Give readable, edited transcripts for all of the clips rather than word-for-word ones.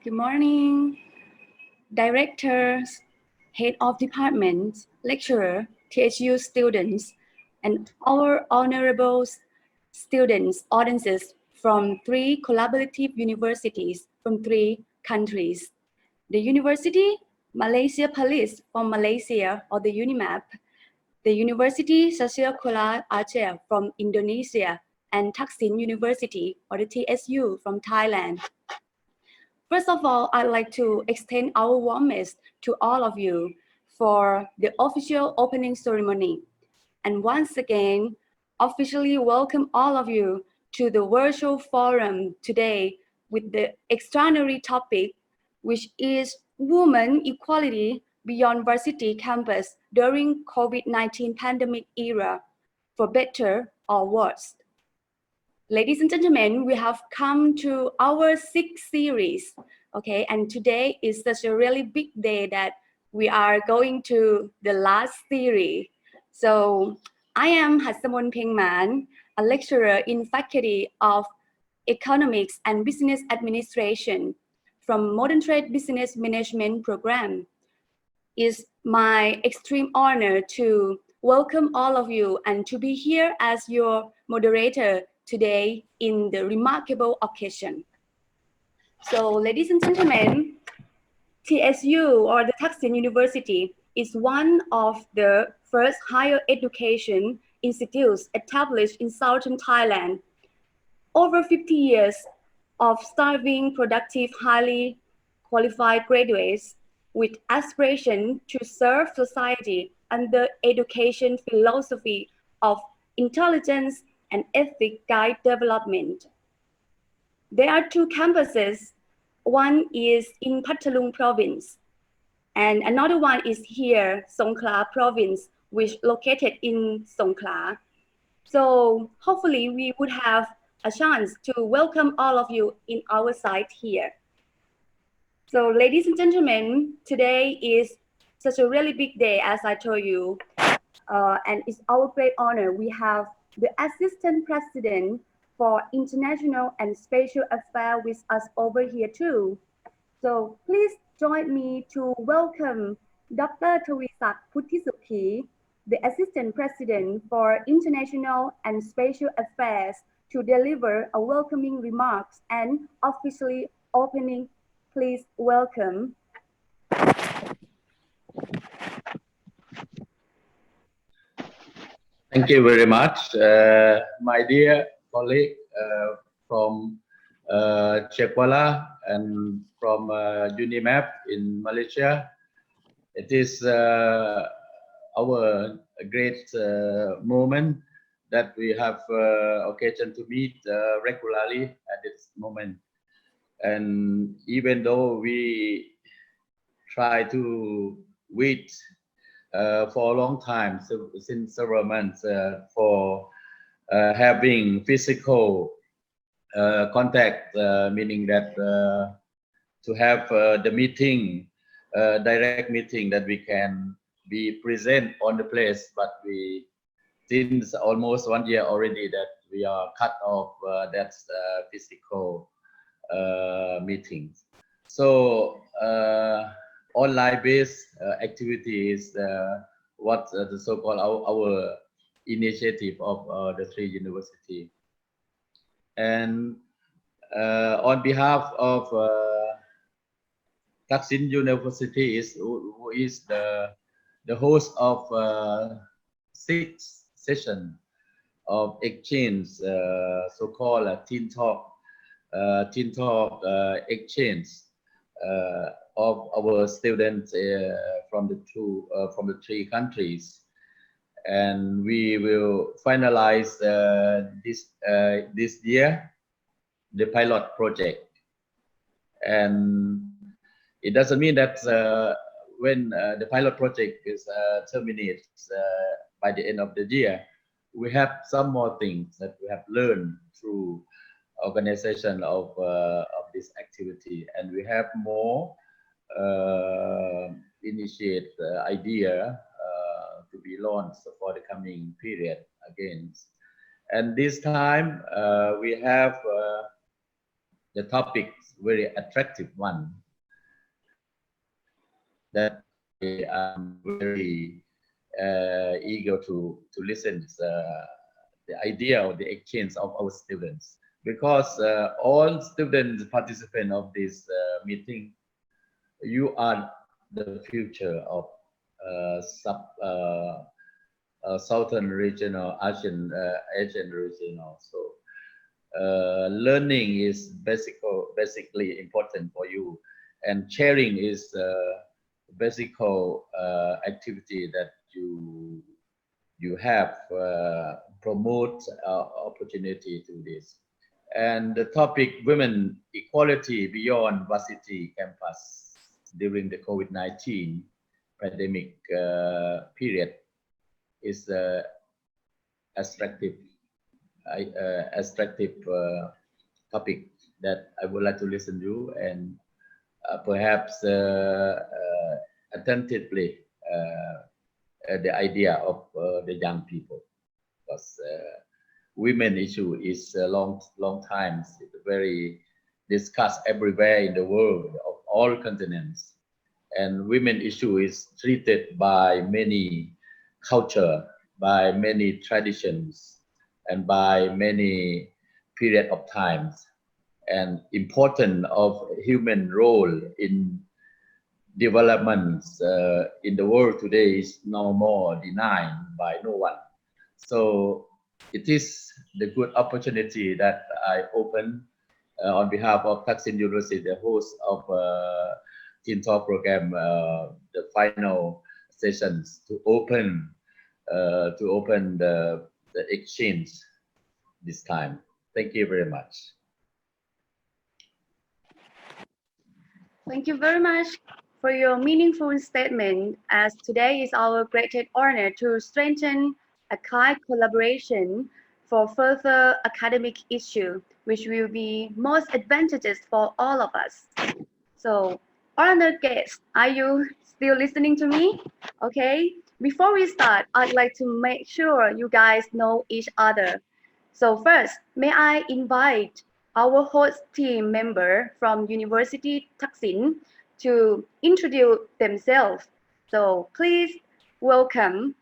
Good morning, directors, head of departments, lecturer, THU students, and our honorable students, audiences from 3 collaborative universities from 3 countries. The University Malaysia Police from Malaysia or the UNIMAP, the University Sasiokola Aceh from Indonesia, and Thaksin University or the TSU from Thailand. First of all, I'd like to extend our warmest to all of you for the official opening ceremony. And once again, officially welcome all of you to the virtual forum today with the extraordinary topic, which is Women Equality Beyond Varsity Campus during COVID-19 pandemic era, for better or worse. Ladies and gentlemen, we have come to our 6th series, okay? And today is such a really big day that we are going to the last series. So I am Hatsamon Pengman, a lecturer in Faculty of Economics and Business Administration from Modern Trade Business Management Program. It's my extreme honor to welcome all of you and to be here as your moderator today in the remarkable occasion. So, ladies and gentlemen, TSU or the Thaksin University is one of the first higher education institutes established in southern Thailand. Over 50 years of starving, productive, highly qualified graduates with aspiration to serve society under education philosophy of intelligence and ethic guide development. There are 2 campuses. One is in Pathalung province, and another one is here, Songkhla province, which located in Songkhla. So hopefully we would have a chance to welcome all of you in our site here. So ladies and gentlemen, today is such a really big day, as I told you, and it's our great honor. We have the Assistant President for International and Spatial Affairs with us over here too. So please join me to welcome Dr. Tawisak Puttisukhi, the Assistant President for International and Spatial Affairs, to deliver a welcoming remarks and officially opening. Please welcome. Thank you very much, my dear colleague from Kuala and from UNIMAP in Malaysia. It is our great moment that we have occasion to meet regularly at this moment. And even though we try to wait for a long time, so since several months, for having physical contact, meaning that to have the meeting, direct meeting, that we can be present on the place, but we, since almost 1 year already, that we are cut off that physical meetings. So online based activities, what the so-called our initiative of the 3 universities. And on behalf of Thaksin University, who is the host of 6th session of exchange, so-called Teen Talk exchange of our students from the 3 countries, and we will finalize this year the pilot project. And it doesn't mean that when the pilot project is terminated by the end of the year, we have some more things that we have learned through organization of this activity, and we have more initiate idea to be launched for the coming period again. And this time we have the topic very attractive one that I am very eager to listen the idea of the exchange of our students, because all students participant of this meeting, you are the future of southern regional Asian region also. Learning is basically important for you, and sharing is basic activity that you have promote opportunity to this. And the topic women equality beyond varsity campus during the COVID-19 pandemic period is attractive attractive topic that I would like to listen to, and perhaps attentively the idea of the young people, because women issue is a long time very discussed everywhere in the world of all continents, and women issue is treated by many culture, by many traditions, and by many period of times, and important of human role in developments in the world today is no more denied by no one. So it is the good opportunity that I open on behalf of Thaksin University, the host of Teen Talk program, the final sessions to open the exchange this time. Thank you very much. Thank you very much for your meaningful statement, as today is our greatest honor to strengthen a kind collaboration for further academic issue, which will be most advantageous for all of us. So, honored guests, are you still listening to me? Okay. Before we start, I'd like to make sure you guys know each other. So first, may I invite our host team member from University Thaksin to introduce themselves. So please welcome.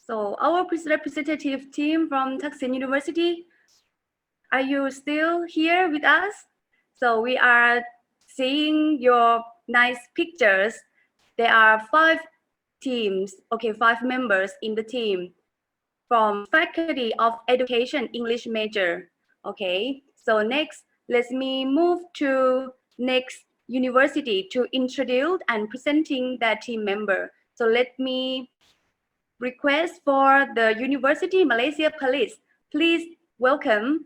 So our representative team from Thaksin University, are you still here with us? So we are seeing your nice pictures. There are 5 teams, okay, 5 members in the team from Faculty of Education English major. Okay, so next, let me move to next university to introduce and presenting their team member. So let me request for the University Malaysia Police. Please welcome.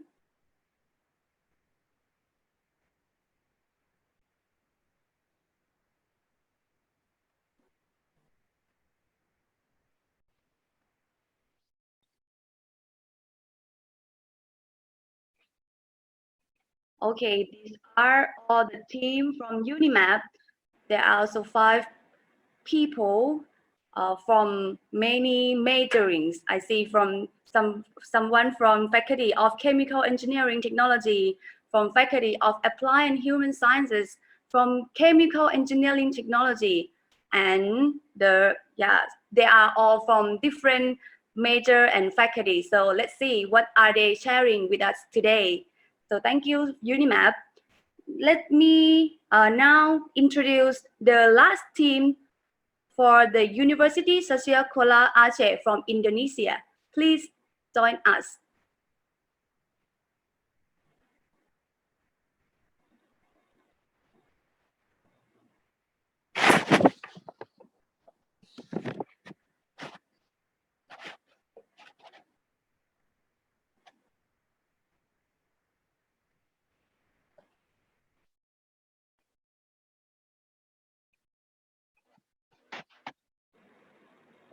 Okay, these are all the team from UNIMAP. There are also 5 people from many majorings. I see from someone from Faculty of Chemical Engineering Technology, from Faculty of Applied and Human Sciences, from Chemical Engineering Technology. and they are all from different major and faculty. So let's see what are they sharing with us today. So thank you, UNIMAP. Let me now introduce the last team for the University Sasya Kola Aceh from Indonesia. Please join us.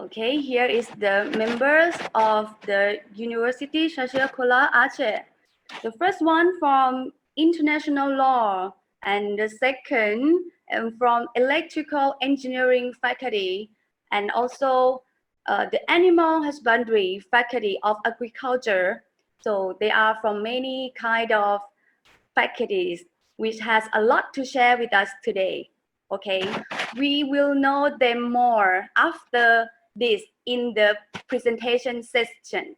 Okay, here is the members of the University Sasya Kola Aceh. The first one from international law, and the second from electrical engineering faculty, and also the animal husbandry faculty of agriculture. So they are from many kind of faculties, which has a lot to share with us today. Okay, we will know them more after this in the presentation session.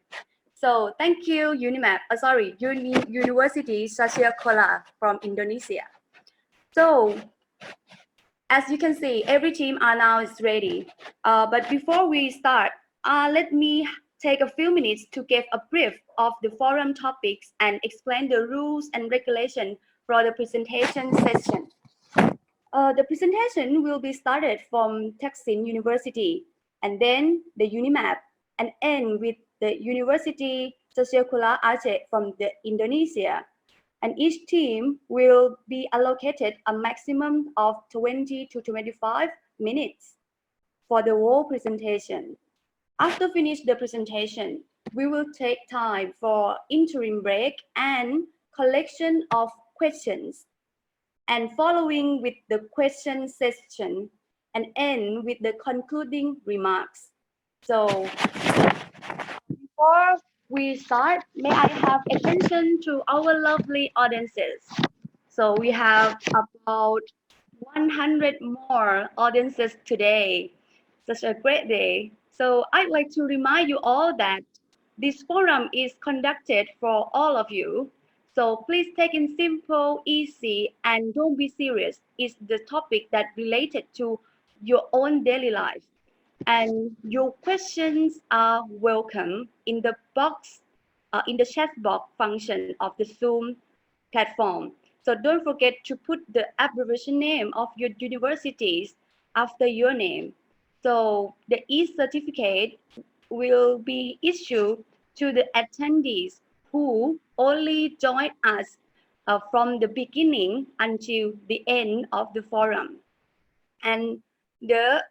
So thank you, University Sasya Kola from Indonesia. So as you can see, every team are now is ready. But before we start, let me take a few minutes to give a brief of the forum topics and explain the rules and regulations for the presentation session. The presentation will be started from Taksin University and then the UNIMAP and end with the University Sosiokula Aceh from the Indonesia. And each team will be allocated a maximum of 20 to 25 minutes for the whole presentation. After finish the presentation, we will take time for interim break and collection of questions, and following with the question session and end with the concluding remarks. So before we start, may I have attention to our lovely audiences. So we have about 100 more audiences today. Such a great day. So I'd like to remind you all that this forum is conducted for all of you. So please take it simple, easy, and don't be serious. It's the topic that related to your own daily life. And your questions are welcome in the box, in the chat box function of the Zoom platform. So don't forget to put the abbreviation name of your universities after your name. So the e-certificate will be issued to the attendees who only join us from the beginning until the end of the forum. And the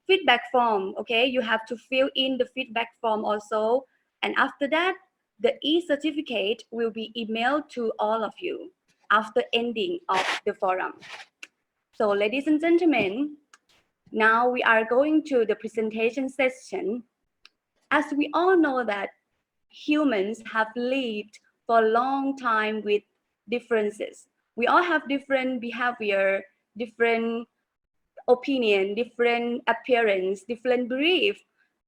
feedback form, okay, you have to fill in the feedback form also. And after that, the e-certificate will be emailed to all of you after ending of the forum. So ladies and gentlemen, now we are going to the presentation session. As we all know that humans have lived for a long time with differences. We all have different behavior, different opinion, different appearance, different belief,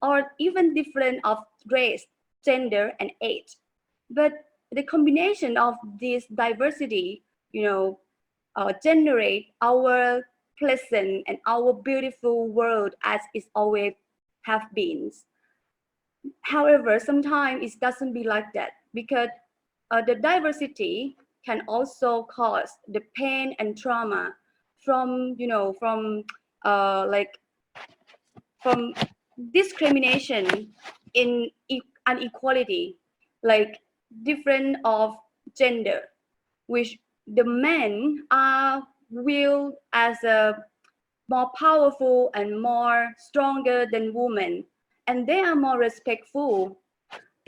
or even different of race, gender, and age. But the combination of this diversity, generate our pleasant and our beautiful world as it always have been. However, sometimes it doesn't be like that because the diversity can also cause the pain and trauma from like from discrimination in inequality, like different of gender, which the men are viewed as a more powerful and more stronger than women, and they are more respectful,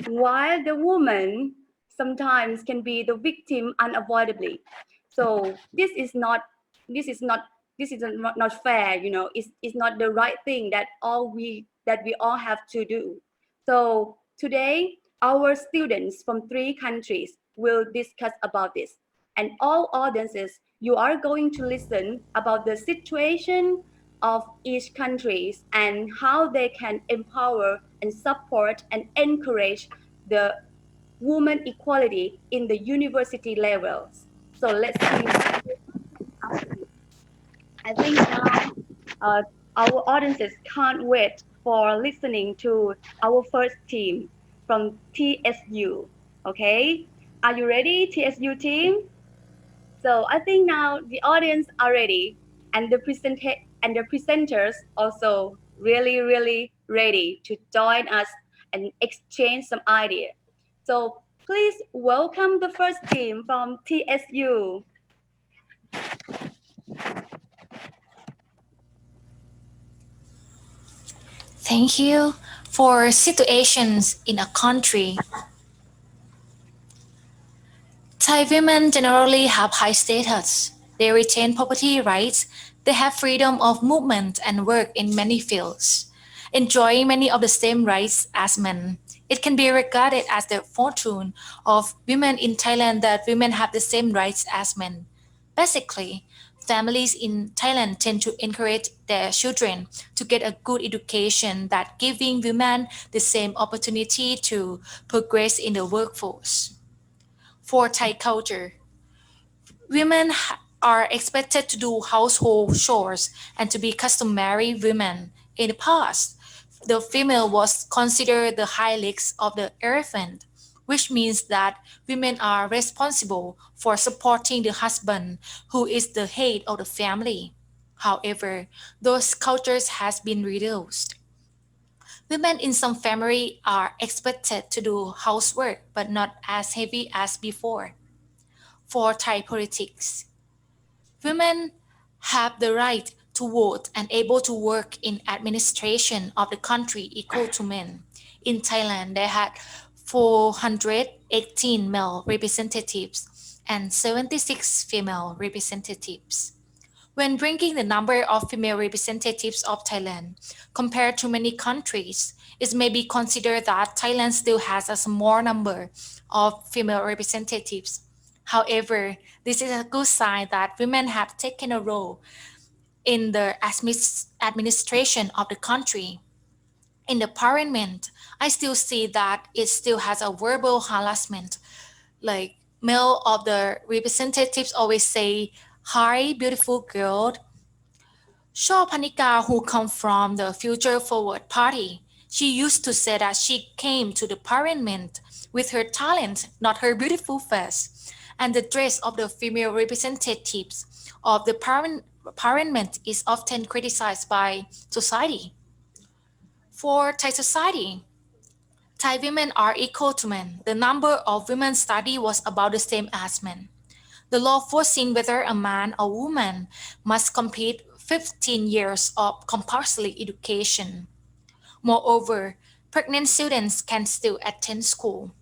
while the woman sometimes can be the victim unavoidably. So this is not not fair, it's not the right thing that we all have to do. So today our students from 3 countries will discuss about this, and all audiences, you are going to listen about the situation of each country and how they can empower and support and encourage the women equality in the university levels. So let's see. I think now our audiences can't wait for listening to our first team from TSU. Okay, are you ready, TSU team? So I think now the audience are ready, and the presenters also really ready to join us and exchange some idea. So please welcome the first team from TSU. Thank you. For situations in a country, Thai women generally have high status. They retain property rights, they have freedom of movement and work in many fields, enjoying many of the same rights as men. It can be regarded as the fortune of women in Thailand that women have the same rights as men. Basically, families in Thailand tend to encourage their children to get a good education that giving women the same opportunity to progress in the workforce. For Thai culture, women are expected to do household chores and to be customary women. In the past, the female was considered the high legs of the elephant, which means that women are responsible for supporting the husband, who is the head of the family. However, those cultures has been reduced. Women in some family are expected to do housework, but not as heavy as before. For Thai politics, women have the right to vote and able to work in administration of the country equal to men. In Thailand, they had 418 male representatives and 76 female representatives. When bringing the number of female representatives of Thailand compared to many countries, it may be considered that Thailand still has a small number of female representatives. However, this is a good sign that women have taken a role in the administration of the country. In the parliament, I still see that it still has a verbal harassment. Like male of the representatives always say, "Hi, beautiful girl." Shaw Panika, who come from the Future Forward Party, she used to say that she came to the parliament with her talent, not her beautiful face. And the dress of the female representatives of the parliament is often criticized by society. For Thai society, Thai women are equal to men. The number of women study was about the same as men. The law forcing whether a man or woman must complete 15 years of compulsory education. Moreover, pregnant students can still attend school.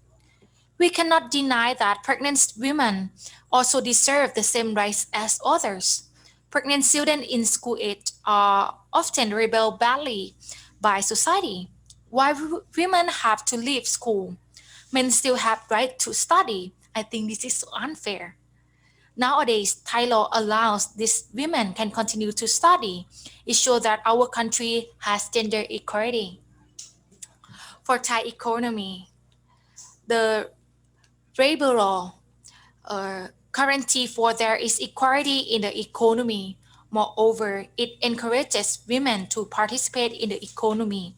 We cannot deny that pregnant women also deserve the same rights as others. Pregnant students in school age are often rebelled badly by society. Why women have to leave school? Men still have right to study. I think this is unfair. Nowadays, Thai law allows these women can continue to study. It shows that our country has gender equality. For Thai economy, the labor law guarantee for there is equality in the economy. Moreover, it encourages women to participate in the economy.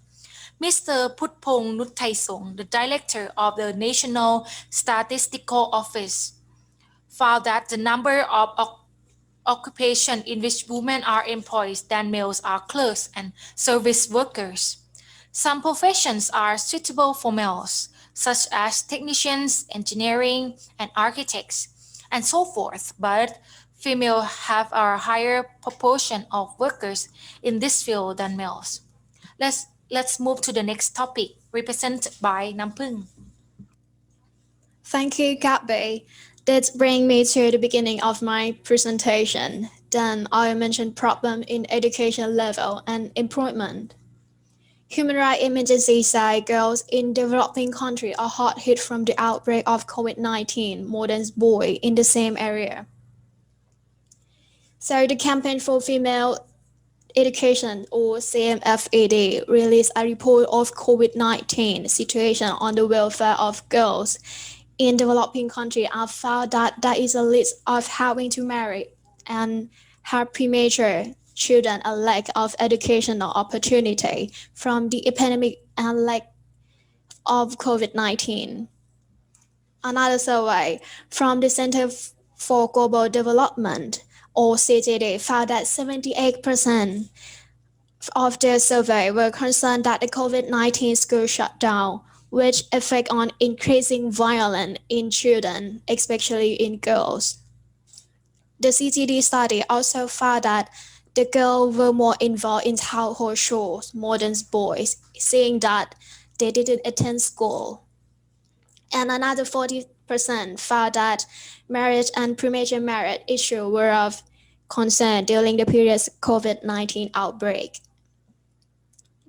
Mr. Putpong Nuttaisong, the director of the National Statistical Office, found that the number of occupation in which women are employed than males are clerks and service workers. Some professions are suitable for males, such as technicians, engineering, and architects, and so forth, but females have a higher proportion of workers in this field than males. Let's move to the next topic, represented by Nampung. Thank you, Gabby. That brings me to the beginning of my presentation. Then I'll mention problem in education level and employment. Human rights emergency say girls in developing countries are hard hit from the outbreak of COVID-19 more than boys in the same area. So the campaign for female Education or CMFED released a report of COVID-19 situation on the welfare of girls in developing countries and found that there is a list of having to marry and have premature children, a lack of educational opportunity from the epidemic and lack of COVID-19. Another survey from the Center for Global Development or CGD found that 78% of the survey were concerned that the COVID-19 school shutdown, which affect on increasing violence in children, especially in girls. The CGD study also found that the girls were more involved in household chores more than boys, saying that they didn't attend school. And another 40% found that marriage and premature marriage issues were of concern during the period's COVID-19 outbreak.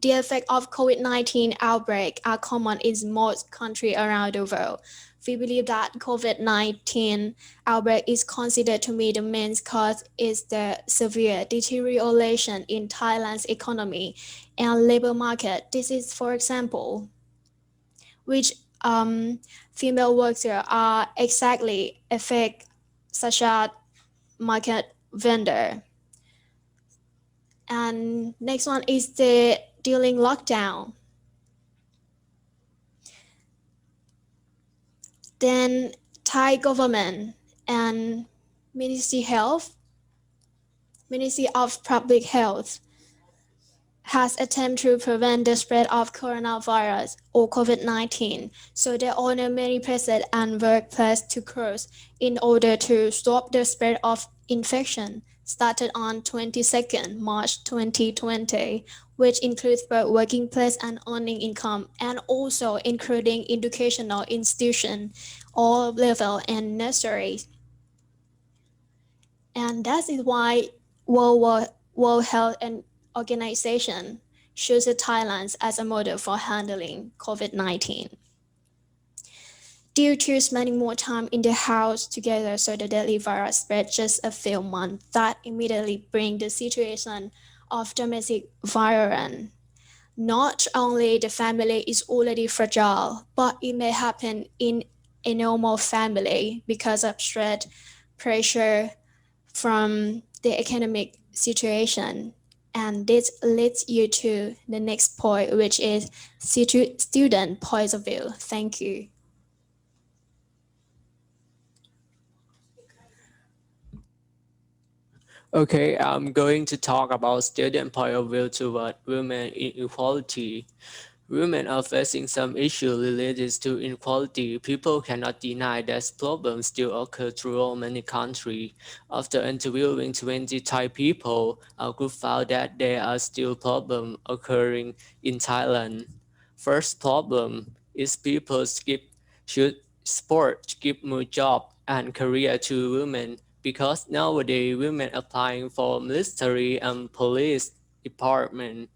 The effects of COVID-19 outbreak are common in most countries around the world. We believe that COVID-19 outbreak is considered to be the main cause is the severe deterioration in Thailand's economy and labor market. This is, for example, which female workers are exactly affect such as market vendor. And next one is the during lockdown. Then Thai government and Ministry of Public Health has attempted to prevent the spread of coronavirus or COVID-19. So they honor many places and workplaces to close in order to stop the spread of infection. Started on 22nd March 2020, which includes both working place and earning income, and also including educational institutions, all level and nursery. And that is why World Health Organization chooses Thailand as a model for handling COVID-19. Due to spending more time in the house together, so the deadly virus spread just a few months, that immediately bring the situation of domestic violence. Not only the family is already fragile, but it may happen in a normal family because of stress, pressure from the economic situation. And this leads you to the next point, which is student point of view. Thank you. Okay, I'm going to talk about student point of view toward women inequality. Women are facing some issues related to inequality. People cannot deny that problems still occur throughout many countries. After interviewing 20 Thai people, our group found that there are still problems occurring in Thailand. First problem is people should sport give more job and career to women because nowadays women applying for military and police department.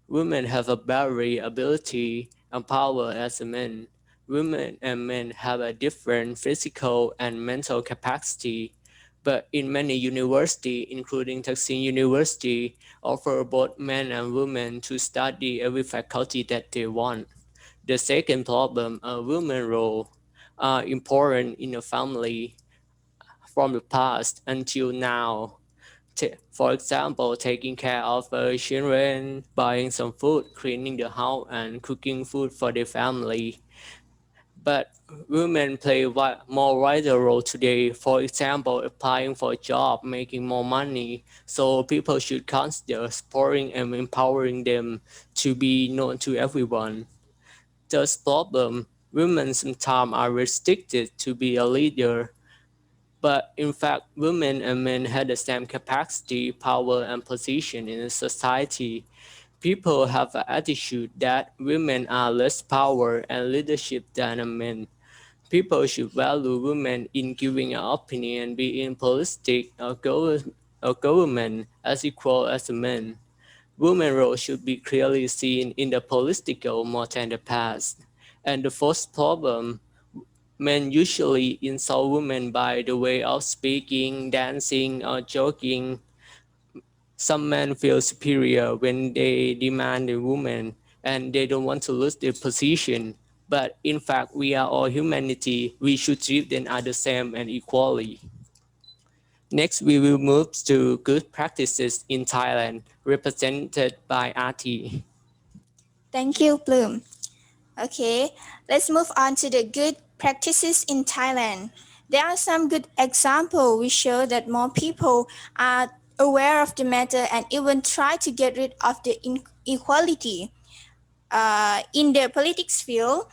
Women have a better ability and power as men. Women and men have a different physical and mental capacity, but in many universities, including Taksin University, offer both men and women to study every faculty that they want. The second problem, a woman role, are important in a family from the past until now. For example, taking care of children, buying some food, cleaning the house, and cooking food for the family. But women play more wider role today. For example, applying for a job, making more money. So people should consider supporting and empowering them to be known to everyone. Thus problem, women sometimes are restricted to be a leader. But in fact, women and men had the same capacity, power, and position in society. People have an attitude that women are less power and leadership than men. People should value women in giving an opinion, be in politics or government as equal as men. Women's role should be clearly seen in the political more than the past. And the fourth problem, men usually insult women by the way of speaking, dancing, or joking. Some men feel superior when they demand a woman and they don't want to lose their position. But in fact, we are all humanity. We should treat them as the same and equally. Next, we will move to good practices in Thailand, represented by RT. Thank you, Bloom. Okay, let's move on to the good practices in Thailand. There are some good examples which show that more people are aware of the matter and even try to get rid of the inequality. In the politics field,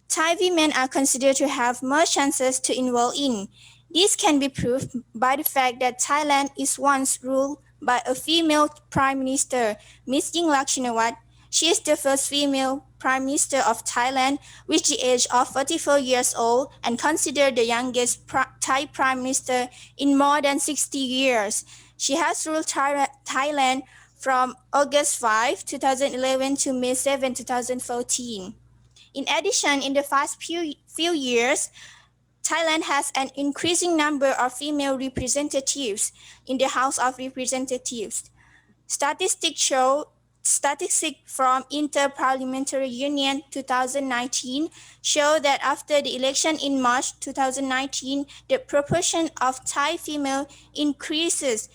Thai women are considered to have more chances to involve in. This can be proved by the fact that Thailand is once ruled by a female prime minister, Ms. Yingluck Shinawatra. She is the first female prime minister of Thailand, with the age of 44 years old and considered the youngest Thai prime minister in more than 60 years. She has ruled Thailand from August 5, 2011 to May 7, 2014. In addition, in the past few years, Thailand has an increasing number of female representatives in the House of Representatives. Statistics from Inter-Parliamentary Union 2019 show that after the election in March 2019, the proportion of Thai female increases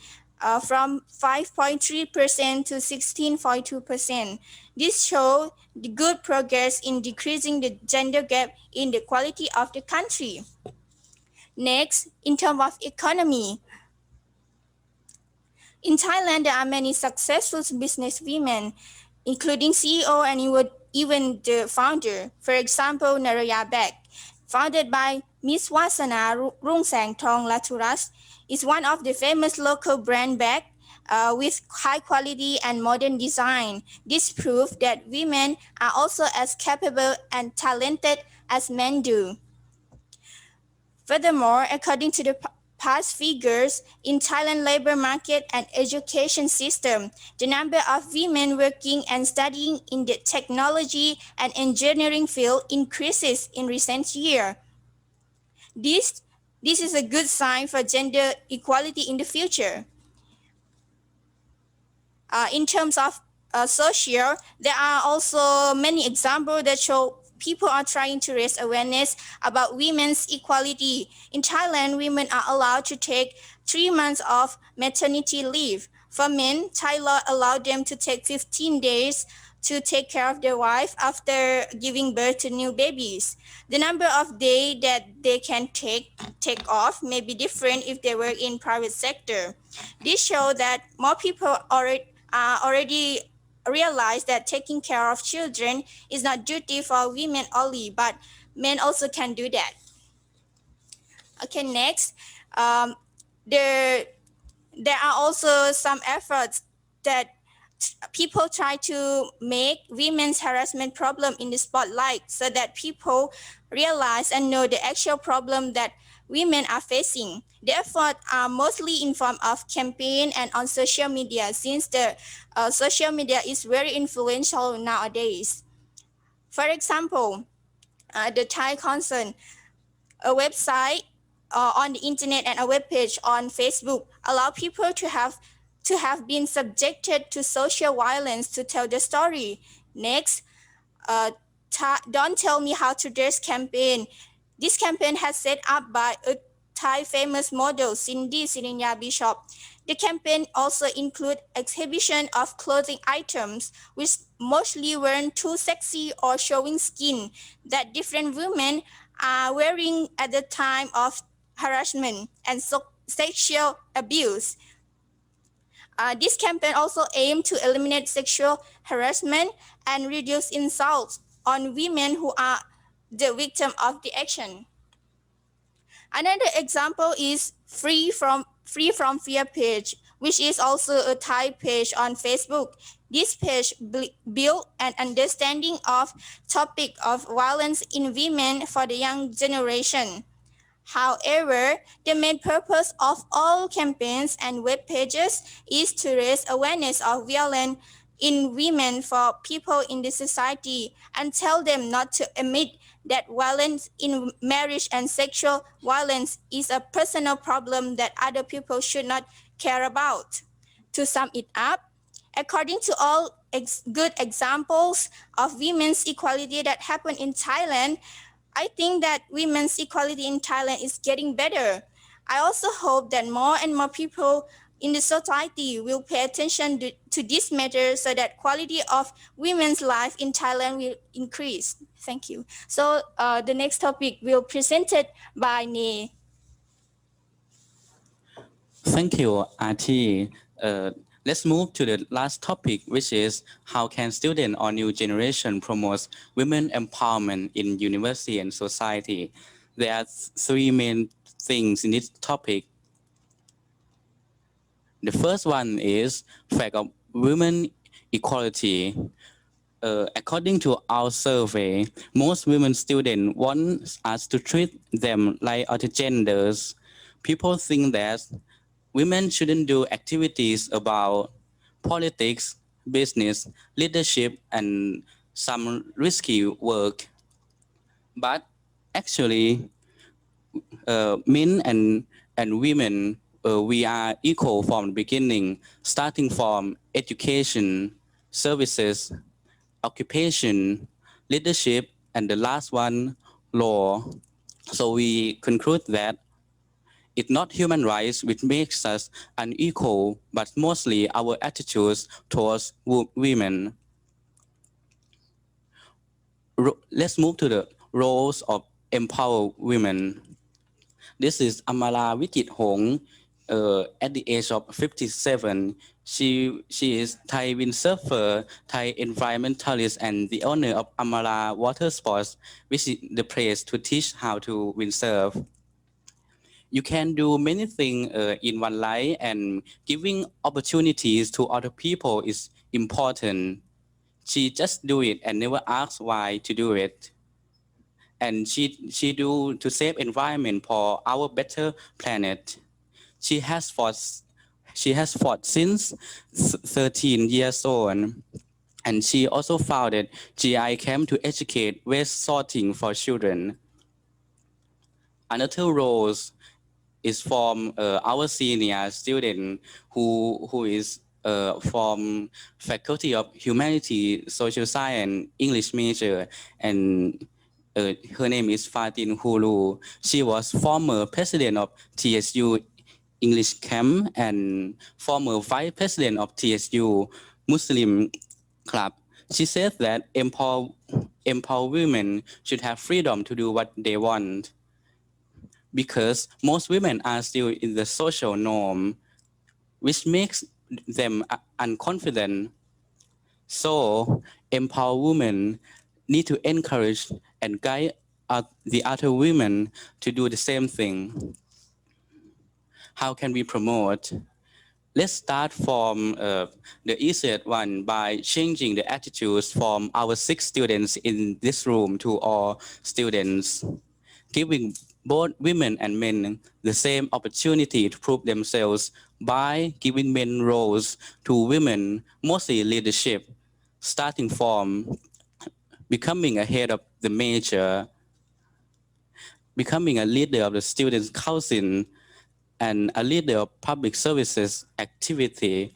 from 5.3% to 16.2%. This shows the good progress in decreasing the gender gap in the quality of the country. Next, in terms of economy, in Thailand, there are many successful businesswomen, including CEO and even the founder. For example, Naraya Bag, founded by Miss Wasana Rungsang Thong Laturas, is one of the famous local brand bag with high quality and modern design. This proves that women are also as capable and talented as men do. Furthermore, according to the past figures in Thailand labor market and education system, the number of women working and studying in the technology and engineering field increases in recent years. This is a good sign for gender equality in the future. In terms of social, there are also many examples that show people are trying to raise awareness about women's equality. In Thailand, women are allowed to take 3 months of maternity leave. For men, Thai law allowed them to take 15 days to take care of their wife after giving birth to new babies. The number of days that they can take off may be different if they work in private sector. This shows that more people already realize that taking care of children is not duty for women only, but men also can do that. Okay, next, there are also some efforts that people try to make women's harassment problem in the spotlight so that people realize and know the actual problem that women are facing. The efforts are mostly in form of campaign and on social media, since the social media is very influential nowadays. For example, the Thai Concern, a website on the internet and a web page on Facebook allow people to have been subjected to social violence to tell the story. Next, Don't Tell Me How to Dress campaign. This campaign has set up by a Thai famous model, Cindy Sirinya Bishop. The campaign also includes exhibition of clothing items which mostly weren't too sexy or showing skin that different women are wearing at the time of harassment and sexual abuse. This campaign also aimed to eliminate sexual harassment and reduce insults on women who are the victim of the action. Another example is Free from Fear page, which is also a Thai page on Facebook. This page built an understanding of topic of violence in women for the young generation. However, the main purpose of all campaigns and web pages is to raise awareness of violence in women for people in the society and tell them not to admit that violence in marriage and sexual violence is a personal problem that other people should not care about. To sum it up, according to all good examples of women's equality that happen in Thailand, I think that women's equality in Thailand is getting better. I also hope that more and more people in the society will pay attention to this matter so that quality of women's life in Thailand will increase. Thank you. So the next topic will presented by Ne. Thank you, RT. Let's move to the last topic, which is how can student or new generation promote women empowerment in university and society? There are three main things in this topic. The first one is fact of women equality. According to our survey, most women students want us to treat them like other genders. People think that women shouldn't do activities about politics, business, leadership, and some risky work. But actually, men and women, we are equal from the beginning, starting from education, services, occupation, leadership, and the last one, law. So we conclude that it's not human rights which makes us unequal, but mostly our attitudes towards women. Let's move to the roles of empower women. This is Amara Wichit Hong. At the age of 57, she is Thai windsurfer, Thai environmentalist, and the owner of Amara Water Sports, which is the place to teach how to windsurf. You can do many things in one life, and giving opportunities to other people is important. She just do it and never ask why to do it. And she do to save environment for our better planet. She has fought since 13 years old, and she also founded GI Camp to educate waste sorting for children. Another role is from our senior student who is from Faculty of Humanity, Social Science, English major, and her name is Fatin Hulu. She was former president of TSU English Camp and former vice president of TSU Muslim Club. She says that empower women should have freedom to do what they want, because most women are still in the social norm, which makes them unconfident. So empower women need to encourage and guide the other women to do the same thing. How can we promote? Let's start from the easiest one by changing the attitudes from our 6 students in this room to all students, giving both women and men the same opportunity to prove themselves by giving men roles to women, mostly leadership, starting from becoming a head of the major, becoming a leader of the students' council, and a leader of public services activity.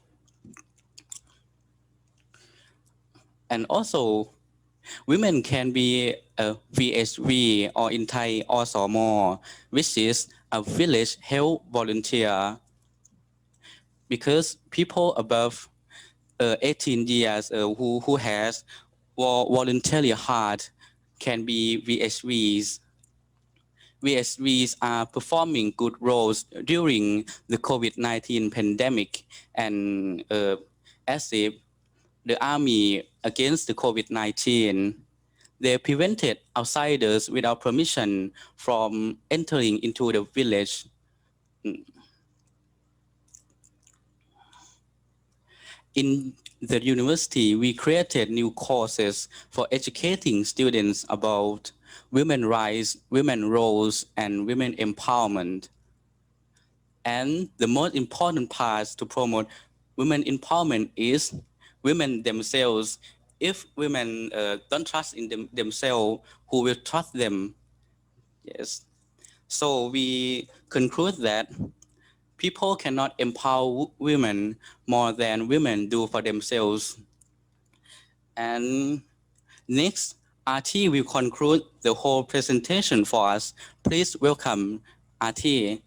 And also, women can be a VHV, or in Thai, also more, which is a village health volunteer. Because people above 18 years who has voluntary heart can be VHVs. VHVs are performing good roles during the COVID-19 pandemic, and as if the army against the COVID-19, they prevented outsiders without permission from entering into the village. In the university, we created new courses for educating students about women rights, women roles, and women empowerment. And the most important part to promote women empowerment is women themselves. If women don't trust in themselves, who will trust them? Yes. So we conclude that People cannot empower women more than women do for themselves. And next, RT will conclude the whole presentation for us. Please welcome RT.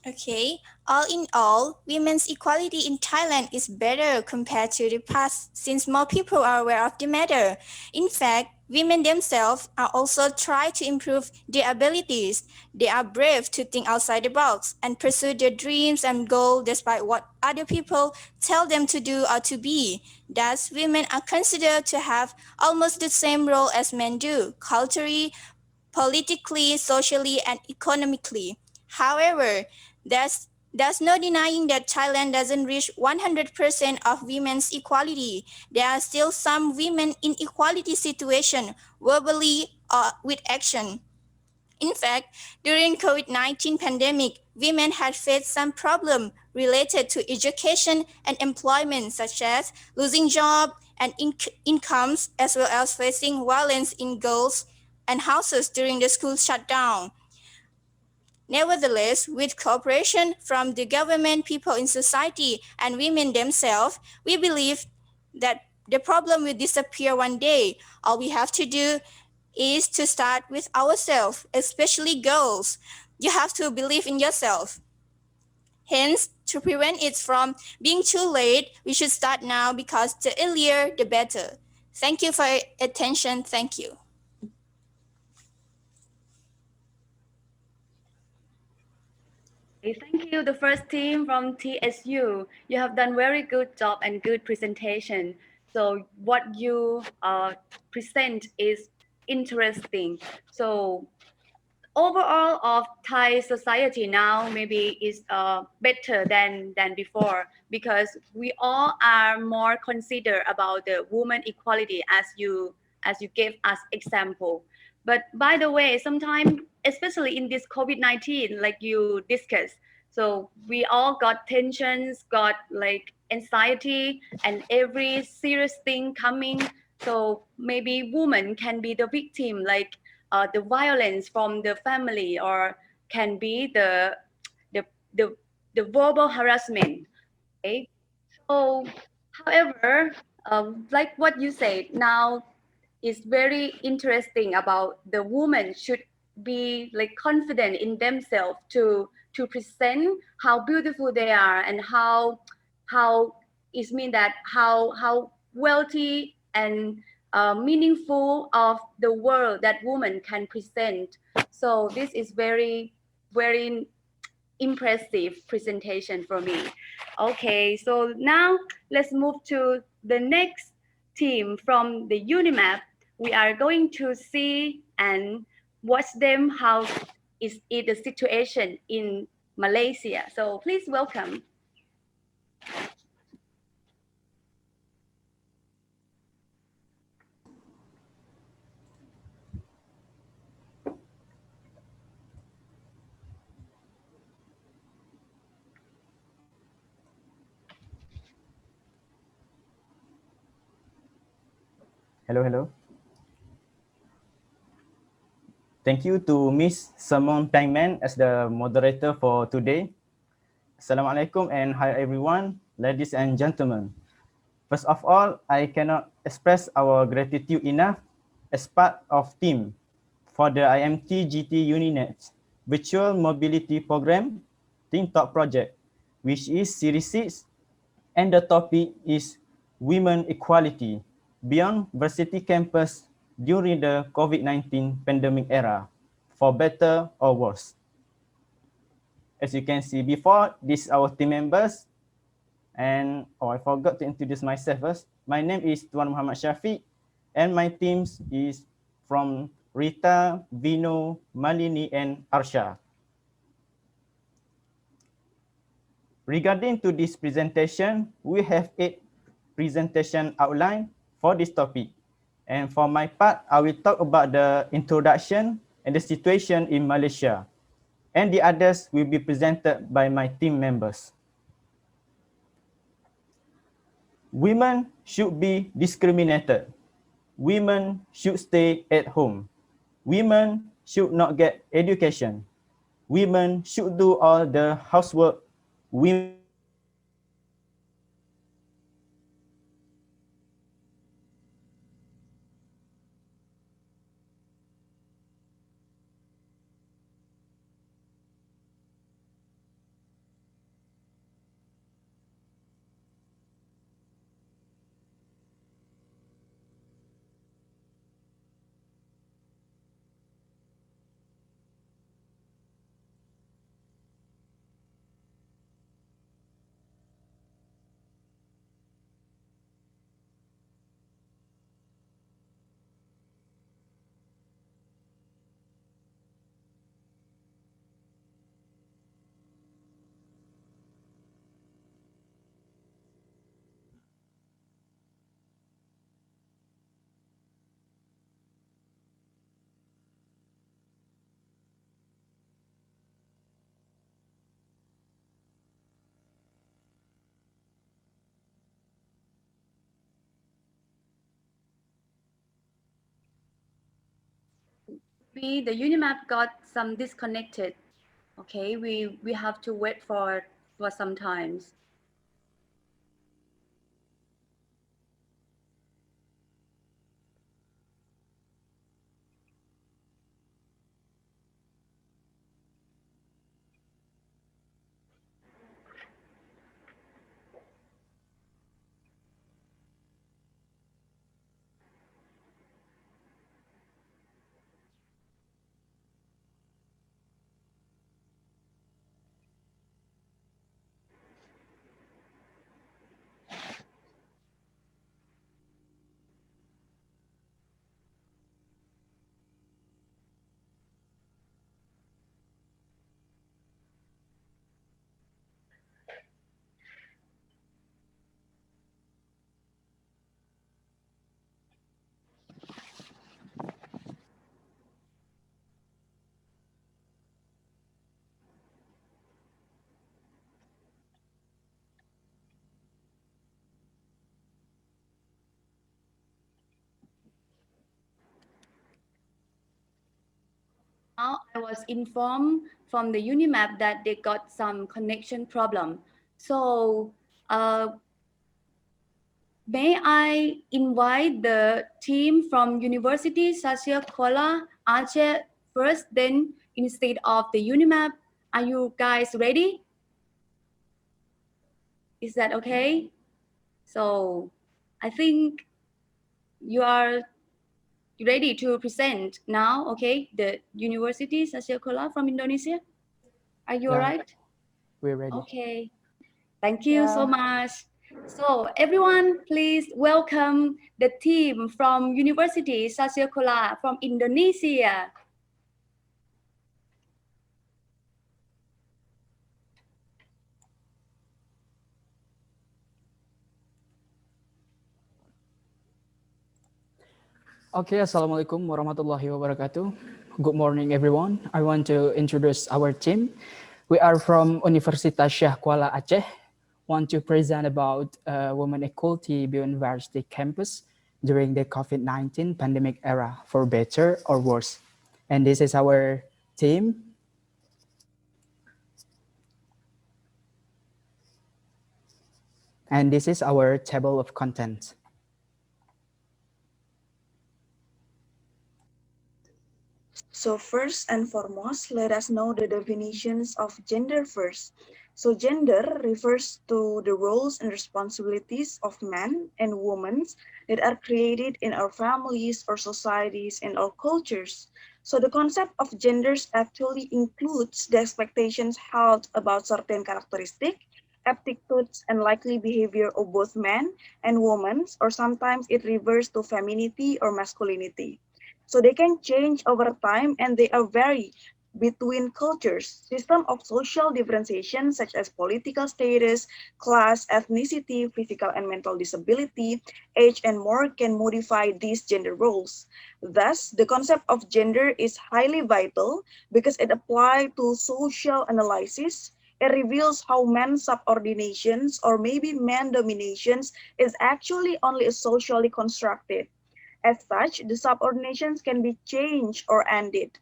Okay, all in all, women's equality in Thailand is better compared to the past since more people are aware of the matter. In fact, women themselves are also trying to improve their abilities. They are brave to think outside the box and pursue their dreams and goals despite what other people tell them to do or to be. Thus, women are considered to have almost the same role as men do, culturally, politically, socially, and economically. However, there's no denying that Thailand doesn't reach 100% of women's equality. There are still some women in equality situation, verbally or with action. In fact, during COVID-19 pandemic, women had faced some problem related to education and employment, such as losing job and incomes, as well as facing violence in girls and houses during the school shutdown. Nevertheless, with cooperation from the government, people in society, and women themselves, we believe that the problem will disappear one day. All we have to do is to start with ourselves, especially girls. You have to believe in yourself. Hence, to prevent it from being too late, we should start now because the earlier, the better. Thank you for your attention. Thank you. Thank you, the first team from TSU. You have done very good job and good presentation. So what you present is interesting. So overall of Thai society now maybe is better than before because we all are more consider about the woman equality as you gave us example. But by the way, sometimes especially in this COVID-19, like you discussed, so we all got tensions, got like anxiety, and every serious thing coming. So maybe women can be the victim, like the violence from the family, or can be the the, the verbal harassment. Okay, so however, like what you said now is very interesting about the woman should be like confident in themselves to present how beautiful they are and how it mean that how wealthy and meaningful of the world that woman can present. So this is very impressive presentation for me. Okay, so now let's move to the next team from the UNIMAP. We are going to see and watch them how is it the situation in Malaysia. So please welcome. Hello. Thank you to Miss Simon Pangman as the moderator for today. Assalamualaikum and hi everyone, ladies and gentlemen. First of all, I cannot express our gratitude enough as part of team for the IMT-GT UNINET Virtual Mobility Program Team Talk Project, which is Series 6, and the topic is Women Equality Beyond Varsity Campus during the COVID-19 pandemic era, for better or worse. As you can see before, these are our team members. And I forgot to introduce myself first. My name is Tuan Muhammad Syafiq, and my team is from Rita, Vino, Malini, and Arsha. Regarding to this presentation, we have 8 presentation outline for this topic. And for my part, I will talk about the introduction and the situation in Malaysia. And the others will be presented by my team members. Women should be discriminated. Women should stay at home. Women should not get education. Women should do all the housework women The Unimap got some disconnected. Okay, we have to wait for some times. Now I was informed from the Unimap that they got some connection problem. So may I invite the team from University Satya Kola Aceh first, then instead of the Unimap. Are you guys ready? Is that okay? So I think you are ready to present now, okay? The University Satya Kola from Indonesia. Are you all Yeah, right? we're ready. Okay. Thank you so much. So everyone, please welcome the team from University Satya Kola from Indonesia. Okay, Assalamualaikum warahmatullahi wabarakatuh. Good morning, everyone. I want to introduce our team. We are from Universitas Syah Kuala Aceh. Want to present about women equality beyond university campus during the COVID-19 pandemic era, for better or worse. And this is our team. And this is our table of contents. So first and foremost, let us know the definitions of gender first. So gender refers to the roles and responsibilities of men and women that are created in our families or societies and our cultures. So the concept of genders actually includes the expectations held about certain characteristics, aptitudes, and likely behavior of both men and women, or sometimes it refers to femininity or masculinity. So they can change over time and they are vary between cultures. System of social differentiation such as political status, class, ethnicity, physical and mental disability, age, and more can modify these gender roles. Thus, the concept of gender is highly vital because it applies to social analysis. It reveals how men's subordinations or maybe man dominations is actually only socially constructed. As such, the subordinations can be changed or ended.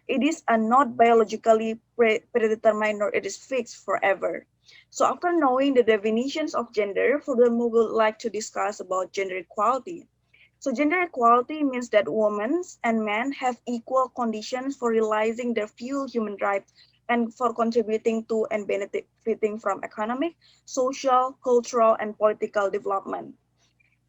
It is not biologically predetermined nor it is fixed forever. So after knowing the definitions of gender, furthermore, we would like to discuss about gender equality. So gender equality means that women and men have equal conditions for realizing their full human rights and for contributing to and benefiting from economic, social, cultural, and political development.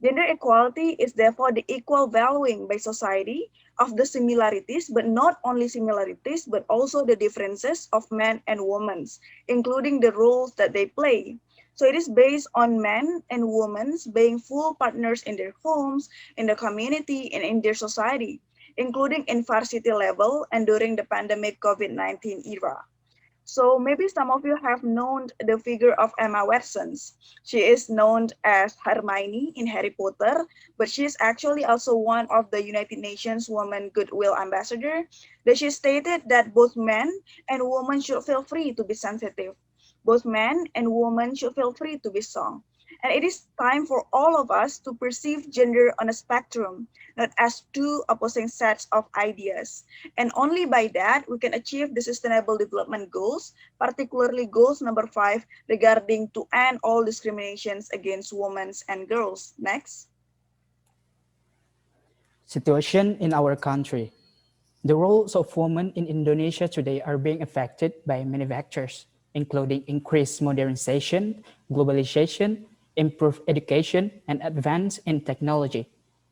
Gender equality is therefore the equal valuing by society of the similarities, but not only similarities, but also the differences of men and women, including the roles that they play. So it is based on men and women being full partners in their homes, in the community, and in their society, including in varsity level and during the pandemic COVID-19 era. So maybe some of you have known the figure of Emma Watson. She is known as Hermione in Harry Potter, but she is actually also one of the United Nations Women Goodwill Ambassador. That she stated that both men and women should feel free to be sensitive. Both men and women should feel free to be strong. And it is time for all of us to perceive gender on a spectrum, not as two opposing sets of ideas. And only by that, we can achieve the Sustainable Development Goals, particularly goals number 5 regarding to end all discriminations against women and girls. Next. Situation in our country. The roles of women in Indonesia today are being affected by many factors, including increased modernization, globalization, improved education, and advance in technology.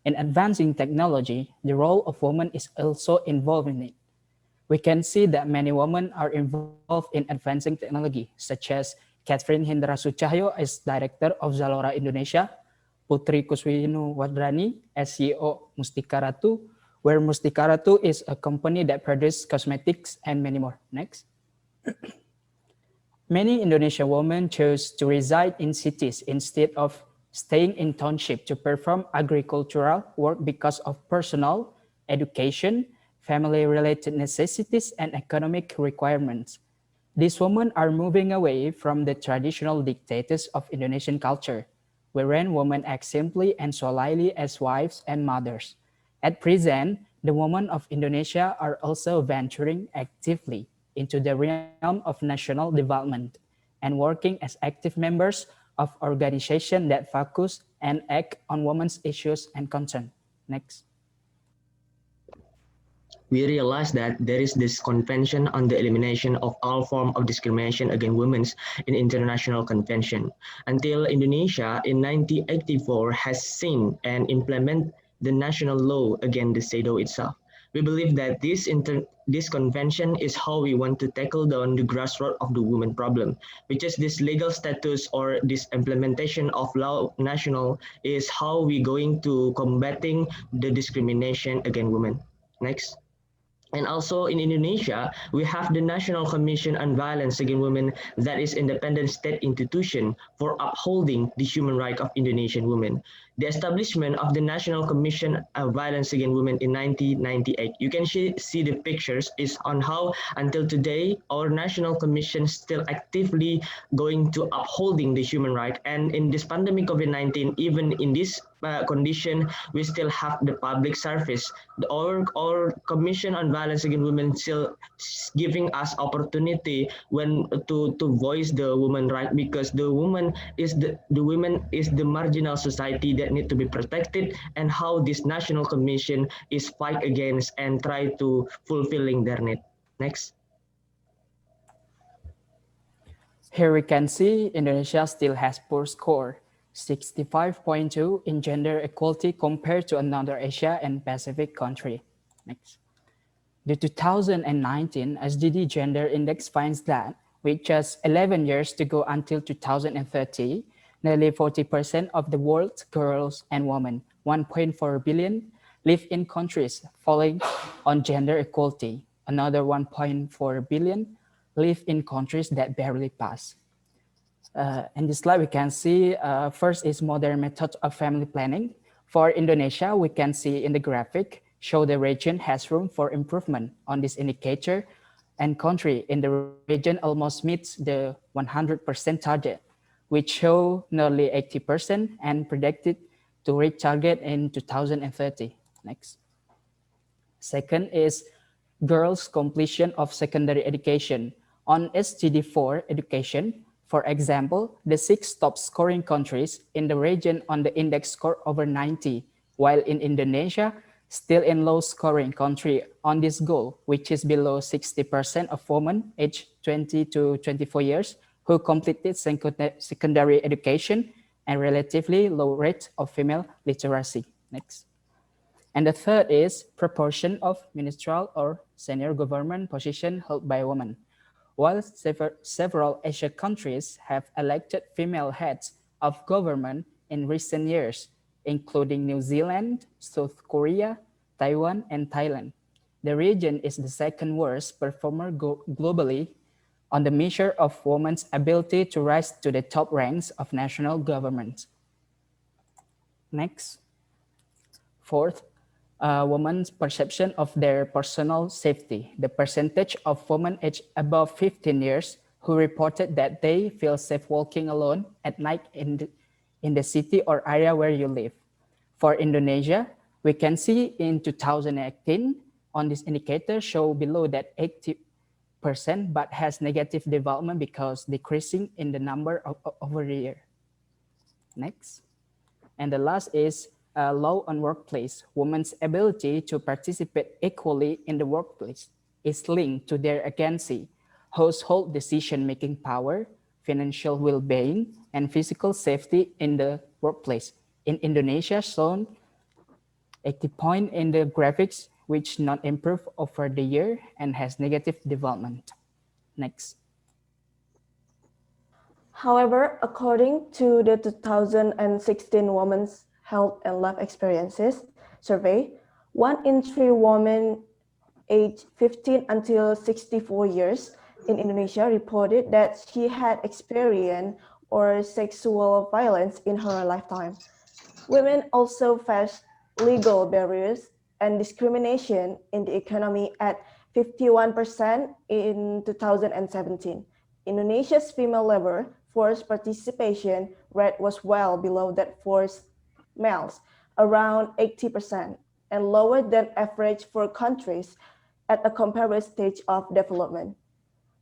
In advancing technology, the role of women is also involved in it. We can see that many women are involved in advancing technology, such as Catherine Hindra Sucahyo as Director of Zalora Indonesia, Putri Kuswinu Wadrani as CEO Mustika Ratu, where Mustika Ratu is a company that produces cosmetics and many more. Next. Many Indonesian women chose to reside in cities instead of staying in township to perform agricultural work because of personal, education, family-related necessities, and economic requirements. These women are moving away from the traditional dictators of Indonesian culture, wherein women act simply and solely as wives and mothers. At present, the women of Indonesia are also venturing actively into the realm of national development and working as active members of organizations that focus and act on women's issues and concerns. Next. We realize that there is this convention on the elimination of all form of discrimination against women in international convention. Until Indonesia in 1984 has seen and implement the national law against the CEDAW itself. We believe that this convention is how we want to tackle down the grassroots of the women problem, which is this legal status or this implementation of law national is how we going to combating the discrimination against women. Next. And also in Indonesia, we have the National Commission on Violence Against Women that is independent state institution for upholding the human right of Indonesian women. The establishment of the National Commission on Violence Against Women in 1998. You can see the pictures is on how until today our National Commission still actively going to upholding the human right. And in this pandemic COVID-19, even in this condition, we still have the public service. Our Commission on Violence Against Women still giving us opportunity when to voice the woman right, because the woman is the women is the marginal society that need to be protected, and how this National Commission is fight against and try to fulfilling their need. Next. Here we can see Indonesia still has poor score, 65.2 in gender equality compared to another Asia and Pacific country. Next. The 2019 SDG Gender Index finds that with just 11 years to go until 2030, nearly 40% of the world's girls and women, 1.4 billion, live in countries falling on gender equality. Another 1.4 billion live in countries that barely pass. In this slide, we can see first is modern method of family planning. For Indonesia, we can see in the graphic, show the region has room for improvement on this indicator, and country in the region almost meets the 100% target, which show nearly 80% and predicted to reach target in 2030. Next. Second is girls' completion of secondary education. On SGD4 education, for example, the 6 top scoring countries in the region on the index score over 90, while in Indonesia, still in low scoring country on this goal, which is below 60% of women aged 20 to 24 years who completed secondary education and relatively low rate of female literacy. Next. And the third is proportion of ministerial or senior government position held by women. While several Asian countries have elected female heads of government in recent years, including New Zealand, South Korea, Taiwan, and Thailand, the region is the second worst performer globally on the measure of women's ability to rise to the top ranks of national government. Next. Fourth, women's perception of their personal safety. The percentage of women aged above 15 years who reported that they feel safe walking alone at night in the city or area where you live. For Indonesia, we can see in 2018 on this indicator show below that 80%, but has negative development because decreasing in the number over the year. Next. And the last is law on workplace. Women's ability to participate equally in the workplace is linked to their agency, household decision-making power, financial well-being, and physical safety in the workplace. In Indonesia, shown 80 point in the graphics, which not improve over the year and has negative development. Next. However, according to the 2016 Women's Health and Life Experiences survey, 1 in 3 women aged 15 until 64 years in Indonesia reported that she had experienced or sexual violence in her lifetime. Women also face legal barriers and discrimination in the economy at 51% in 2017. Indonesia's female labor force participation rate was well below that for males, around 80%, and lower than average for countries at a comparable stage of development.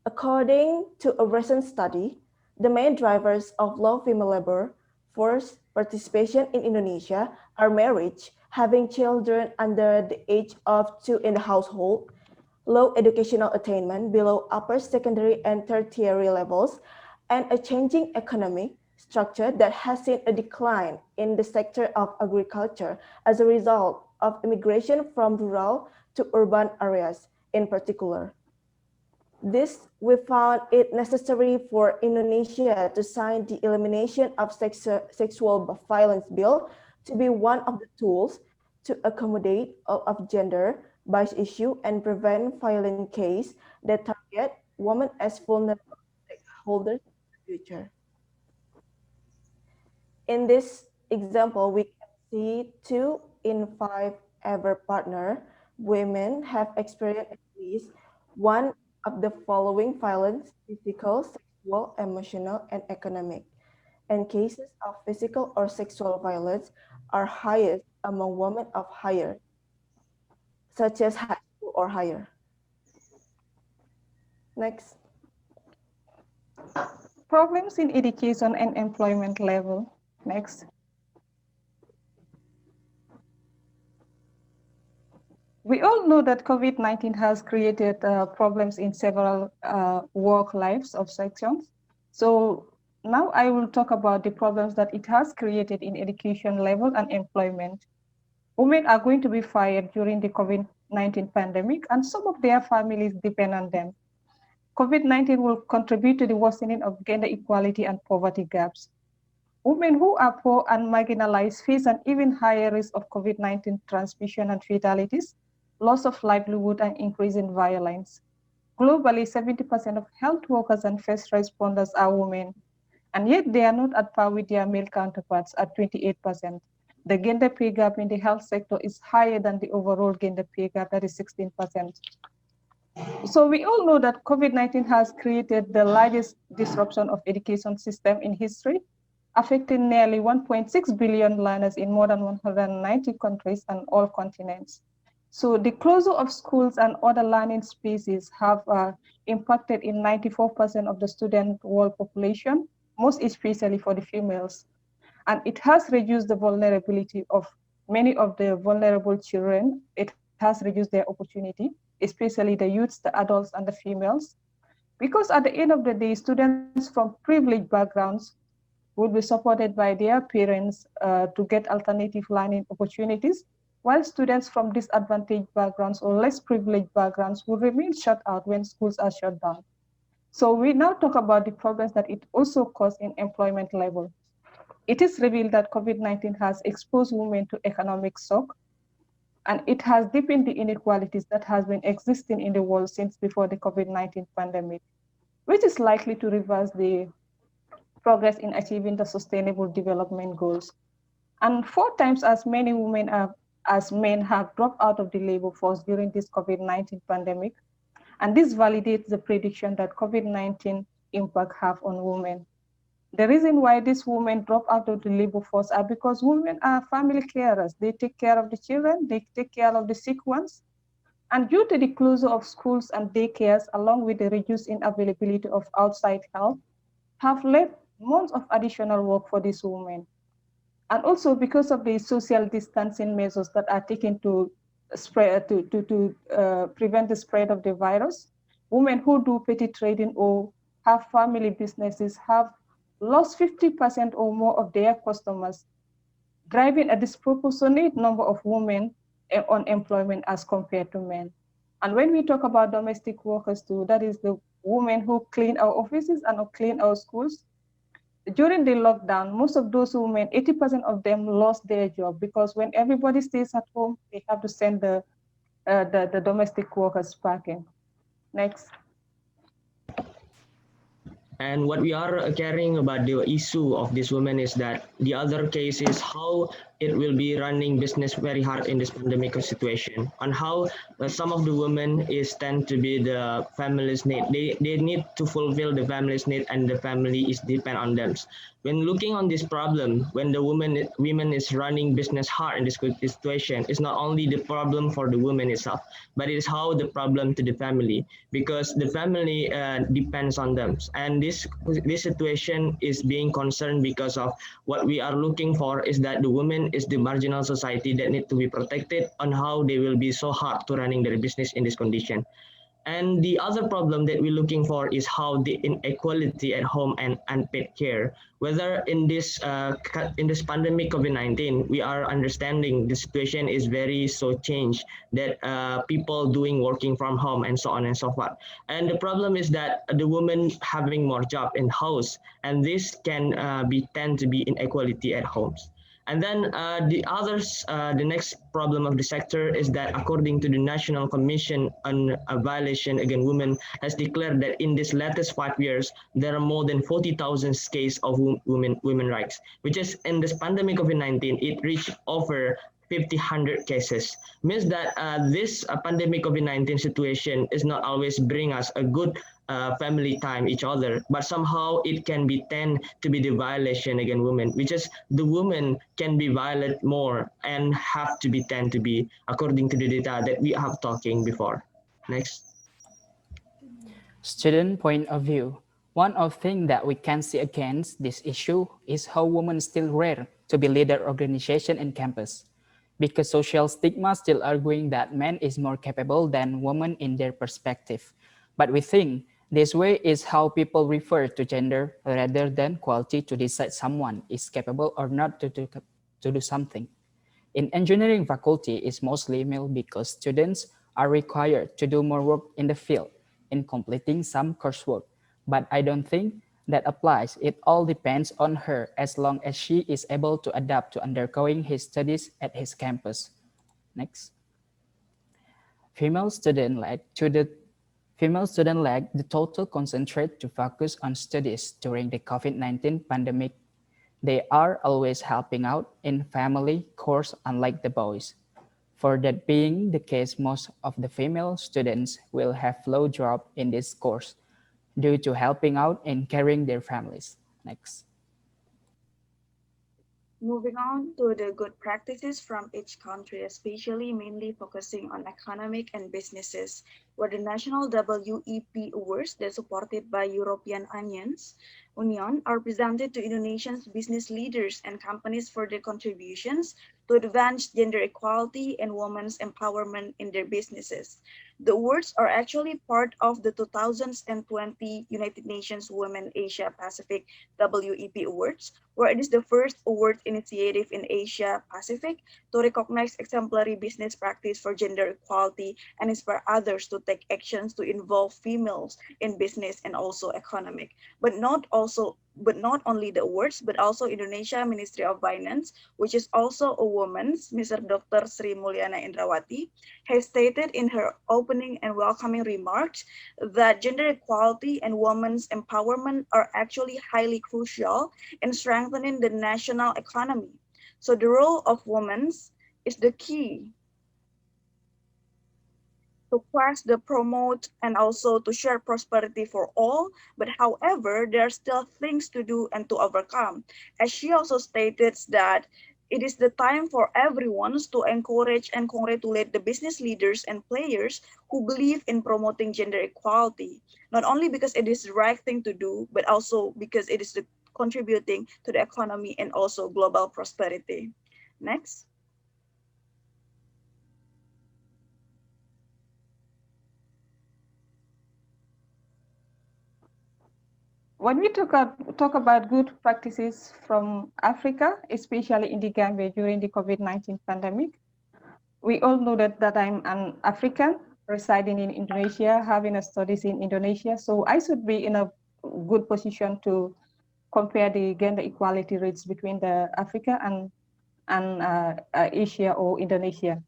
According to a recent study, the main drivers of low female labor force participation in Indonesia are marriage, having children under the age of 2 in the household, low educational attainment below upper secondary and tertiary levels, and a changing economic structure that has seen a decline in the sector of agriculture as a result of immigration from rural to urban areas in particular. This, we found it necessary for Indonesia to sign the Elimination of Sexual Violence Bill to be one of the tools to accommodate all of gender-based issue and prevent violent cases that target women as vulnerable stakeholders in the future. In this example, we can see 2 in 5 ever partner women have experienced at least one of the following violence: physical, sexual, emotional, and economic. And cases of physical or sexual violence are highest among women of higher, such as high school or higher. Next. Problems in education and employment level. Next. We all know that COVID-19 has created problems in several work lives of sections. So now I will talk about the problems that it has created in education level and employment. Women are going to be fired during the COVID-19 pandemic, and some of their families depend on them. COVID-19 will contribute to the worsening of gender equality and poverty gaps. Women who are poor and marginalized face an even higher risk of COVID-19 transmission and fatalities, loss of livelihood, and increase in violence. Globally, 70% of health workers and first responders are women, and yet they are not at par with their male counterparts at 28%. The gender pay gap in the health sector is higher than the overall gender pay gap, that is 16%. So we all know that COVID-19 has created the largest disruption of education system in history, affecting nearly 1.6 billion learners in more than 190 countries and all continents. So the closure of schools and other learning spaces have impacted in 94% of the student world population, most especially for the females. And it has reduced the vulnerability of many of the vulnerable children. It has reduced their opportunity, especially the youths, the adults, and the females. Because at the end of the day, students from privileged backgrounds will be supported by their parents to get alternative learning opportunities, while students from disadvantaged backgrounds or less privileged backgrounds will remain shut out when schools are shut down. So we now talk about the problems that it also caused in employment level. It is revealed that COVID-19 has exposed women to economic shock, and it has deepened the inequalities that has been existing in the world since before the COVID-19 pandemic, which is likely to reverse the progress in achieving the sustainable development goals. And 4 times as many women as men have dropped out of the labor force during this COVID-19 pandemic. And this validates the prediction that COVID-19 impact have on women. The reason why these women drop out of the labor force are because women are family carers. They take care of the children, they take care of the sick ones. And due to the closure of schools and daycares, along with the reduced availability of outside help, have left months of additional work for these women. And also because of the social distancing measures that are taken to prevent the spread of the virus, women who do petty trading or have family businesses have lost 50% or more of their customers, driving a disproportionate number of women on employment as compared to men. And when we talk about domestic workers too, that is the women who clean our offices and clean our schools. During the lockdown, most of those women, 80% of them lost their job because when everybody stays at home, they have to send the domestic workers packing. Next. And what we are caring about the issue of this woman is that the other case is how it will be running business very hard in this pandemic situation, and how some of the women is tend to be the family's need. They need to fulfill the family's need, and the family is depend on them. When looking on this problem, when the women is running business hard in this situation, it's not only the problem for the woman itself, but it is how the problem to the family, because the family depends on them. And this situation is being concerned because of what we are looking for is that the women is the marginal society that need to be protected on how they will be so hard to running their business in this condition. And the other problem that we're looking for is how the inequality at home and unpaid care. Whether in this pandemic COVID-19, we are understanding the situation is very so changed that people doing working from home and so on and so forth. And the problem is that the women having more job in house, and this can be tend to be inequality at homes. And then the next problem of the sector is that according to the National Commission on a Violation Against Women has declared that in this latest 5 years, there are more than 40,000 cases of women rights, which is in this pandemic of COVID-19, it reached over 100 cases. Means that this pandemic COVID-19 situation is not always bring us a good family time each other, but somehow it can be tend to be the violation against women, which is the woman can be violated more and have to be tend to be according to the data that we have talking before. Next. Student point of view. One of things that we can see against this issue is how women still rare to be leader organization in campus, because social stigma still arguing that men is more capable than women in their perspective. But we think this way is how people refer to gender rather than quality to decide someone is capable or not to do something. In engineering faculty is mostly male because students are required to do more work in the field in completing some coursework. But I don't think that applies. It all depends on her as long as she is able to adapt to undergoing his studies at his campus. Next. Female student lack the total concentrate to focus on studies during the COVID-19 pandemic. They are always helping out in family course unlike the boys. For that being the case, most of the female students will have low drop in this course due to helping out in carrying their families. Next. Moving on to the good practices from each country, especially mainly focusing on economic and businesses, where the national WEP awards that supported by European Union are presented to Indonesian business leaders and companies for their contributions to advance gender equality and women's empowerment in their businesses. The awards are actually part of the 2020 United Nations Women Asia Pacific WEP Awards, where it is the first award initiative in Asia Pacific to recognize exemplary business practice for gender equality and inspire others to take actions to involve females in business and also economic. But not only the awards, but also Indonesia Ministry of Finance, which is also a woman, Mr. Dr. Sri Mulyana Indrawati, has stated in her opening and welcoming remarks that gender equality and women's empowerment are actually highly crucial in strengthening the national economy. So the role of women is the key to foster, promote, and also to share prosperity for all. But however, there are still things to do and to overcome. As she also stated that it is the time for everyone to encourage and congratulate the business leaders and players who believe in promoting gender equality, not only because it is the right thing to do, but also because it is contributing to the economy and also global prosperity. Next. When we talk about good practices from Africa, especially in the Gambia during the COVID-19 pandemic, we all know that I'm an African residing in Indonesia, having a studies in Indonesia, so I should be in a good position to compare the gender equality rates between the Africa and Asia or Indonesia.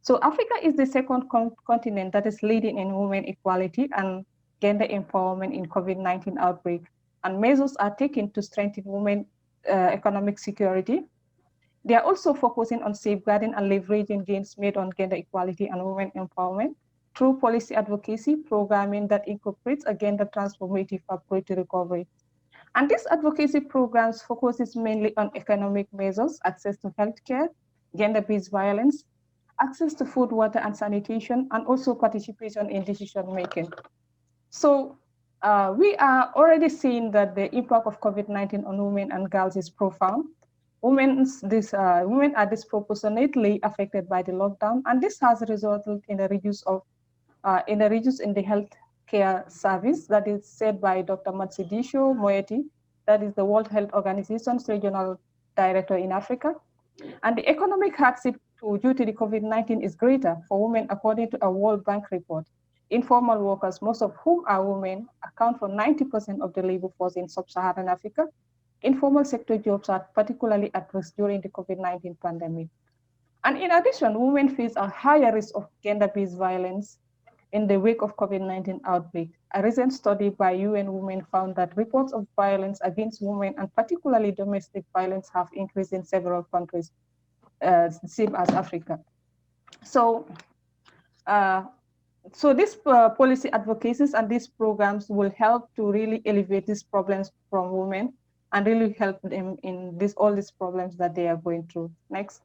So Africa is the second continent that is leading in women equality and gender empowerment in COVID-19 outbreak, and measures are taken to strengthen women economic security. They are also focusing on safeguarding and leveraging gains made on gender equality and women empowerment through policy advocacy programming that incorporates a gender transformative approach to recovery. And these advocacy programs focuses mainly on economic measures, access to healthcare, gender-based violence, access to food, water, and sanitation, and also participation in decision-making. So we are already seeing that the impact of COVID-19 on women and girls is profound. Women are disproportionately affected by the lockdown, and this has resulted in a reduce in the health care service that is said by Dr. Matsidisho Moeti, that is the World Health Organization's regional director in Africa. And the economic hardship due to the COVID-19 is greater for women according to a World Bank report. Informal workers, most of whom are women, account for 90% of the labor force in sub-Saharan Africa. Informal sector jobs are particularly at risk during the COVID-19 pandemic. And in addition, women face a higher risk of gender-based violence in the wake of COVID-19 outbreak. A recent study by UN Women found that reports of violence against women and particularly domestic violence have increased in several countries, same as Africa. So, these policy advocacies and these programs will help to really elevate these problems from women and really help them in all these problems that they are going through. Next.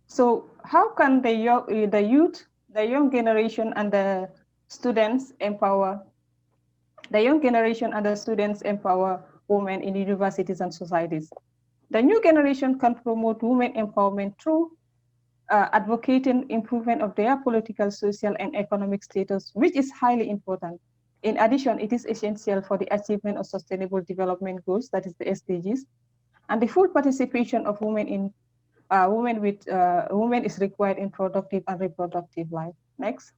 So how can the youth, the young generation and the students empower women in universities and societies? The new generation can promote women empowerment through advocating improvement of their political, social, and economic status, which is highly important. In addition, it is essential for the achievement of Sustainable Development Goals, that is the SDGs, and the full participation of women is required in productive and reproductive life. Next.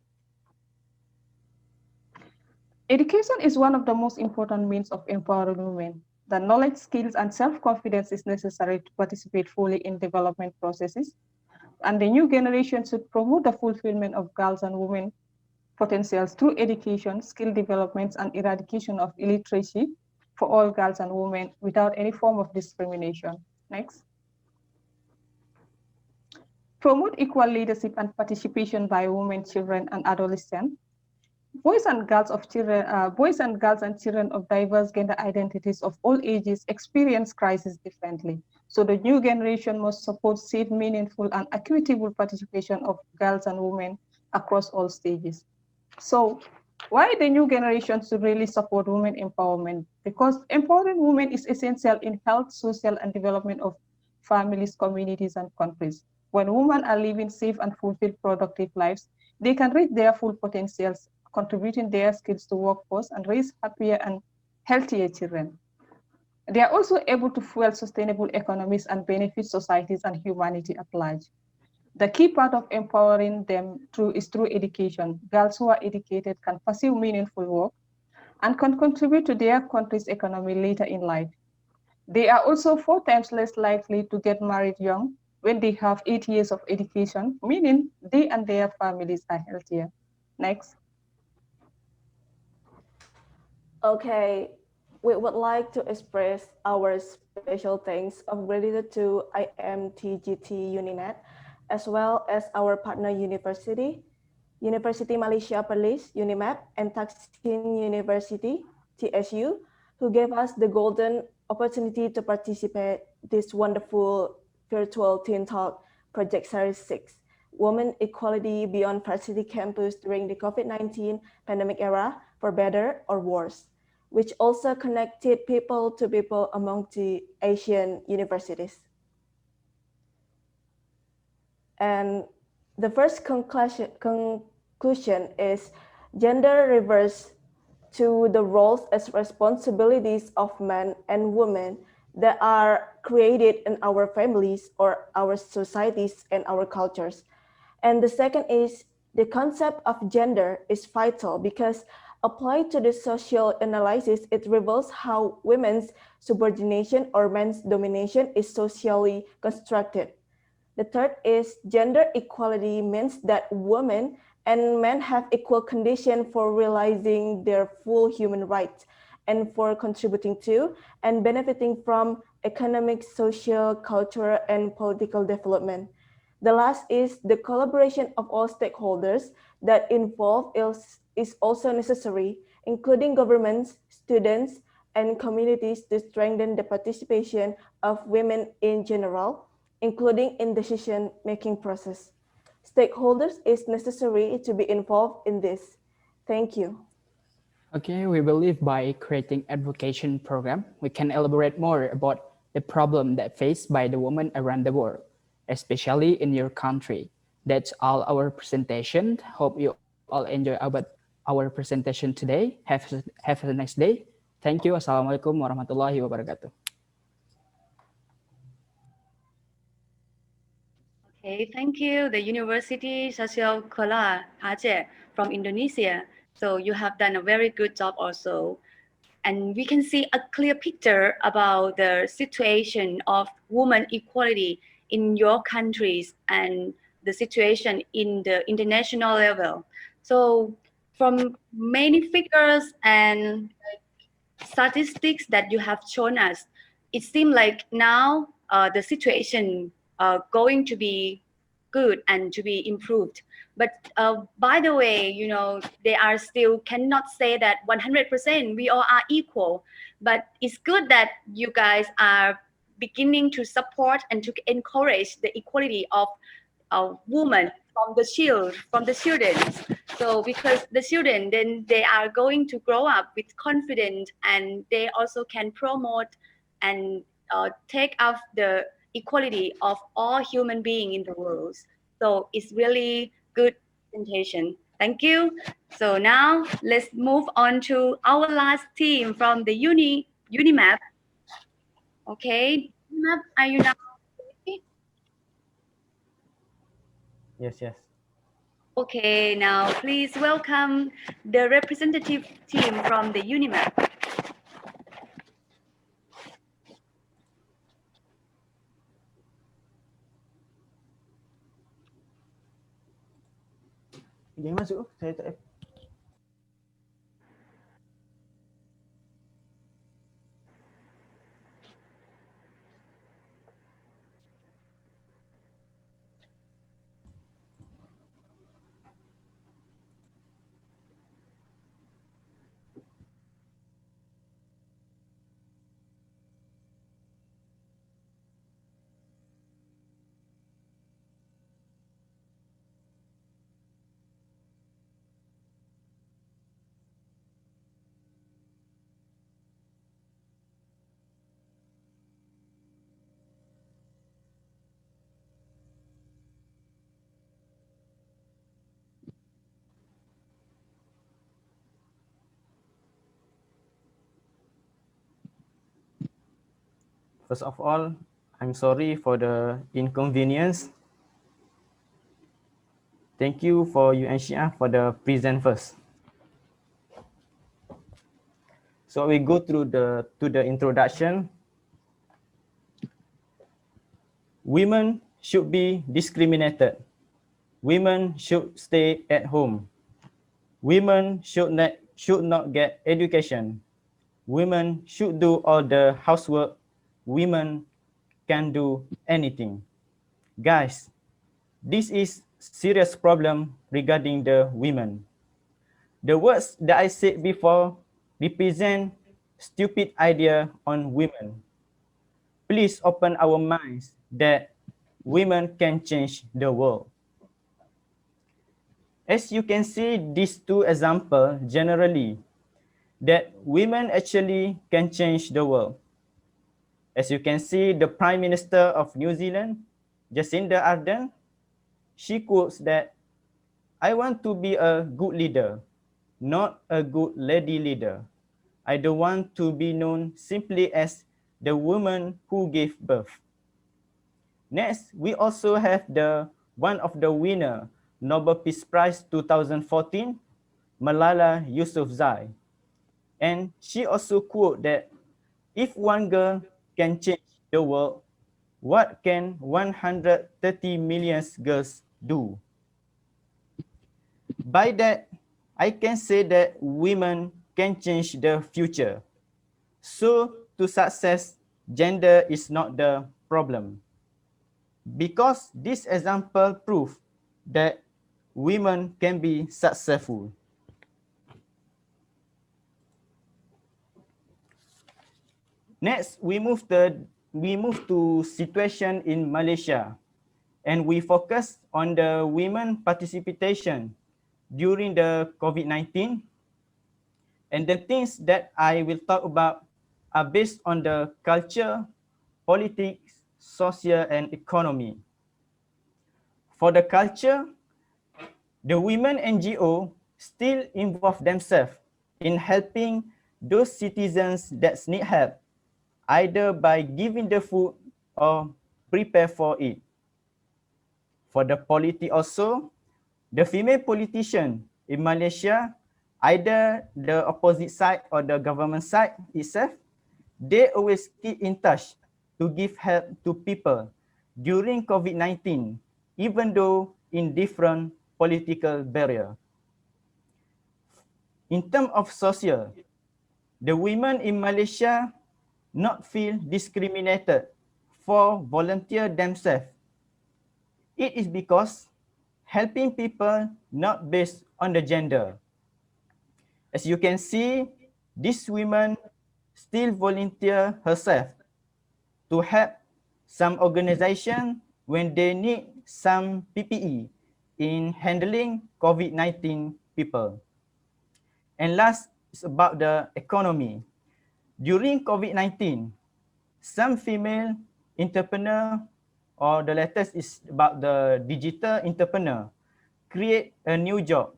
Education is one of the most important means of empowering women. The knowledge, skills, and self-confidence is necessary to participate fully in development processes. And the new generation should promote the fulfillment of girls and women potentials through education, skill developments, and eradication of illiteracy for all girls and women without any form of discrimination. Next. Promote equal leadership and participation by women, children, and adolescents. Boys and girls and children of diverse gender identities of all ages experience crisis differently. So the new generation must support safe, meaningful, and equitable participation of girls and women across all stages. So why the new generation should really support women empowerment? Because empowering women is essential in health, social, and development of families, communities, and countries. When women are living safe and fulfilled productive lives, they can reach their full potentials, contributing their skills to workforce and raise happier and healthier children. They are also able to fuel sustainable economies and benefit societies and humanity at large. The key part of empowering them is through education. Girls who are educated can pursue meaningful work and can contribute to their country's economy later in life. They are also 4 times less likely to get married young when they have 8 years of education, meaning they and their families are healthier. Next. Okay, we would like to express our special thanks of gratitude to IMT-GT UNINET, as well as our partner university, University Malaysia Perlis, UNIMAP, and Taksin University, TSU, who gave us the golden opportunity to participate this wonderful virtual Teen Talk Project Series 6, Women Equality Beyond Varsity Campus during the COVID-19 pandemic era, for better or worse, which also connected people to people among the Asian universities. And the first conclusion is gender refers to the roles as responsibilities of men and women that are created in our families or our societies and our cultures. And the second is the concept of gender is vital because applied to the social analysis, it reveals how women's subordination or men's domination is socially constructed. The third is gender equality means that women and men have equal condition for realizing their full human rights and for contributing to and benefiting from economic, social, cultural, and political development. The last is the collaboration of all stakeholders that involved is also necessary, including governments, students, and communities to strengthen the participation of women in general, including in decision-making process. Stakeholders is necessary to be involved in this. Thank you. Okay, we believe by creating advocacy program, we can elaborate more about the problem that faced by the women around the world, especially in your country. That's all our presentation. Hope you all enjoy our presentation today. Have a nice day. Thank you. Assalamualaikum warahmatullahi wabarakatuh. Okay, thank you, the University Social Kuala Aceh from Indonesia. So you have done a very good job also. And we can see a clear picture about the situation of women equality in your countries and the situation in the international level. So from many figures and statistics that you have shown us, it seems like now the situation going to be good and to be improved. But by the way, you know, they are still cannot say that 100% we all are equal. But it's good that you guys are beginning to support and to encourage the equality of women from the students. So because the student, then they are going to grow up with confidence, and they also can promote and take up the equality of all human beings in the world. So it's really good presentation. Thank you. So now let's move on to our last team from the Unimap. Okay, Unimap, are you now ready? Yes. Okay, now please welcome the representative team from the UNIMAP. Jangan masuk, saya tak. First of all, I'm sorry for the inconvenience. Thank you for UNCR for the present first. So we go through to the introduction. Women should be discriminated. Women should stay at home. Women should not get education. Women should do all the housework. Women can do anything. Guys, this is serious problem regarding the women. The words that I said before represent stupid idea on women. Please open our minds that women can change the world. As you can see, these two examples generally that women actually can change the world. As you can see, the Prime Minister of New Zealand, Jacinda Ardern, she quotes that, "I want to be a good leader, not a good lady leader. I don't want to be known simply as the woman who gave birth." Next, we also have one of the winner, Nobel Peace Prize 2014, Malala Yousafzai. And she also quote that, "If one girl can change the world, what can 130 million girls do?" By that, I can say that women can change the future. So to success, gender is not the problem. Because this example proves that women can be successful. Next, we move to situation in Malaysia, and we focus on the women participation during the COVID-19. And the things that I will talk about are based on the culture, politics, social, and economy. For the culture, the women NGO still involve themselves in helping those citizens that need help, either by giving the food or prepare for it. For the politics also, the female politician in Malaysia, either the opposite side or the government side itself, they always keep in touch to give help to people during COVID-19, even though in different political barrier. In terms of social, the women in Malaysia not feel discriminated for volunteer themselves. It is because helping people not based on the gender. As you can see, this woman still volunteer herself to help some organization when they need some PPE in handling COVID-19 people. And last is about the economy. During COVID-19, some female entrepreneur, or the latest is about the digital entrepreneur, create a new job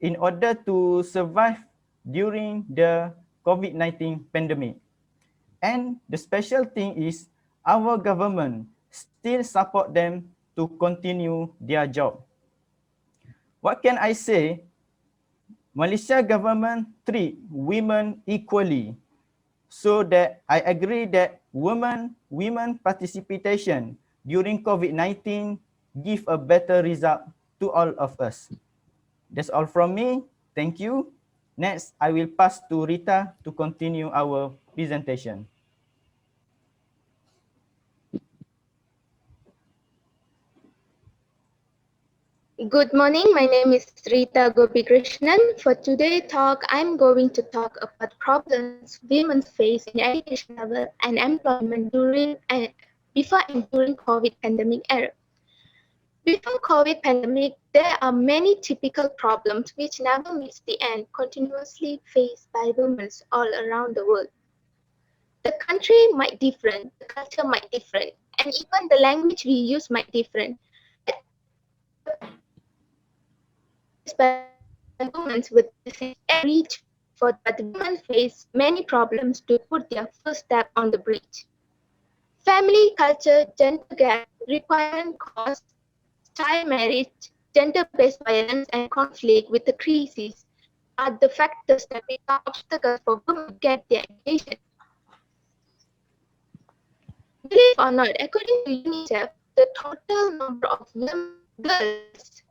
in order to survive during the COVID-19 pandemic. And the special thing is our government still support them to continue their job. What can I say? Malaysia government treat women equally, so that I agree that women participation during COVID-19 give a better result to all of us. That's all from me. Thank you. Next, I will pass to Rita to continue our presentation. Good morning, my name is Rita Gopikrishnan. For today's talk, I'm going to talk about problems women face in education level and employment before and during COVID pandemic era. Before COVID pandemic, there are many typical problems which never meets the end, continuously faced by women all around the world. The country might different, the culture might different, and even the language we use might different. By women with the reach but women face many problems to put their first step on the bridge. family culture, gender gap, requirement cost, child marriage, gender-based violence, and conflict with the crisis are the factors that become obstacles for women to get their education. Believe or not, according to UNICEF, the total number of girls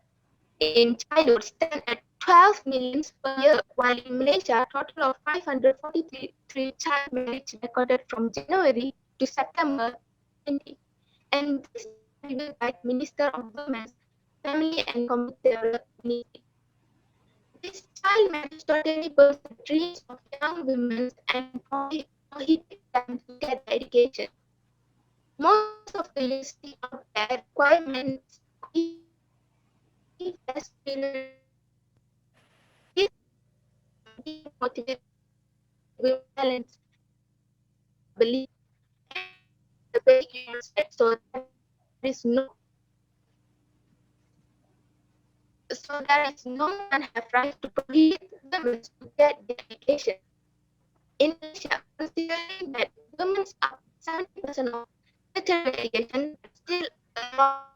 in childhood stand at 12 million per year, while in Malaysia, a total of 543 child marriage recorded from January to September 2020. And this data revealed by the Minister of Women's Family and Community Development. This child marriage totally burns the dreams of young women and prohibits them to get their education. Most of the universities out there requirements if as students this demotivate women talents believe the basic human rights so there is no one have right to prohibit women to get their education. In Malaysia, considering that women are 70% of tertiary education, but still a lot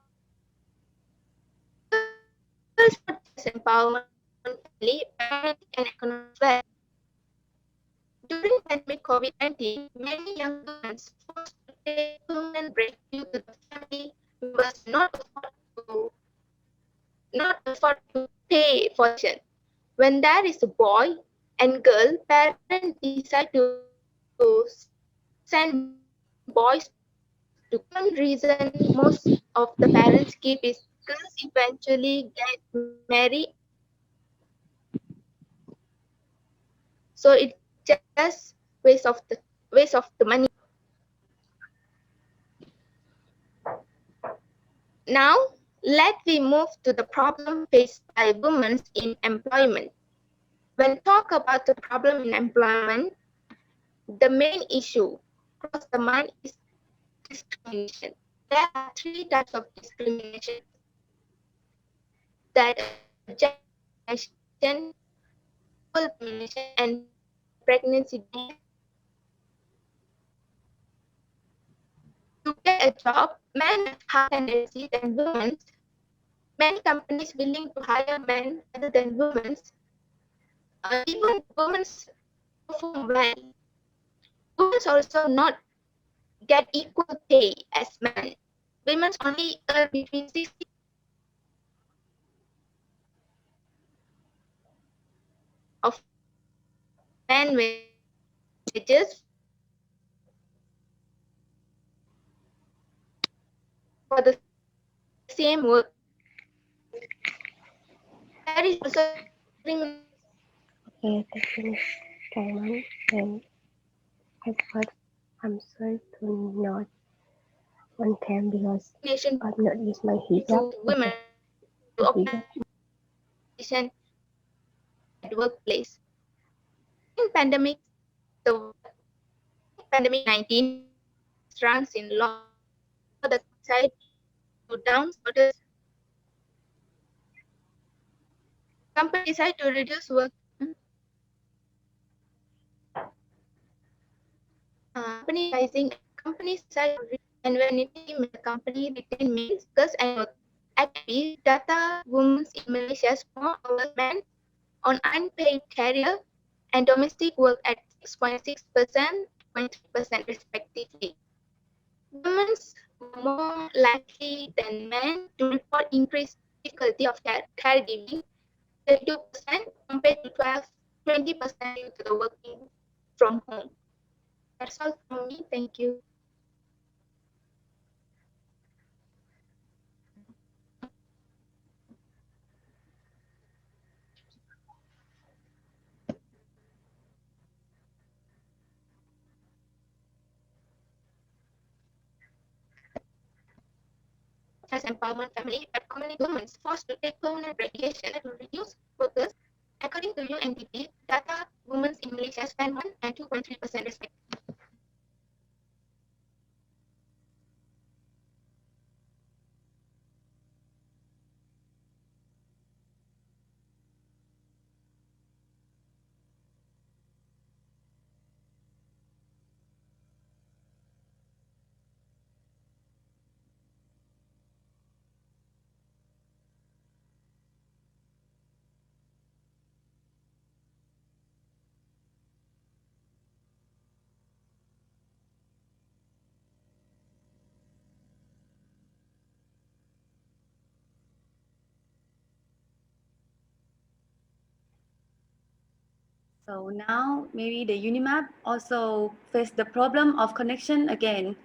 girls not just empowerment, family, parenting, and economic as well. During pandemic COVID-19, many young women forced to take permanent break due to the family members not afford to pay for tuition. When there is a boy and girl, parents decide to send boys to college. Common reason most of the parents give is girls eventually get married, so it's just waste of the money. Now, let we move to the problem faced by women in employment. When talk about the problem in employment, the main issue across the mind is discrimination. There are three types of discrimination. That are gender discrimination, sexual discrimination, and pregnancy discrimination. To get a job, men have higher tendency than women. Many companies willing to hire men rather than women. Even women perform well. Women also not get equal pay as men. Women only earn between 60 of men wages for the same work. There is also discrimination. Okay, thank you, Ms. Kaiman. And at first, I'm sorry to not on cam because I've not used my hijab. To women to obtain position at workplace. In pandemic, the pandemic 19 runs in law the society to down orders. Company decide to reduce work. Company rising companies decide to and when it the company retain males, girls and work. Actually, data women in Malaysia more hours men on unpaid career and domestic work at 6.6%, 0.3% respectively. Women were more likely than men to report increased difficulty of caregiving, 32% compared to 20% due to the working from home. That's all from me. Thank you. As empowerment family, but community women forced to take permanent radiation to reduce workers. According to UNDP data, women in Malaysia spend 1 and 2.3% respectively. So now maybe the Unimap also face the problem of connection again.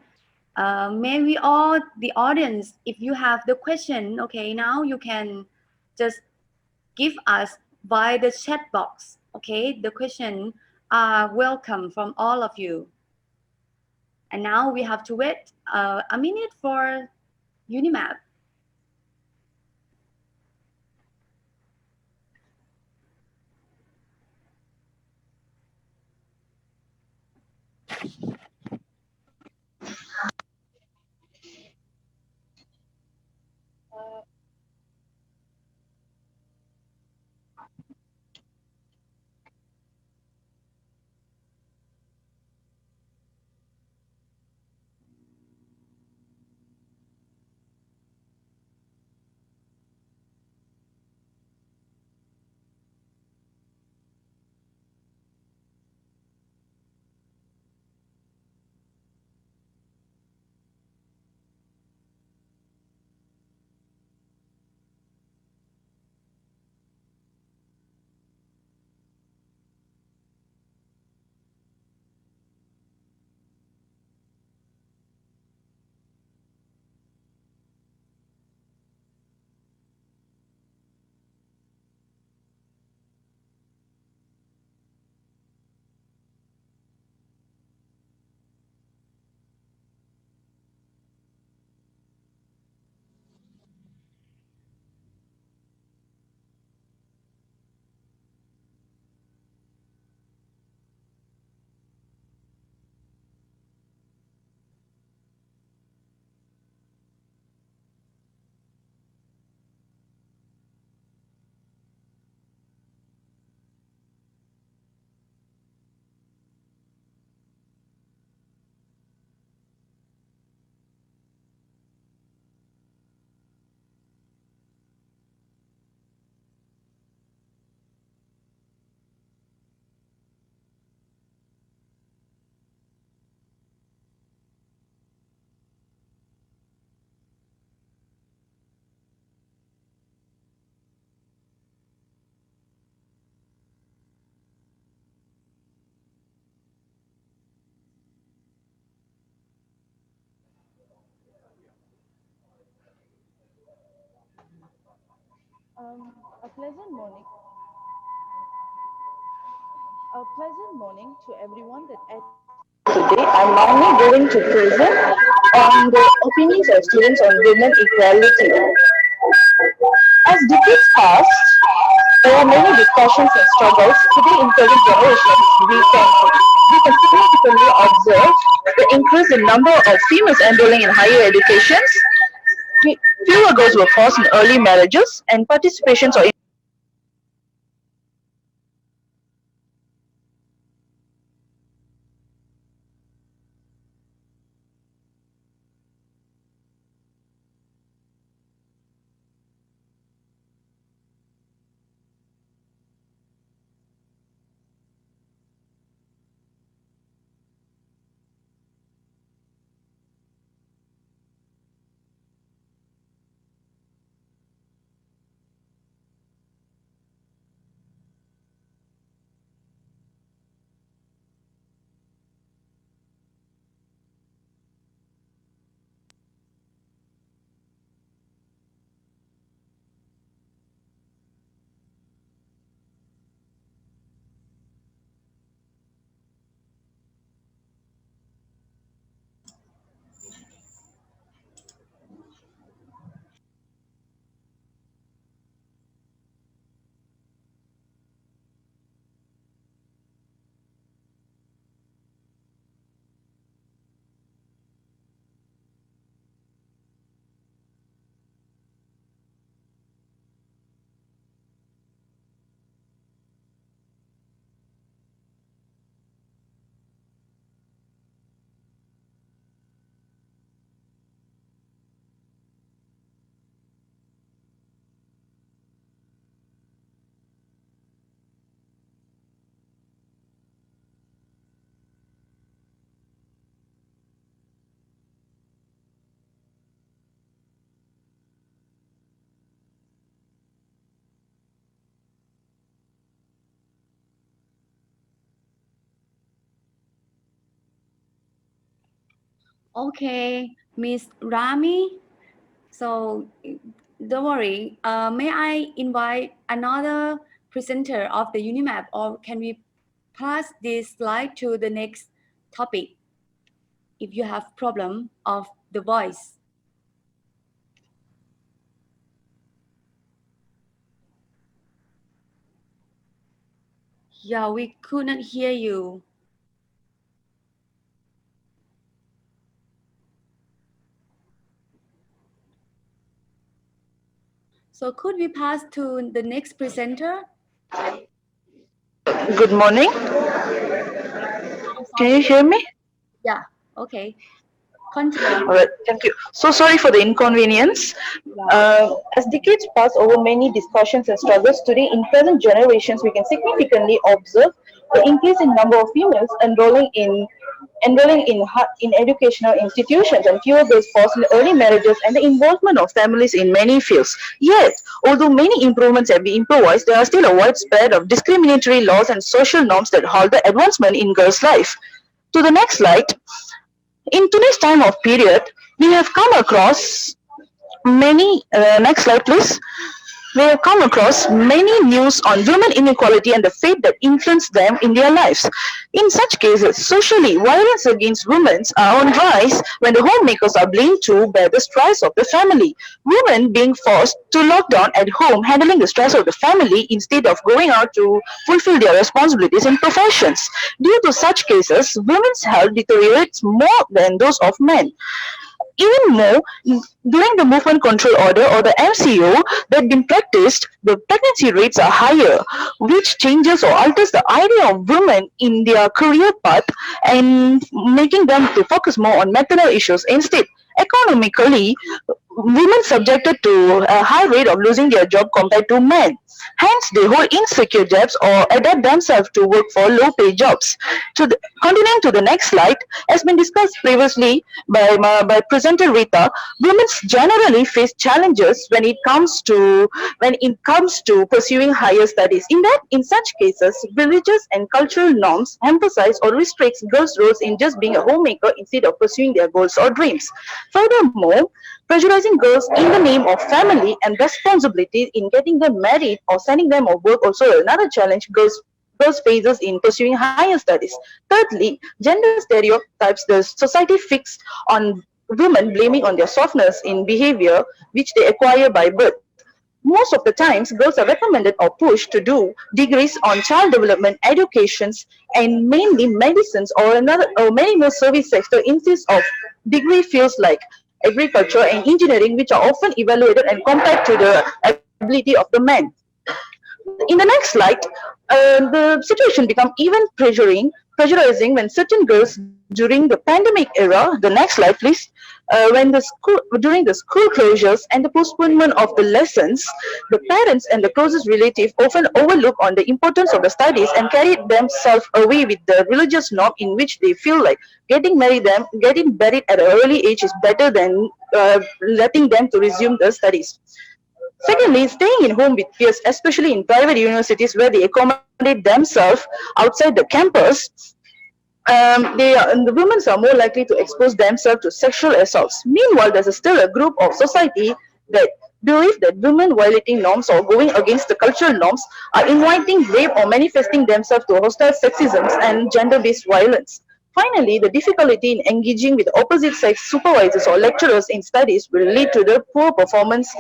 Maybe all the audience, if you have the question, okay, now you can just give us by the chat box. Okay, the question are welcome from all of you. And now we have to wait a minute for Unimap. A pleasant morning. A pleasant morning to everyone that today I'm now going to present on the opinions of students on women equality. As decades passed, there are many discussions and struggles. Today in current generations, we can significantly observe the increase in number of females enrolling in higher educations. Fewer girls were forced in early marriages and participations or Okay, Miss Rami. So don't worry. May I invite another presenter of the Unimap, or can we pass this slide to the next topic if you have problem of the voice? Yeah, we could not hear you. So could we pass to the next presenter? Good morning. Can you hear me? Yeah, okay. Continue. All right, thank you. So sorry for the inconvenience. As decades pass over many discussions and struggles, today in present generations, we can significantly observe the increase in number of females enrolling in educational institutions and fewer girls forced in early marriages and the involvement of families in many fields. Yet, although many improvements have been improvised, there are still a widespread of discriminatory laws and social norms that halt the advancement in girls' life. To the next slide. In today's time of period, we have come across many, next slide please. We have come across many news on women inequality and the fate that influence them in their lives. In such cases, socially, violence against women are on rise when the homemakers are blamed to bear the stress of the family. Women being forced to lock down at home, handling the stress of the family instead of going out to fulfill their responsibilities in professions. Due to such cases, women's health deteriorates more than those of men. Even more, during the movement control order or the MCO that been practiced, the pregnancy rates are higher, which changes or alters the idea of women in their career path and making them to focus more on maternal issues instead. Economically, women subjected to a high rate of losing their job compared to men. Hence, they hold insecure jobs or adapt themselves to work for low-paid jobs. Continuing to the next slide, as been discussed previously by presenter Rita, women generally face challenges when it comes to pursuing higher studies. In such cases, religious and cultural norms emphasize or restricts girls' roles in just being a homemaker instead of pursuing their goals or dreams. Furthermore, pressurizing girls in the name of family and responsibility in getting them married or sending them off work also another challenge girls faces in pursuing higher studies. Thirdly, gender stereotypes the society fix on women blaming on their softness in behavior which they acquire by birth. Most of the times, girls are recommended or pushed to do degrees on child development, educations, and mainly medicines or many more service sector instead of degree fields like agriculture and engineering, which are often evaluated and compared to the ability of the men. In the next slide, the situation become even pressurizing when certain girls during the pandemic era. The next slide, please. During the school closures and the postponement of the lessons, the parents and the closest relative often overlook on the importance of the studies and carry themselves away with the religious norm in which they feel like getting married at an early age is better than letting them to resume the studies. Secondly, staying in home with peers, especially in private universities where they accommodate themselves outside the campus, the women are more likely to expose themselves to sexual assaults. Meanwhile, there's still a group of society that believe that women violating norms or going against the cultural norms are inviting rape or manifesting themselves to hostile sexisms and gender-based violence. Finally, the difficulty in engaging with opposite sex supervisors or lecturers in studies will lead to the poor performance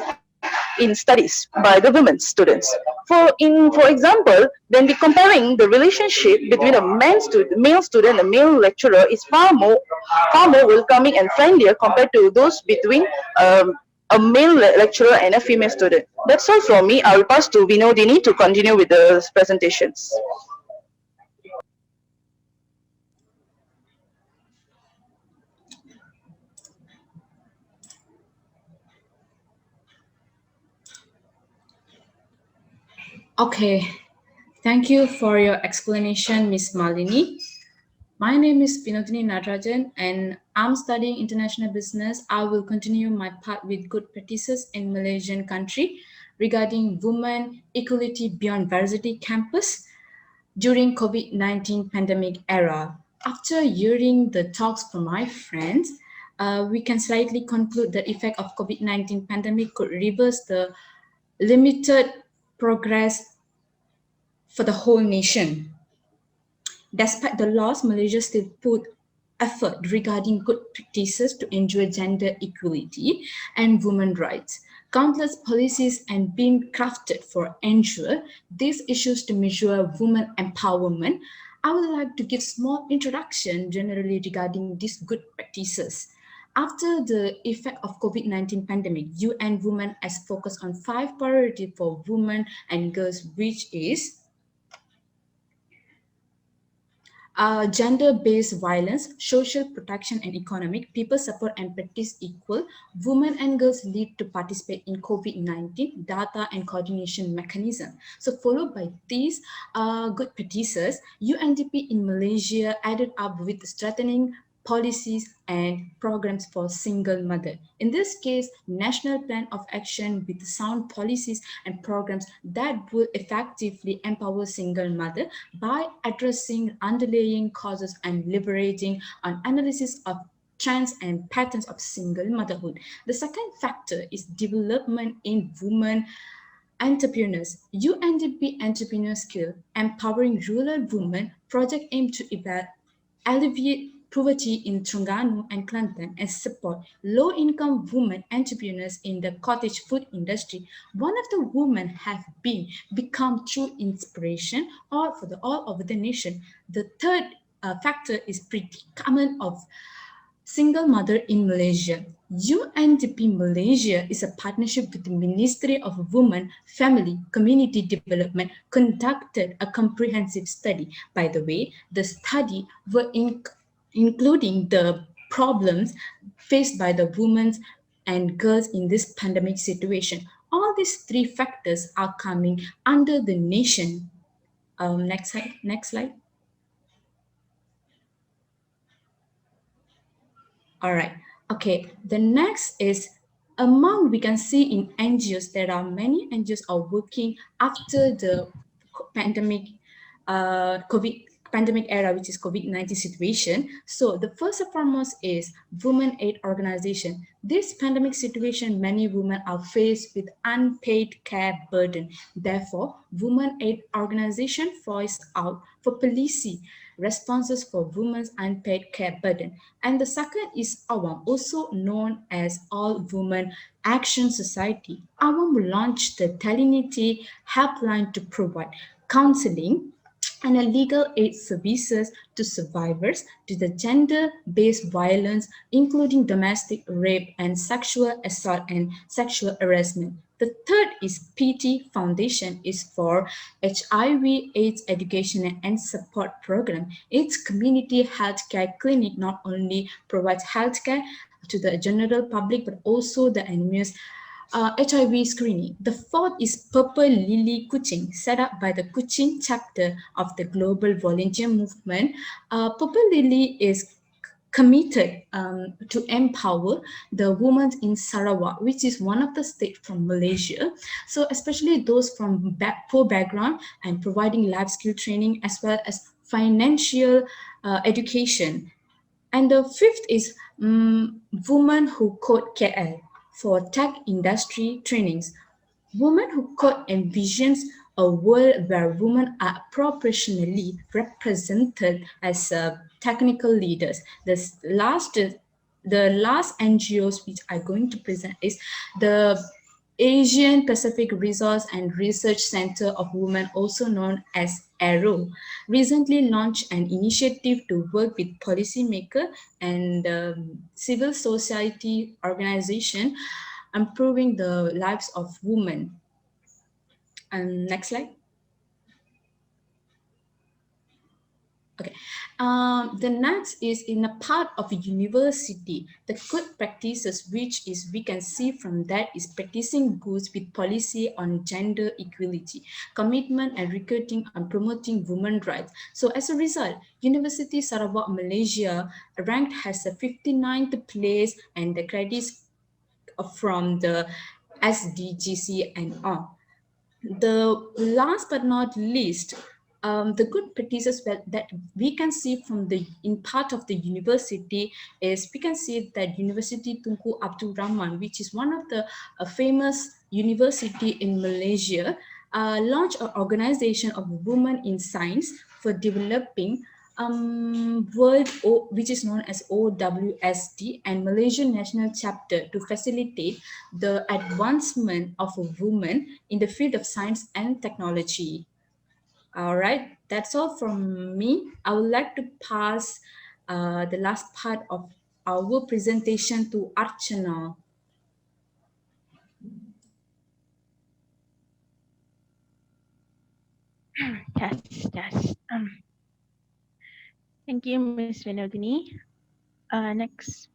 in studies by the women students. For example, when we comparing the relationship between a male student and a male lecturer is far more welcoming and friendlier compared to those between a male lecturer and a female student. That's all from me. I'll pass to Vinodini to continue with the presentations. Okay, thank you for your explanation, Ms. Malini. My name is Vinodini Natarajan and I'm studying international business. I will continue my path with good practices in Malaysian country regarding women equality beyond varsity campus during COVID-19 pandemic era. After hearing the talks from my friends, we can slightly conclude the effect of COVID-19 pandemic could reverse the limited progress for the whole nation. Despite the laws, Malaysia still put effort regarding good practices to ensure gender equality and women rights. Countless policies are being crafted for ensure these issues to measure women empowerment. I would like to give small introduction generally regarding these good practices. After the effect of COVID-19 pandemic, UN Women has focused on 5 priorities for women and girls, which is gender-based violence, social protection and economic, people support and practice equal, women and girls lead to participate in COVID-19, data and coordination mechanism. So followed by these good practices, UNDP in Malaysia added up with strengthening policies and programs for single mother. In this case, National Plan of Action with sound policies and programs that will effectively empower single mother by addressing underlying causes and liberating on analysis of trends and patterns of single motherhood. The second factor is development in women entrepreneurs. UNDP Entrepreneur Skill, Empowering Rural Women project aim to alleviate poverty in Terengganu and Kelantan and support low-income women entrepreneurs in the cottage food industry. One of the women have become true inspiration all over the nation. The third factor is predicament of single mother in Malaysia. UNDP Malaysia is a partnership with the Ministry of Women, Family, Community Development, conducted a comprehensive study. By the way, the study were including the problems faced by the women and girls in this pandemic situation. All these 3 factors are coming under the nation. Next slide. All right. Okay. The next is among we can see in NGOs, there are many NGOs are working after the pandemic, COVID pandemic era, which is COVID-19 situation. So the first and foremost is Women Aid Organization. This pandemic situation, many women are faced with unpaid care burden. Therefore, Women Aid Organization voiced out for policy responses for women's unpaid care burden. And the second is AWAM, also known as All Women Action Society. AWAM launched the Telenity helpline to provide counseling and legal aid services to survivors to the gender-based violence, including domestic rape and sexual assault and sexual harassment. The third is PT Foundation, is for HIV/AIDS education and support program. Its community healthcare clinic not only provides healthcare to the general public, but also the enemies HIV screening. The fourth is Purple Lily Kuching, set up by the Kuching chapter of the Global Volunteer Movement. Purple Lily is committed to empower the women in Sarawak, which is one of the states from Malaysia. So especially those from poor background, and providing life skill training as well as financial education. And the fifth is Women Who Code KL, for tech industry trainings. Women Who Code envisions a world where women are proportionally represented as technical leaders. The last NGOs which I'm going to present is the Asian Pacific Resource and Research Center of Women, also known as ARROW, recently launched an initiative to work with policymakers and civil society organization, improving the lives of women. And next slide. Okay, the next is in a part of a university, the good practices, which is we can see from that is practicing goods with policy on gender equality, commitment and recruiting and promoting women's rights. So as a result, University Sarawak Malaysia ranked as a 59th place, and the credits from the SDGC and all. The last but not least, The good practices that we can see from the in part of the university is we can see that University Tunku Abdul Rahman, which is one of the famous university in Malaysia, launched an organization of women in science for developing which is known as OWSD and Malaysian National Chapter to facilitate the advancement of women in the field of science and technology. All right, that's all from me. I would like to pass the last part of our presentation to Archana. Yes. Thank you, Ms. Vinodini. Next.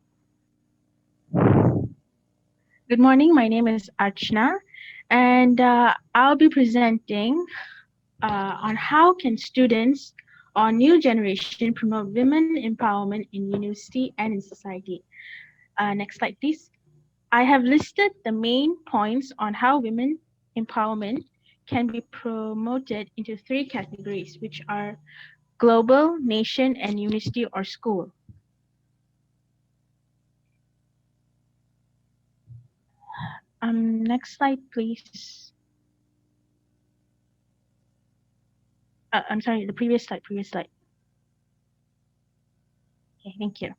Good morning. My name is Archana, and I'll be presenting on how can students or new generation promote women empowerment in university and in society. Next slide, please. I have listed the main points on how women empowerment can be promoted into three categories, which are global, nation, and university or school. Next slide, please. I'm sorry, the previous slide. Okay, thank you.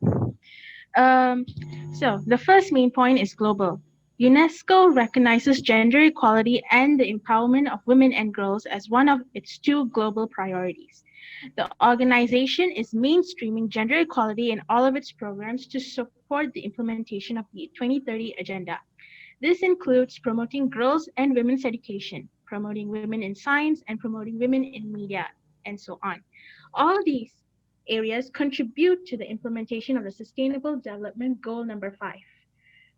So the first main point is global. UNESCO recognizes gender equality and the empowerment of women and girls as one of its two global priorities. The organization is mainstreaming gender equality in all of its programs to support the implementation of the 2030 Agenda. This includes promoting girls' and women's education, promoting women in science, and promoting women in media, and so on. All these areas contribute to the implementation of the Sustainable Development Goal number 5.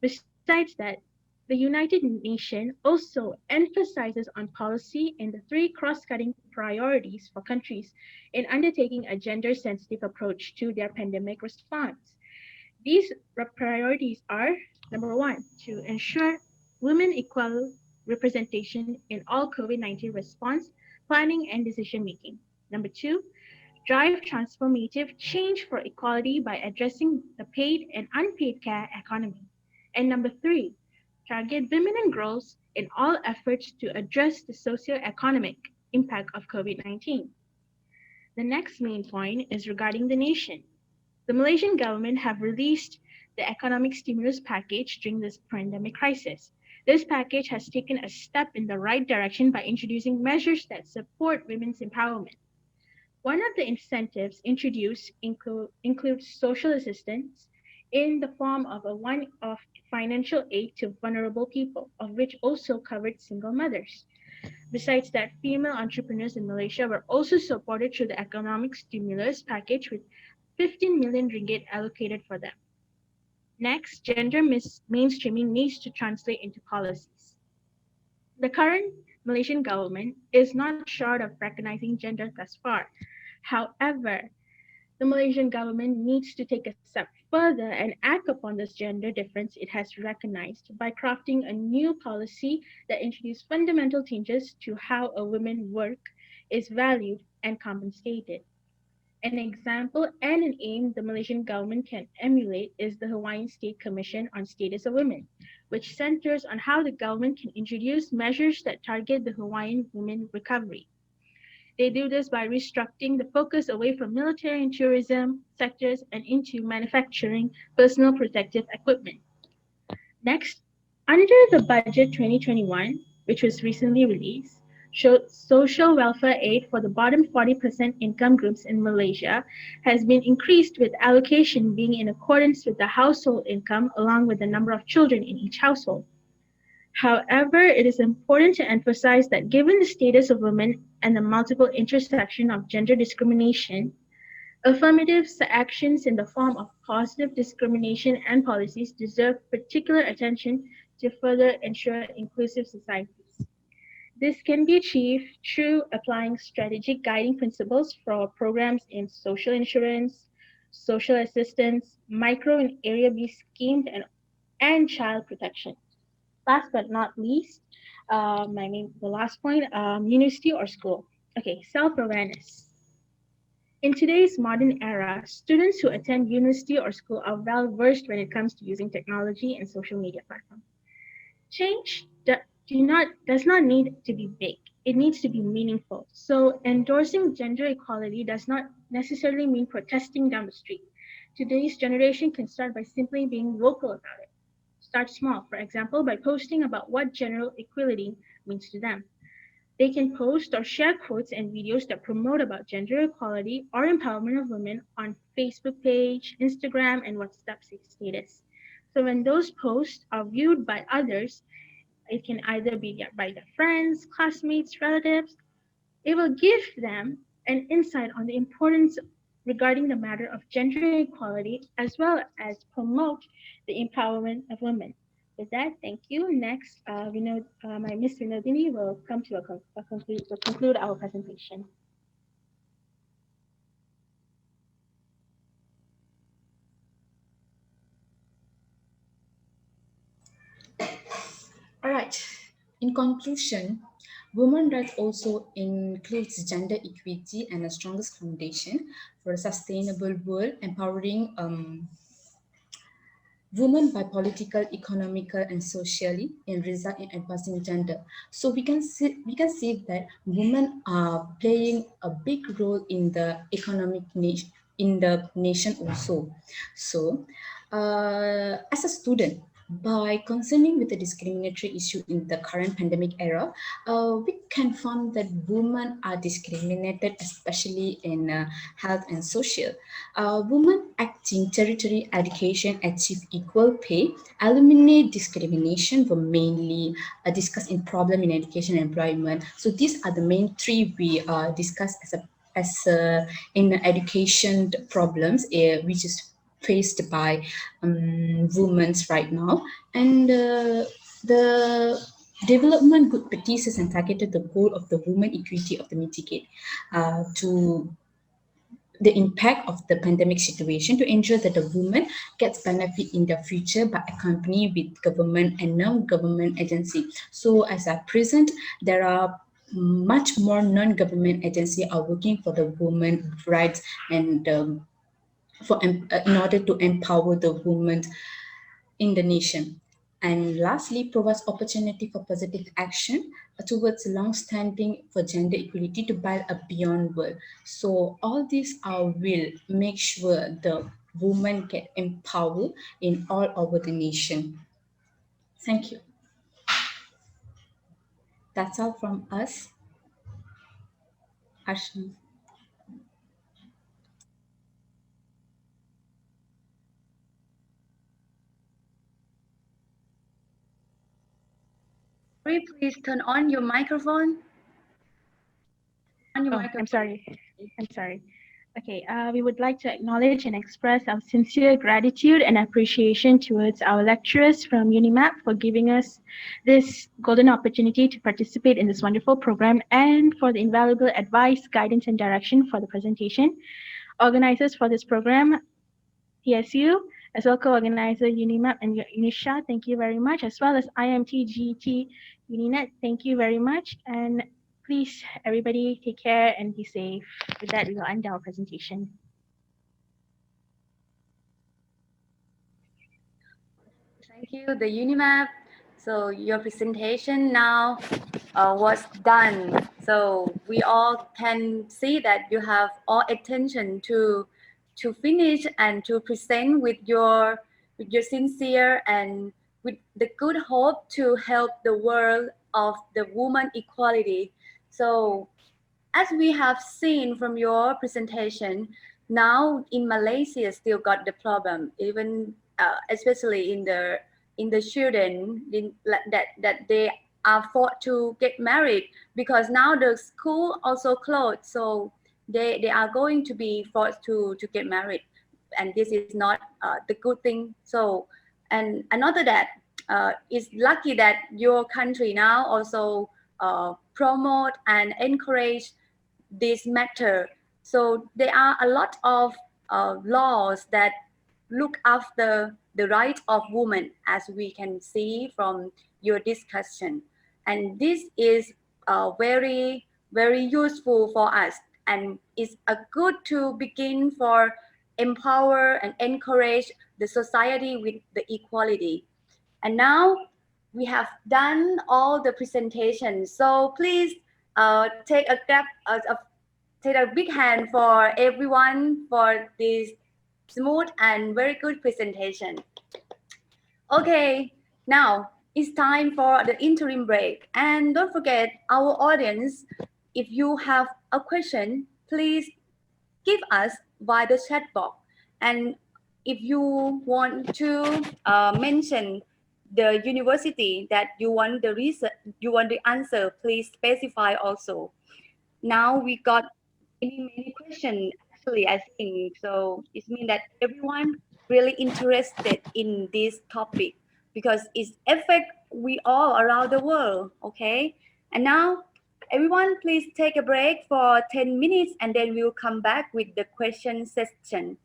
Besides that, the United Nations also emphasizes on policy and the three cross-cutting priorities for countries in undertaking a gender-sensitive approach to their pandemic response. These priorities are, number 1, to ensure women equal representation in all COVID-19 response, planning, and decision-making. Number 2, drive transformative change for equality by addressing the paid and unpaid care economy. And number 3, target women and girls in all efforts to address the socio-economic impact of COVID-19. The next main point is regarding the nation. The Malaysian government have released the economic stimulus package during this pandemic crisis. This package has taken a step in the right direction by introducing measures that support women's empowerment. One of the incentives introduced includes social assistance in the form of a one-off financial aid to vulnerable people, of which also covered single mothers. Besides that, female entrepreneurs in Malaysia were also supported through the economic stimulus package with 15 million ringgit allocated for them. Next, gender mainstreaming needs to translate into policies. The current Malaysian government is not short of recognizing gender thus far. However, the Malaysian government needs to take a step further and act upon this gender difference it has recognized by crafting a new policy that introduces fundamental changes to how a woman's work is valued and compensated. An example and an aim the Malaysian government can emulate is the Hawaiian State Commission on Status of Women, which centers on how the government can introduce measures that target the Hawaiian women recovery. They do this by restructuring the focus away from military and tourism sectors and into manufacturing personal protective equipment. Next, under the budget 2021, which was recently released, showed social welfare aid for the bottom 40% income groups in Malaysia has been increased, with allocation being in accordance with the household income along with the number of children in each household. However, it is important to emphasize that given the status of women and the multiple intersection of gender discrimination, affirmative actions in the form of positive discrimination and policies deserve particular attention to further ensure inclusive societies. This can be achieved through applying strategic guiding principles for programs in social insurance, social assistance, micro and area-based schemes, and child protection. Last but not least, the last point, university or school. Okay, self-awareness. In today's modern era, students who attend university or school are well versed when it comes to using technology and social media platforms. Change does not need to be big. It needs to be meaningful. So endorsing gender equality does not necessarily mean protesting down the street. Today's generation can start by simply being vocal about it. Start small, for example, by posting about what gender equality means to them. They can post or share quotes and videos that promote about gender equality or empowerment of women on Facebook page, Instagram, and WhatsApp status. So when those posts are viewed by others, it can either be by their friends, classmates, relatives. It will give them an insight on the importance regarding the matter of gender equality as well as promote the empowerment of women. With that, thank you. Next, my Miss Vinodini will come to conclude our presentation. All right. In conclusion, women rights also includes gender equity and the strongest foundation for a sustainable world, empowering women by political, economical, and socially in result in advancing gender. So we can see that women are playing a big role in the economic nation in the nation also. So as a student, by concerning with the discriminatory issue in the current pandemic era, we can find that women are discriminated, especially in health and social. Women acting territory education achieve equal pay, eliminate discrimination were mainly discussed in problem in education and employment. So these are the main three we discuss in education problems, which is faced by women right now. And the development good practices and targeted the goal of the women equity of the mitigate to the impact of the pandemic situation to ensure that the woman gets benefit in the future by accompanying with government and non-government agency. So as at present, there are much more non-government agency are working for the women rights and in order to empower the women in the nation. And lastly, provides opportunity for positive action towards long-standing for gender equality to build a beyond world. So all these will make sure the women get empowered in all over the nation. Thank you. That's all from us. Ashna. Please turn on your microphone. I'm sorry. I'm sorry. Okay, we would like to acknowledge and express our sincere gratitude and appreciation towards our lecturers from UNIMAP for giving us this golden opportunity to participate in this wonderful program and for the invaluable advice, guidance, and direction for the presentation. Organizers for this program, TSU, as well co-organizer UNIMAP and UNISHA, thank you very much, as well as IMT-GT UNINET, thank you very much. And please, everybody, take care and be safe. With that, we will end our presentation. Thank you, the UNIMAP. So your presentation now was done. So we all can see that you have all attention to finish and to present with your sincere and with the good hope to help the world of the woman equality. So as we have seen from your presentation, now in Malaysia still got the problem, even especially in the children that they are forced to get married because now the school also closed, so they are going to be forced to get married, and this is not the good thing. So, and another that is lucky that your country now also promote and encourage this matter. So there are a lot of laws that look after the right of women, as we can see from your discussion. And this is very, very useful for us, and it's a good to begin for empower and encourage the society with the equality. And now we have done all the presentations. So please take a clap, take a big hand for everyone for this smooth and very good presentation. Okay, now it's time for the interim break. And don't forget, our audience, if you have a question, please give us via the chat box. And if you want to mention the university that you want the research, you want the answer, please specify also. Now we got many questions actually, I think. So it means that everyone really interested in this topic because it affects we all around the world, okay? And now everyone please take a break for 10 minutes and then we'll come back with the question session.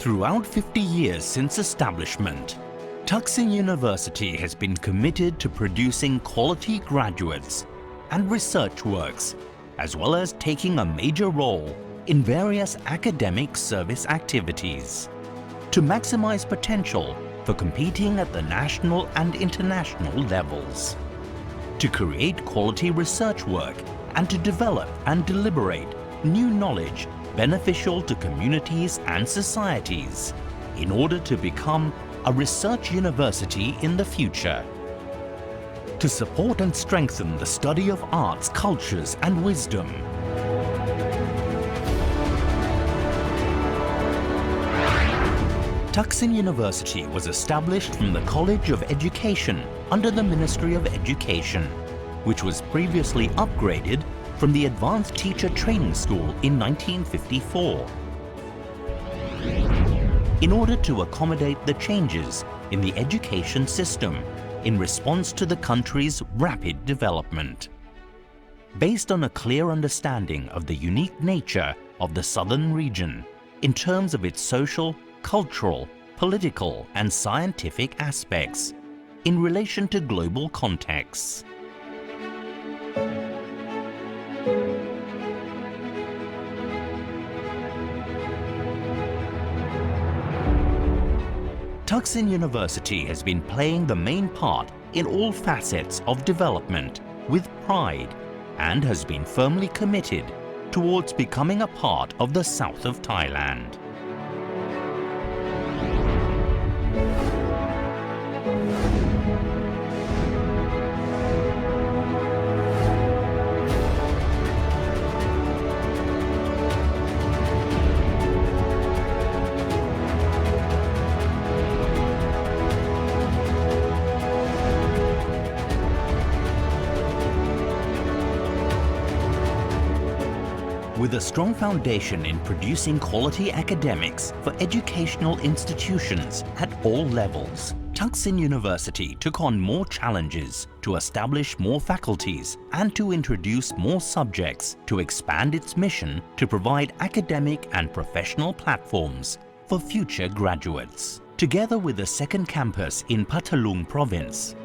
Throughout 50 years since establishment, Thaksin University has been committed to producing quality graduates and research works, as well as taking a major role in various academic service activities to maximize potential for competing at the national and international levels, to create quality research work and to develop and deliberate new knowledge beneficial to communities and societies in order to become a research university in the future. To support and strengthen the study of arts, cultures and wisdom. Thaksin University was established from the College of Education under the Ministry of Education, which was previously upgraded from the Advanced Teacher Training School in 1954 in order to accommodate the changes in the education system in response to the country's rapid development. Based on a clear understanding of the unique nature of the southern region in terms of its social, cultural, political and scientific aspects in relation to global contexts. Thaksin University has been playing the main part in all facets of development with pride and has been firmly committed towards becoming a part of the south of Thailand. With a strong foundation in producing quality academics for educational institutions at all levels, Thaksin University took on more challenges to establish more faculties and to introduce more subjects to expand its mission to provide academic and professional platforms for future graduates, together with a second campus in Patalung province.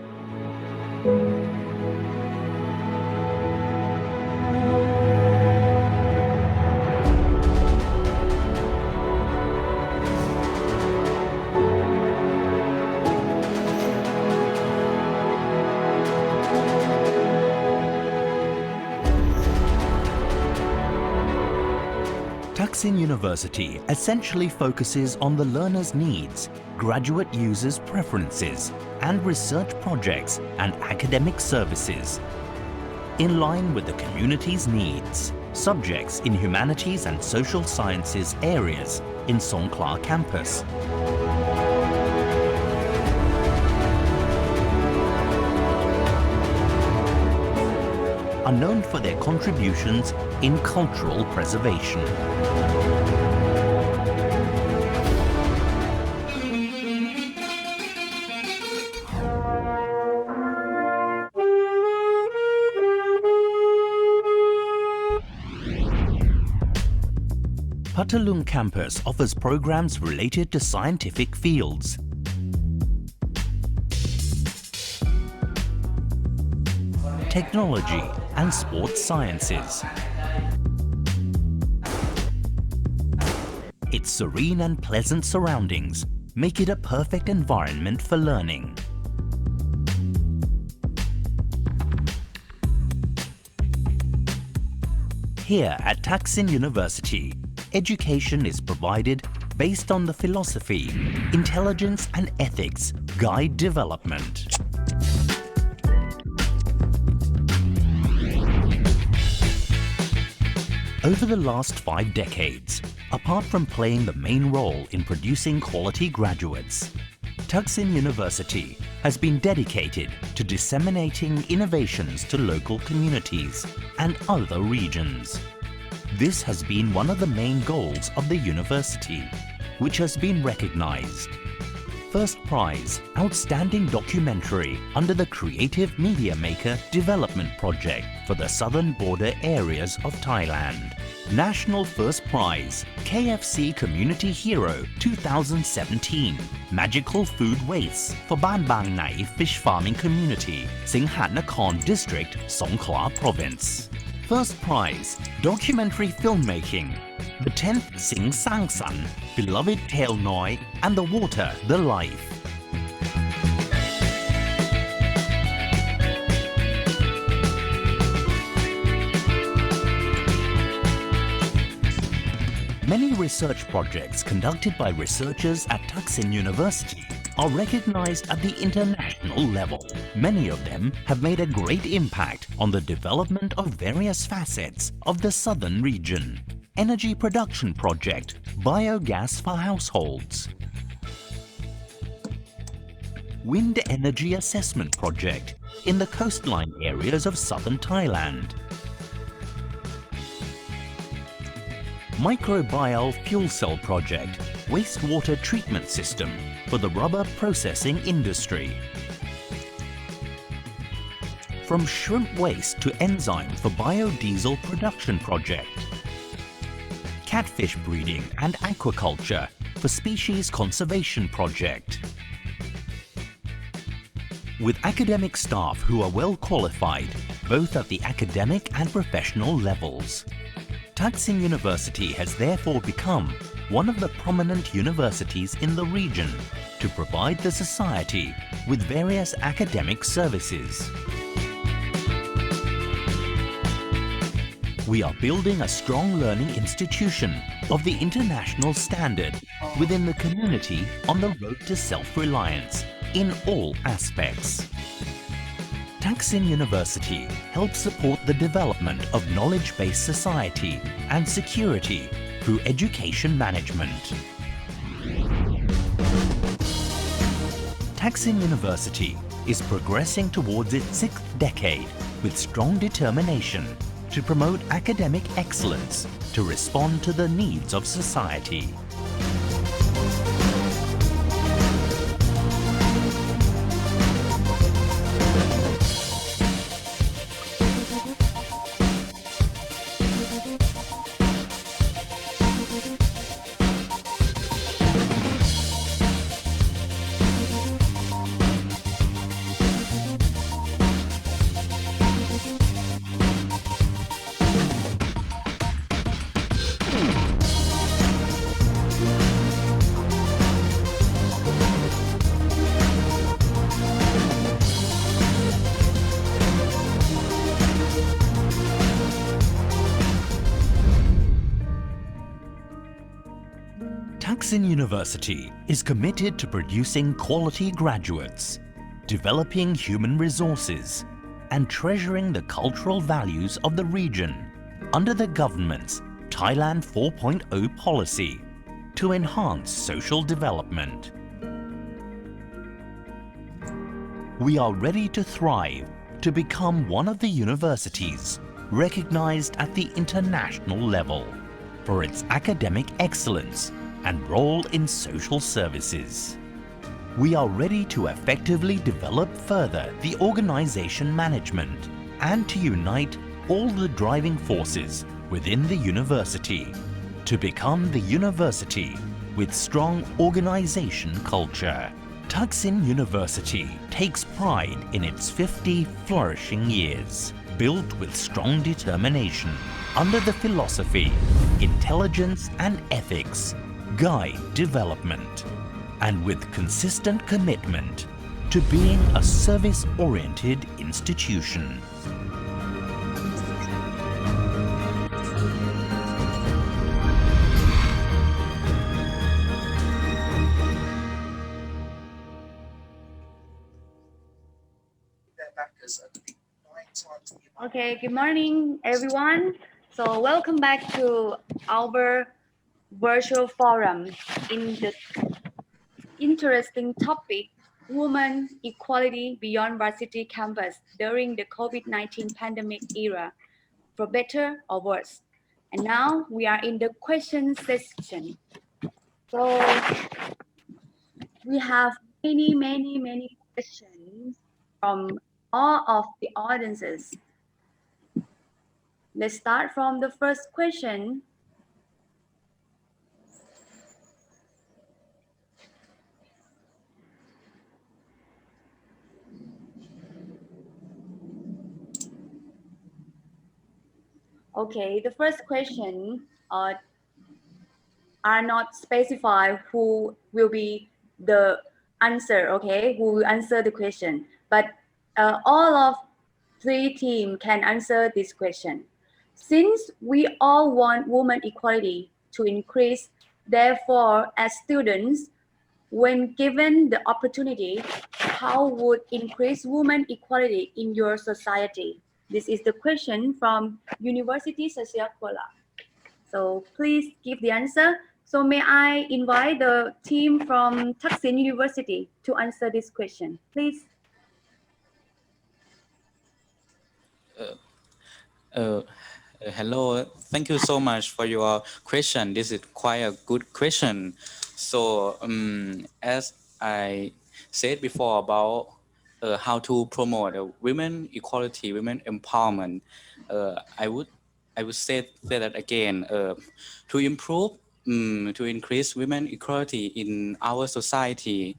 Thaksin University essentially focuses on the learner's needs graduate users' preferences, and research projects and academic services. In line with the community's needs, subjects in humanities and social sciences areas in Songkhla campus are known for their contributions in cultural preservation. Pattalung campus offers programs related to scientific fields, technology and sports sciences. Its serene and pleasant surroundings make it a perfect environment for learning. Here at Thaksin University, education is provided based on the philosophy, intelligence and ethics guide development. Over the last 5 decades, apart from playing the main role in producing quality graduates, Thaksin University has been dedicated to disseminating innovations to local communities and other regions. This has been one of the main goals of the university, which has been recognized. First prize, Outstanding Documentary under the Creative Media Maker Development Project for the Southern Border Areas of Thailand. National First Prize, KFC Community Hero 2017, Magical Food Waste for Ban Bang Nai Fish Farming Community, Singhatnakorn District, Songkhla Province. First prize, documentary filmmaking, The 10th Sing Sang San, Beloved Tale Noi, and The Water, The Life. Many research projects conducted by researchers at Thaksin University are recognized at the international level. Many of them have made a great impact on the development of various facets of the southern region. Energy production project, biogas for households. Wind energy assessment project in the coastline areas of southern Thailand. Microbial fuel cell project, wastewater treatment system for the rubber processing industry. From shrimp waste to enzyme for biodiesel production project. Catfish breeding and aquaculture for species conservation project. With academic staff who are well qualified, both at the academic and professional levels. Thaksin University has therefore become one of the prominent universities in the region to provide the society with various academic services. We are building a strong learning institution of the international standard within the community on the road to self-reliance in all aspects. Thaksin University helps support the development of knowledge-based society and security through education management. Thaksin University is progressing towards its 6th decade with strong determination to promote academic excellence to respond to the needs of society. Thaksin University is committed to producing quality graduates, developing human resources, and treasuring the cultural values of the region under the government's Thailand 4.0 policy to enhance social development. We are ready to thrive to become one of the universities recognized at the international level for its academic excellence and role in social services. We are ready to effectively develop further the organization management and to unite all the driving forces within the university to become the university with strong organization culture. Thaksin University takes pride in its 50 flourishing years, built with strong determination under the philosophy, intelligence and ethics guide development, and with consistent commitment to being a service-oriented institution. Okay, good morning, everyone. So welcome back to our virtual forum in the interesting topic, women equality beyond varsity campus during the COVID-19 pandemic era, for better or worse. And now we are in the question section. So we have many questions from all of the audiences. Let's start from the first question. Okay, the first question are not specified who will be the answer, okay, who will answer the question. But all of three teams can answer this question. Since we all want women equality to increase, therefore, as students, when given the opportunity, how would increase women equality in your society? This is the question from University Sasia Kuala. So please give the answer. So may I invite the team from Thaksin University to answer this question, please? Hello, thank you so much for your question. This is quite a good question. So, as I said before about how to promote women equality, women empowerment, I would say that again. To improve, to increase women equality in our society.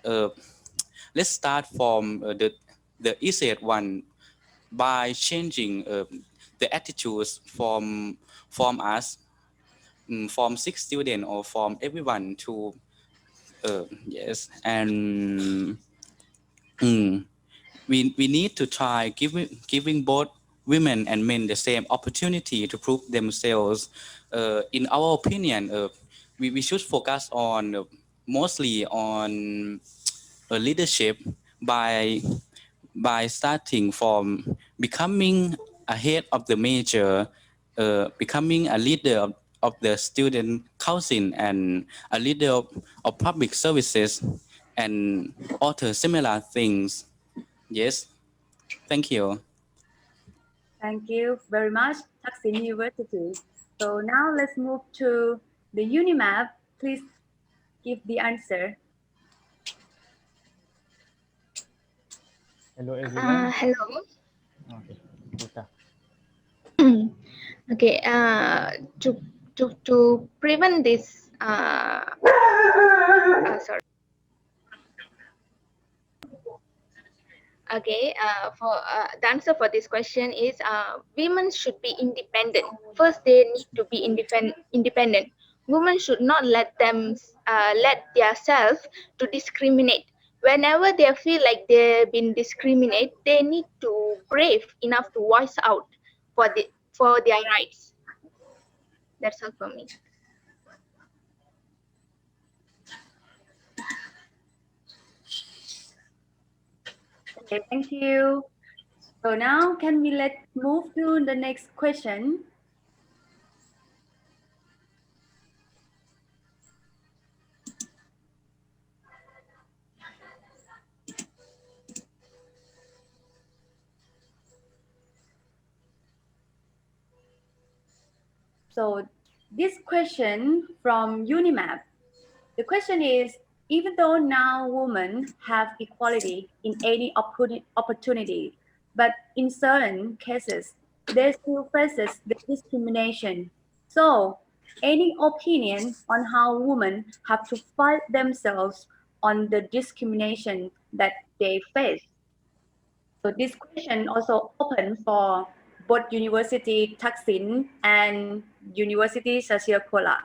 Let's start from the easiest one by changing the attitudes from us, from six students or from everyone to yes, and we need to try giving both women and men the same opportunity to prove themselves. In our opinion, we should focus on mostly on leadership by starting from becoming a head of the major, becoming a leader of the student council and a leader of public services and other similar things. Yes, thank you. Thank you very much, Thaksin University. So now let's move to the UNIMAP. Please give the answer. Hello everyone. Hello. Okay, Rita. Okay. To prevent this. Sorry. Okay, for the answer for this question is women should be independent. First, they need to be independent. Women should not let themselves to discriminate. Whenever they feel like they've been discriminated, they need to brave enough to voice out for their rights. That's all for me. Okay, thank you. So now can we let's move to the next question. So this question from UNIMAP. The question is, even though now women have equality in any opportunity, but in certain cases, there still faces the discrimination. So, any opinion on how women have to fight themselves on the discrimination that they face? So this question also open for both University Thaksin and University Sasiakola.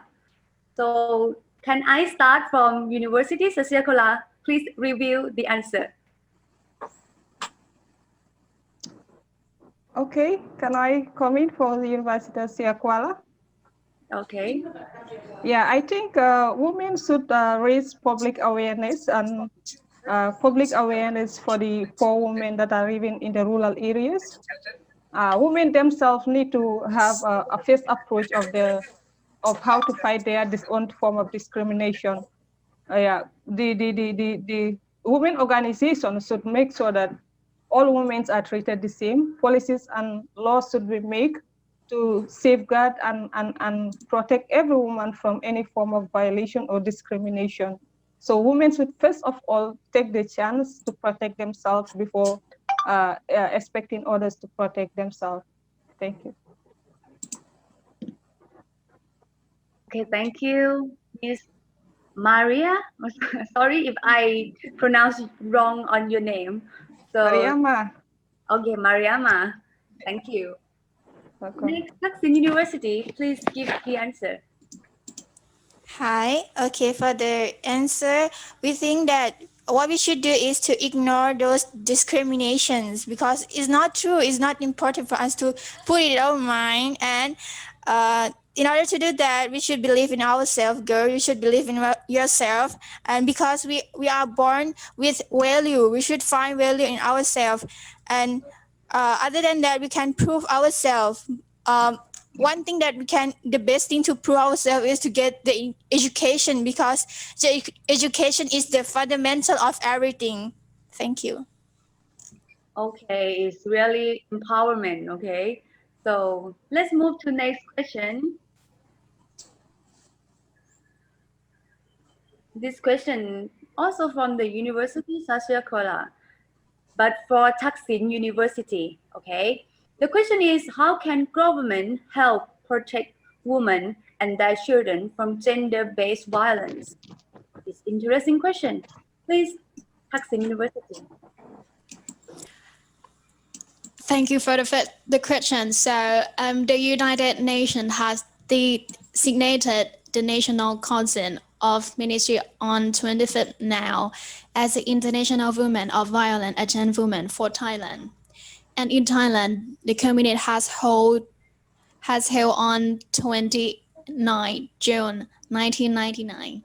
So can I start from University Sasiakola? Please review the answer. Okay, can I comment for the University of Siakwala? Okay. Yeah, I think women should raise public awareness and for the poor women that are living in the rural areas. Women themselves need to have a first approach of how to fight their own form of discrimination. Yeah, the women organization should make sure that all women are treated the same. Policies and laws should be made to safeguard and protect every woman from any form of violation or discrimination. So women should first of all take the chance to protect themselves before expecting others to protect themselves. Thank you. Okay, thank you, Miss Maria. Sorry if I pronounce wrong on your name. So Mariama. Okay, Mariama. Thank you. Welcome. Next, Thaksin University, please give the answer. Hi. Okay, for the answer, we think that what we should do is to ignore those discriminations because it's not true. It's not important for us to put it in our mind. And in order to do that, we should believe in ourselves, girl. You should believe in yourself. And because we are born with value, we should find value in ourselves. And other than that, we can prove ourselves. One thing that the best thing to prove ourselves is to get the education because the education is the fundamental of everything. Thank you. Okay, it's really empowerment. Okay, so let's move to next question. This question also from the University Sasiakola, but for Thaksin University. Okay, the question is, how can government help protect women and their children from gender-based violence? It's interesting question. Please, Thaksin University. Thank you for the question. So the United Nations has designated the National Council of Ministry on 25th now as the International Women of Violence Against Women for Thailand. And in Thailand, the committee has held on 29 June 1999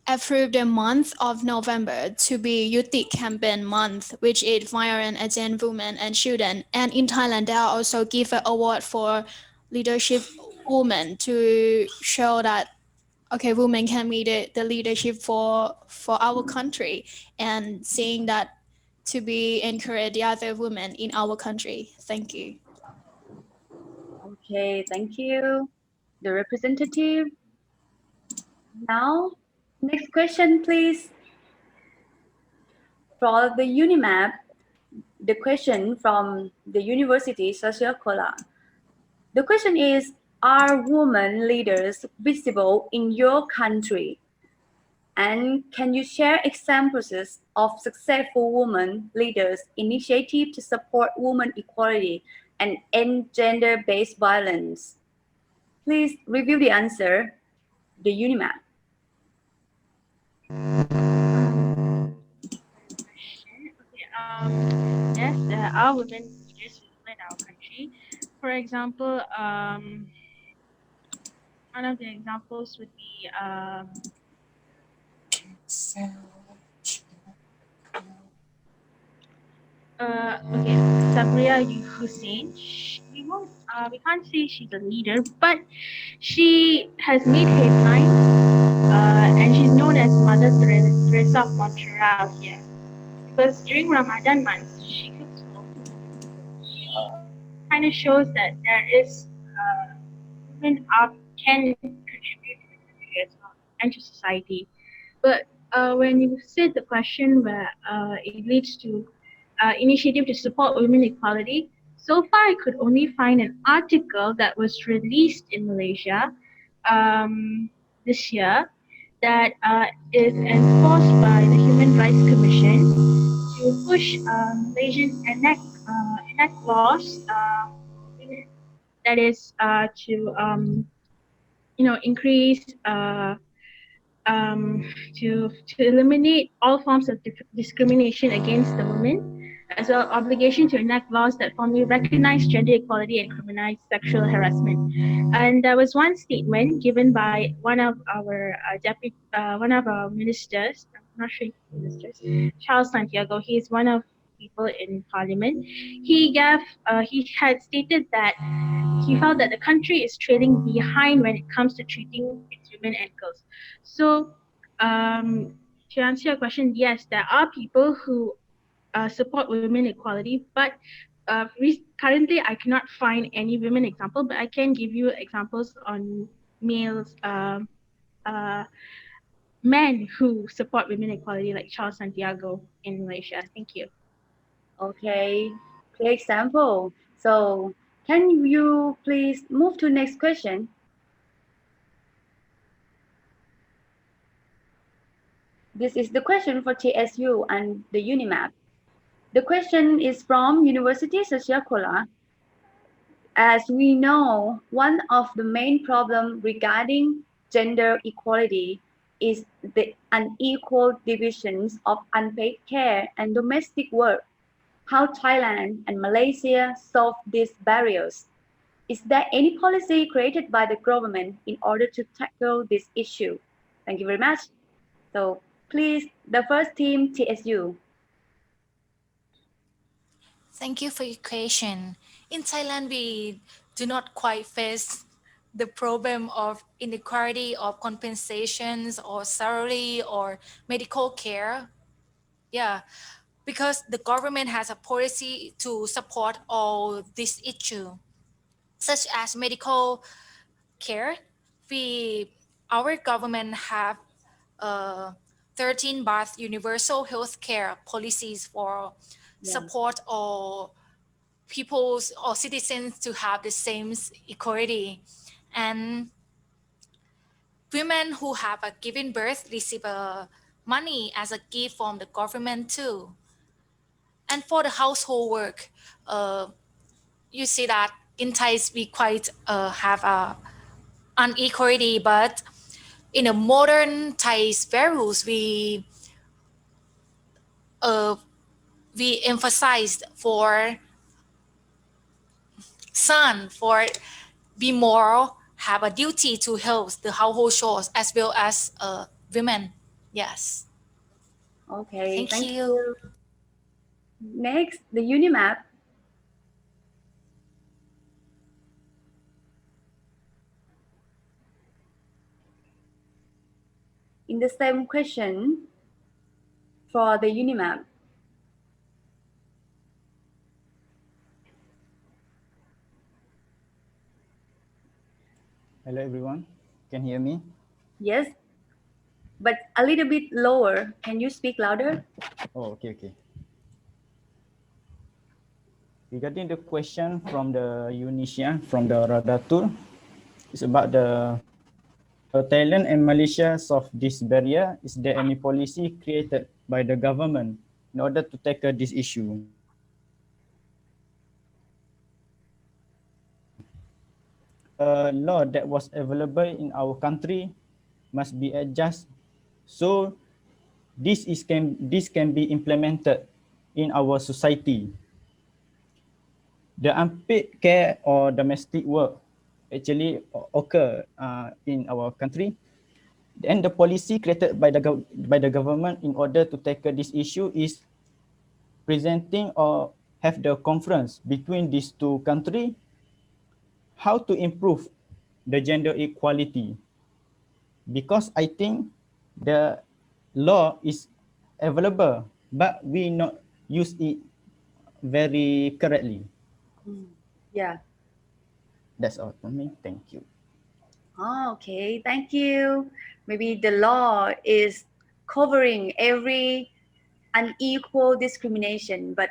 approved the month of November to be Yuti Campaign Month, which is violence against women and children. And in Thailand, they are also give an award for leadership women to show that okay, women can be the leadership for our country and seeing that to be encourage the other women in our country. Thank you. Okay, thank you. The representative. Now, next question, please. For the UNIMAP, the question from the University Sasiakola. The question is, are women leaders visible in your country? And can you share examples of successful women leaders' initiative to support women equality and end gender-based violence? Please review the answer, the UNIMAP. Yes, there are women leaders visible in our country. For example, one of the examples would be Okay, Sabria Hussein. We can't say she's a leader, but she has made headlines, and she's known as Mother Teresa of Montreal here because during Ramadan months she cooks for women. She kind of shows that there is women can contribute to the country as well and to society. But when you said the question where it leads to initiative to support women equality, so far I could only find an article that was released in Malaysia this year that is enforced by the Human Rights Commission to push Malaysian enact laws that is to increase to eliminate all forms of discrimination against the women, as well as obligation to enact laws that formally recognize gender equality and criminalize sexual harassment. And there was one statement given by one of our ministers. I'm not sure if ministers, Charles Santiago. He's one of people in Parliament. He had stated that he felt that the country is trailing behind when it comes to treating its women and girls. So, to answer your question, yes, there are people who support women equality, but currently I cannot find any women example, but I can give you examples on males, uh, men who support women equality, like Charles Santiago in Malaysia. Thank you. Okay, clear example. So can you please move to next question? This is the question for TSU and the UNIMAP. The question is from University Sashiakola. As we know, one of the main problems regarding gender equality is the unequal divisions of unpaid care and domestic work. How Thailand and Malaysia solve these barriers? Is there any policy created by the government in order to tackle this issue? Thank you very much. So please, the first team, TSU. Thank you for your question. In Thailand, we do not quite face the problem of inequality of compensations or salary or medical care. Yeah, because the government has a policy to support all this issue, such as medical care. We, our government have 13 baht universal health care policies for support all peoples or citizens to have the same equality. And women who have a given birth receive money as a gift from the government too. And for the household work, you see that in Thai we quite have a unequality, but in a modern Thai values, uh, we emphasize for son for be more have a duty to help the household chores as well as women. Yes. Okay, Thank thank you. you. Next, the UNIMAP. In the same question for the UNIMAP. Hello everyone, can you hear me? Yes, but a little bit lower. Can you speak louder? Oh, okay. Regarding the question from the Unisia, from the radar tool, it's about the Thailand and Malaysia solve this barrier. Is there any policy created by the government in order to tackle this issue? A law that was available in our country must be adjusted so this can be implemented in our society. The unpaid care or domestic work actually occur in our country, and the policy created by the government in order to tackle this issue is presenting or have the conference between these two countries, how to improve the gender equality. Because I think the law is available, but we not use it very correctly. Yeah. That's all for me. Thank you. Oh, okay, thank you. Maybe the law is covering every unequal discrimination, but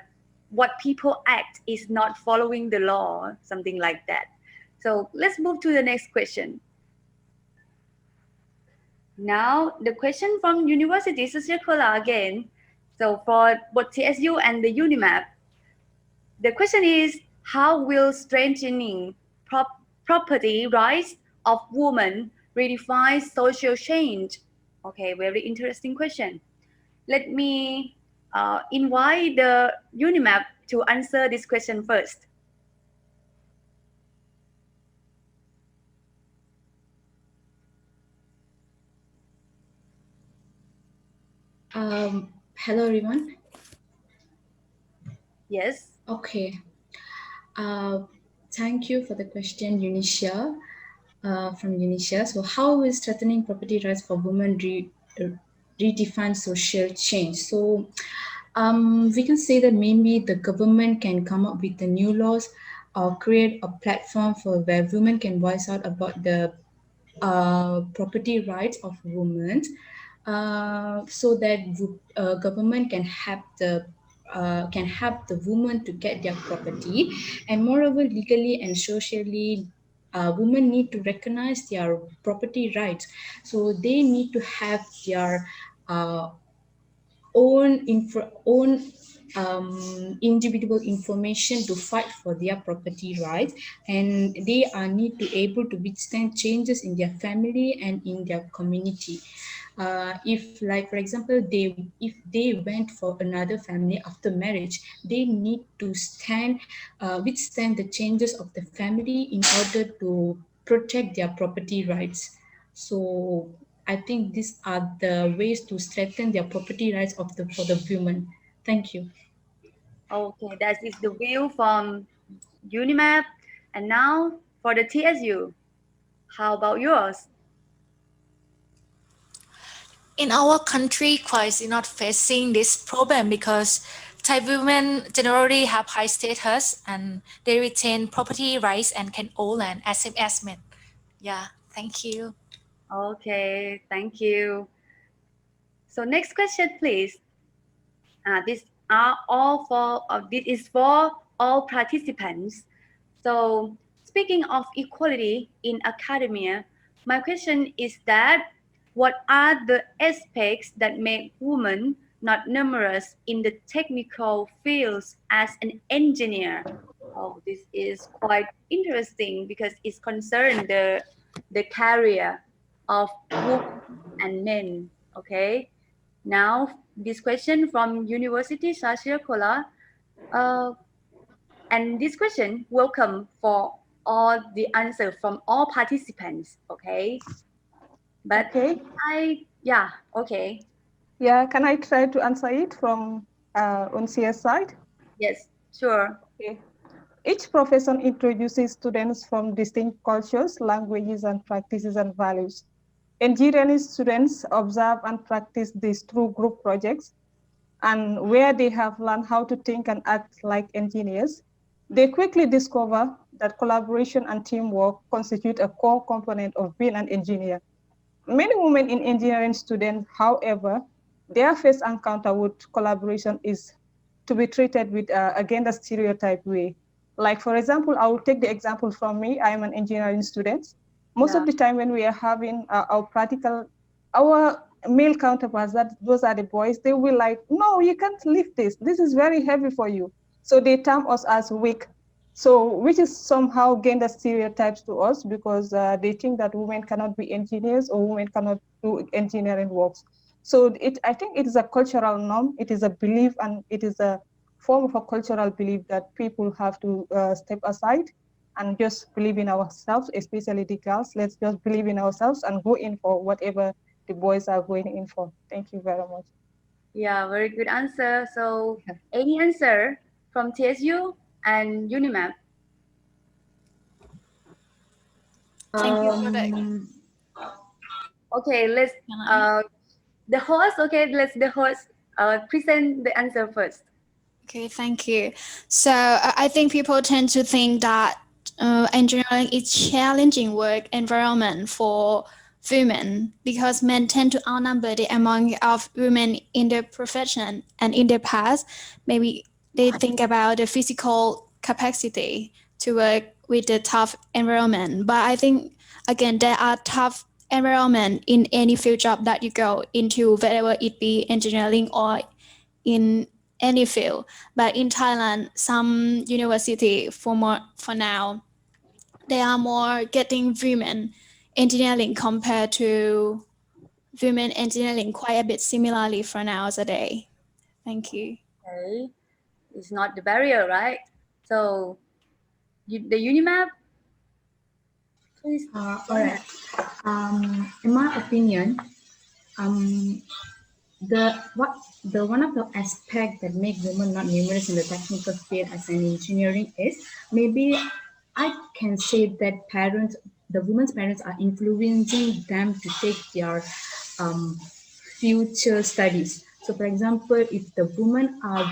what people act is not following the law, something like that. So let's move to the next question. Now, the question from University Sekolah again. So for both TSU and the UNIMAP, the question is, how will strengthening property rights of women redefine social change? Okay, very interesting question. Let me invite the UNIMAP to answer this question first. Hello everyone. Yes. Okay. Thank you for the question, Unisha, from Unisha. So, how is strengthening property rights for women redefine social change? So, we can say that maybe the government can come up with the new laws or create a platform for where women can voice out about the property rights of women, so that government can help the women to get their property, and moreover legally and socially women need to recognize their property rights, so they need to have their own individual information to fight for their property rights, and they are need to able to withstand changes in their family and in their community. If like for example if they went for another family after marriage, they need to withstand the changes of the family in order to protect their property rights. So I think these are the ways to strengthen their property rights for the women. Thank you. Okay, that is the view from UNIMAP. And now for the TSU, how about yours? In our country, quite is not facing this problem because Thai women generally have high status and they retain property rights and can own land as same as men. Yeah, thank you. Okay, thank you. So next question, please. This is for all participants. So speaking of equality in academia, my question is that what are the aspects that make women not numerous in the technical fields as an engineer? Oh, this is quite interesting because it's concerned the career of women and men. Okay. Now, this question from University Kola, and this question welcome for all the answer from all participants. Okay, but Okay. okay. Yeah, can I try to answer it from UNCS side? Yes, sure. Okay. Each profession introduces students from distinct cultures, languages, and practices and values. Engineering students observe and practice these through group projects, and where they have learned how to think and act like engineers, they quickly discover that collaboration and teamwork constitute a core component of being an engineer. Many women in engineering students, however, their first encounter with collaboration is to be treated with a gender stereotype way. Like, for example, I will take the example from me. I am an engineering student. Most of the time when we are having our practical, our male counterparts, those are the boys, they will like, no, you can't lift this. This is very heavy for you. So they term us as weak. So, which is somehow gender stereotypes to us because they think that women cannot be engineers or women cannot do engineering works. So I think it is a cultural norm, it is a belief, and it is a form of a cultural belief that people have to step aside and just believe in ourselves, especially the girls. Let's just believe in ourselves and go in for whatever the boys are going in for. Thank you very much. Yeah, very good answer. So, any answer from TSU and UNIMAP? Thank you for the Okay, let's the host. Okay, let's the host present the answer first. Okay, thank you. So I think people tend to think that engineering is challenging work environment for women because men tend to outnumber the amount of women in the profession. And in the past, maybe they think about the physical capacity to work with the tough environment. But I think again, there are tough environment in any field job that you go into, whether it be engineering or in any field. But in Thailand, some university for now, they are more getting women engineering compared to women engineering quite a bit similarly for nowadays. Thank you. Okay, it's not the barrier, right? So, the UNIMAP, please. All right. In my opinion, um, the one of the aspect that make women not numerous in the technical field as an engineering is maybe I can say that the women's parents are influencing them to take their um, future studies. So, for example, if the women are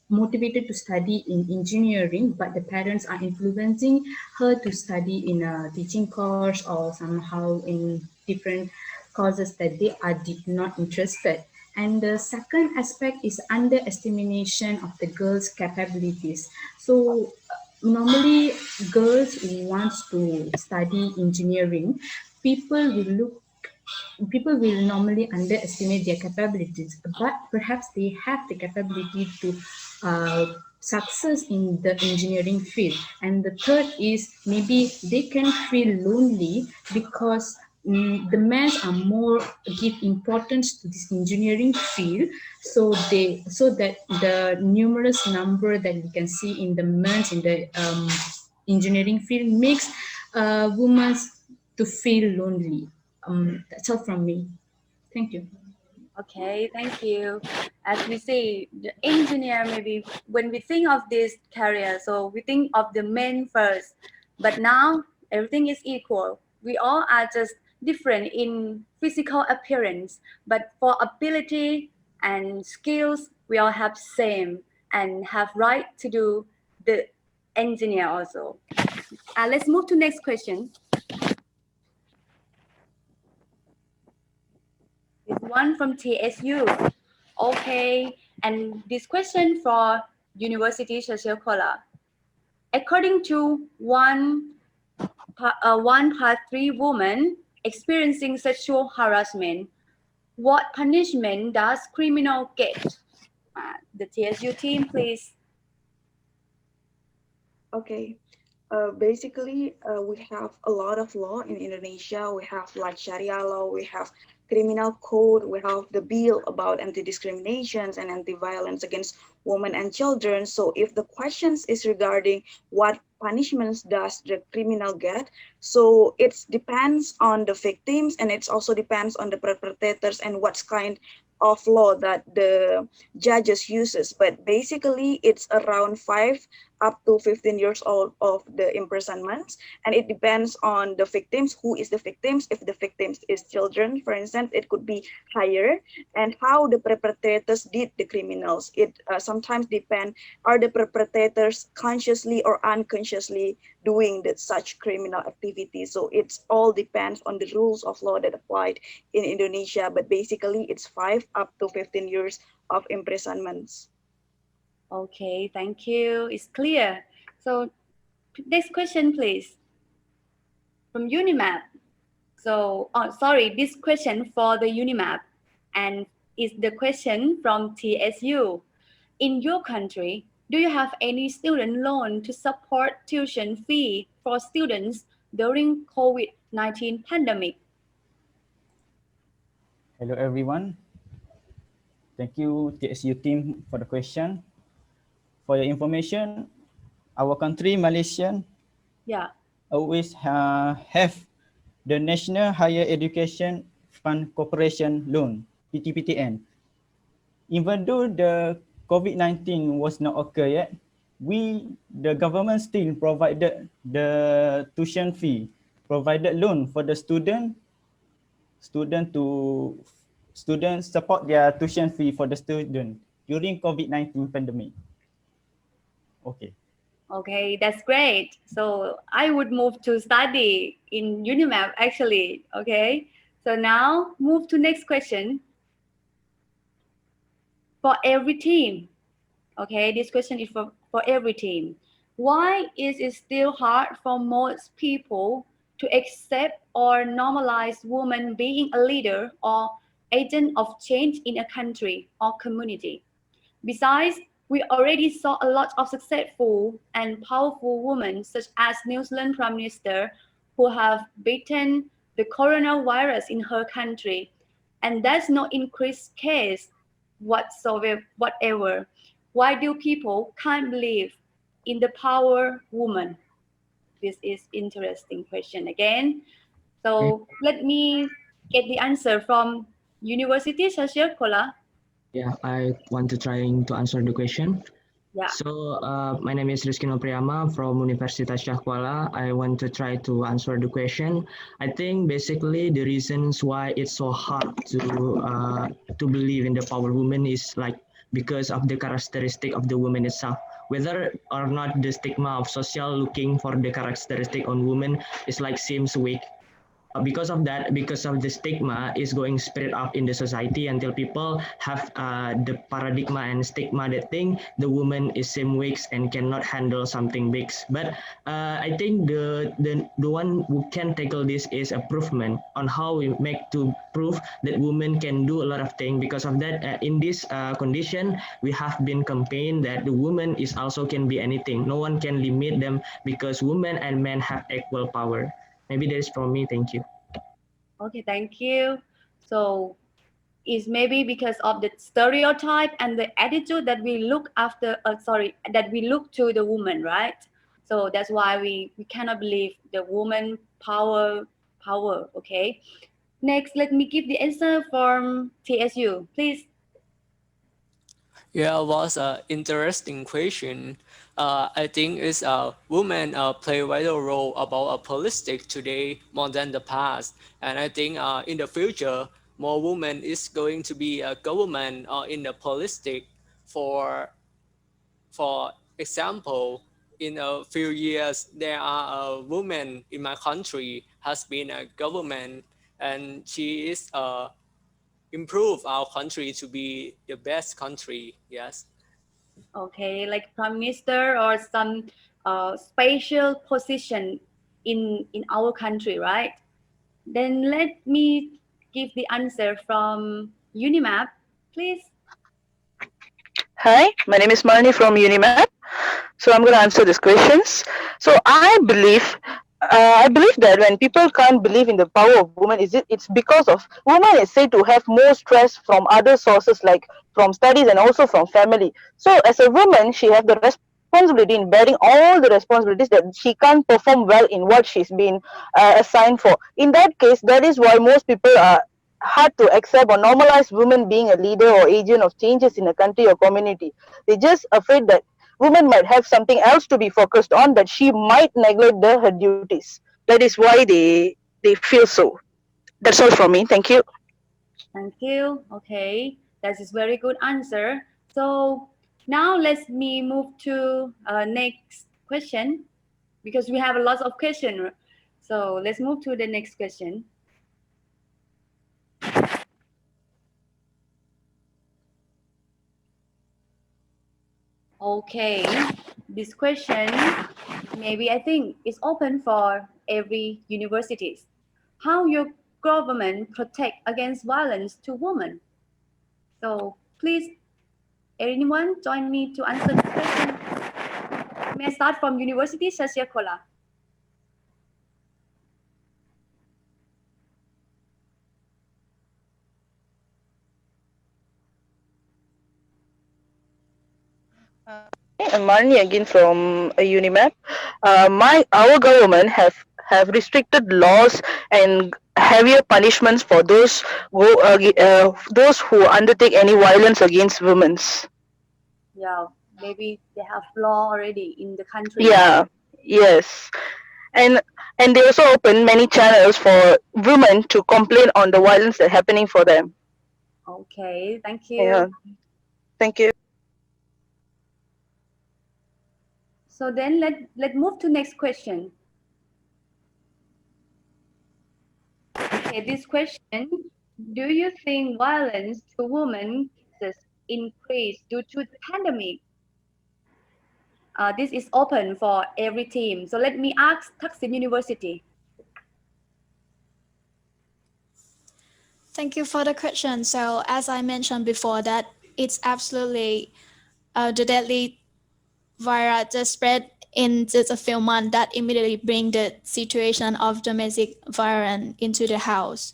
motivated to study in engineering, but the parents are influencing her to study in a teaching course or somehow in different courses that they are not interested. And the second aspect is underestimation of the girls' capabilities. So normally girls who wants to study engineering, people will look people will normally underestimate their capabilities, but perhaps they have the capability to success in the engineering field. And the third is maybe they can feel lonely because the men are more give importance to this engineering field, so that the numerous number that we can see in the men in the engineering field makes women to feel lonely. That's all from me. Thank you. Okay, thank you. As we say, the engineer, maybe when we think of this career, so we think of the men first. But now everything is equal. We all are just different in physical appearance, but for ability and skills, we all have same and have right to do the engineer also. Let's move to next question. This one from TSU. Okay, and this question for University Shashakola. According to one part three woman experiencing sexual harassment, what punishment does criminal get? The TSU team, please. Okay. Basically, we have a lot of law in Indonesia. We have like Sharia law, we have criminal code, we have the bill about anti-discriminations and anti-violence against women and children. So if the questions is regarding what punishments does the criminal get, so it depends on the victims and it also depends on the perpetrators and what kind of law that the judges uses. But basically, it's around 5 up to 15 years old of the imprisonment, and it depends on the victims, who is the victims. If the victims is children, for instance, it could be higher, and how the perpetrators did the criminals. It sometimes depend, are the perpetrators consciously or unconsciously doing such criminal activity. So it's all depends on the rules of law that applied in Indonesia, but basically it's 5 up to 15 years of imprisonments. Okay, thank you. It's clear. So next question, please. From UNIMAP. So, oh, sorry, this question for the UNIMAP, and is the question from TSU. In your country, do you have any student loan to support tuition fee for students during COVID-19 pandemic? Hello everyone. Thank you TSU team for the question. For your information, our country, Malaysia, Yeah. always have the National Higher Education Fund Corporation Loan, PTPTN. Even though the COVID-19 was not occur yet, the government still provided the tuition fee, provided loan for the students support their tuition fee for the student during COVID-19 pandemic. Okay. Okay, that's great. So I would move to study in UNIMAP actually. Okay, so now move to next question. For every team, okay, this question is for every team. Why is it still hard for most people to accept or normalize women being a leader or agent of change in a country or community? Besides, we already saw a lot of successful and powerful women, such as New Zealand Prime Minister, who have beaten the coronavirus in her country, and that's no increased case whatever. Why do people can't believe in the power woman? This is interesting question again. So let me get the answer from University Sasha Kola. Yeah, I want to trying to answer the question. Yeah. So my name is Rizkino Priyama from Universitas Syah Kuala. I want to try to answer the question. I think basically the reasons why it's so hard to believe in the power woman is like because of the characteristic of the woman itself. Whether or not the stigma of social looking for the characteristic on women is like seems weak, because of that, because of the stigma is going spread up in the society until people have the paradigm and stigma that think the woman is same weak and cannot handle something big. But I think the one who can tackle this is improvement on how we make to prove that women can do a lot of things. Because of that, in this condition, we have been campaign that the woman is also can be anything. No one can limit them because women and men have equal power. Maybe that is from me. Thank you. Okay, thank you. So is maybe because of the stereotype and the attitude that we look after, that we look to the woman, right? So that's why we cannot believe the woman power, okay? Next, let me give the answer from TSU, please. Yeah, it was an interesting question. I think it's women play a vital role about a politics today more than the past, and I think in the future more women is going to be a government or in the politics. For for example, in a few years there are a woman in my country has been a government, and she is improve our country to be the best country. Yes. Okay, like prime minister or some spatial position in our country, right? Then let me give the answer from Unimap, please. Hi, my name is Malini from UNIMAP. So I'm going to answer these questions. So I believe that when people can't believe in the power of women, it's because of women is said to have more stress from other sources like from studies and also from family. So as a woman, she has the responsibility in bearing all the responsibilities that she can't perform well in what she's been assigned for. In that case, that is why most people are hard to accept or normalize women being a leader or agent of changes in a country or community. They're just afraid that women might have something else to be focused on, that she might neglect her duties. That is why they feel so. That's all from me. Thank you. Thank you. Okay, that is very good answer. So now let me move to next question because we have a lot of questions. So let's move to the next question. Okay, this question maybe I think is open for every universities. How your government protect against violence to women? So please, anyone join me to answer this question. May I start from University Sasha Kola? I'm Marnie again from UNIMAP. Our government have have restricted laws and heavier punishments for those who undertake any violence against women. Yeah, maybe they have law already in the country. Yeah, yes. And they also open many channels for women to complain on the violence that's happening for them. Okay, thank Yeah, you. thank you. So then let move to next question. Okay, this question: do you think violence to women has increased due to the pandemic? This is open for every team. So let me ask Taksim University. Thank you for the question. So as I mentioned before that it's absolutely the deadly virus just spread in just a few months that immediately bring the situation of domestic violence into the house.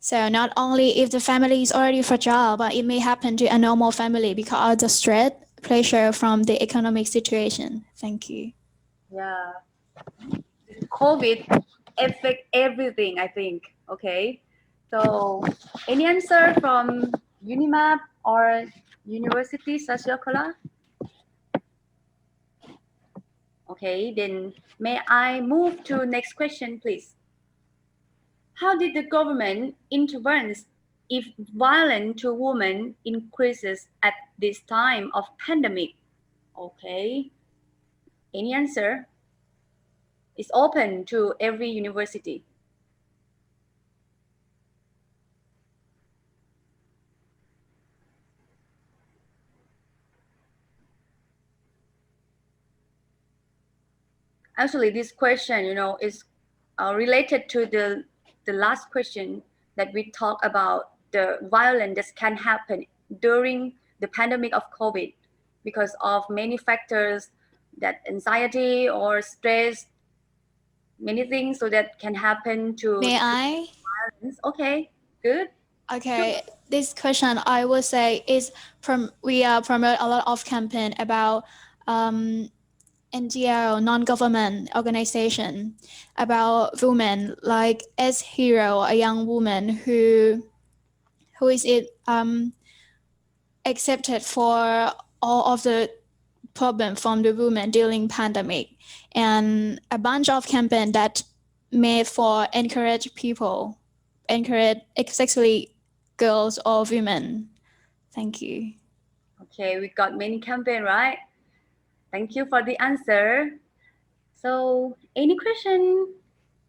So not only if the family is already fragile, but it may happen to a normal family because of the stress, pressure from the economic situation. Thank you. Yeah, COVID affect everything, I think. Okay, so any answer from UNIMAP or University Sociocola? Okay, then may I move to next question, please? How did the government intervene if violence to women increases at this time of pandemic? Okay, any answer? It's open to every university. Actually, this question, is related to the last question that we talked about, the violence that can happen during the pandemic of COVID because of many factors, that anxiety or stress, many things, so that can happen to May I? violence. Okay, good. Okay, this question I would say is we promote a lot of campaign about NGO, non-government organization, about women like as hero, a young woman who is accepted for all of the problem from the women during pandemic, and a bunch of campaign that made for encourage people, encourage especially girls or women. Thank you. Okay, we got many campaign, right? Thank you for the answer. So, any question?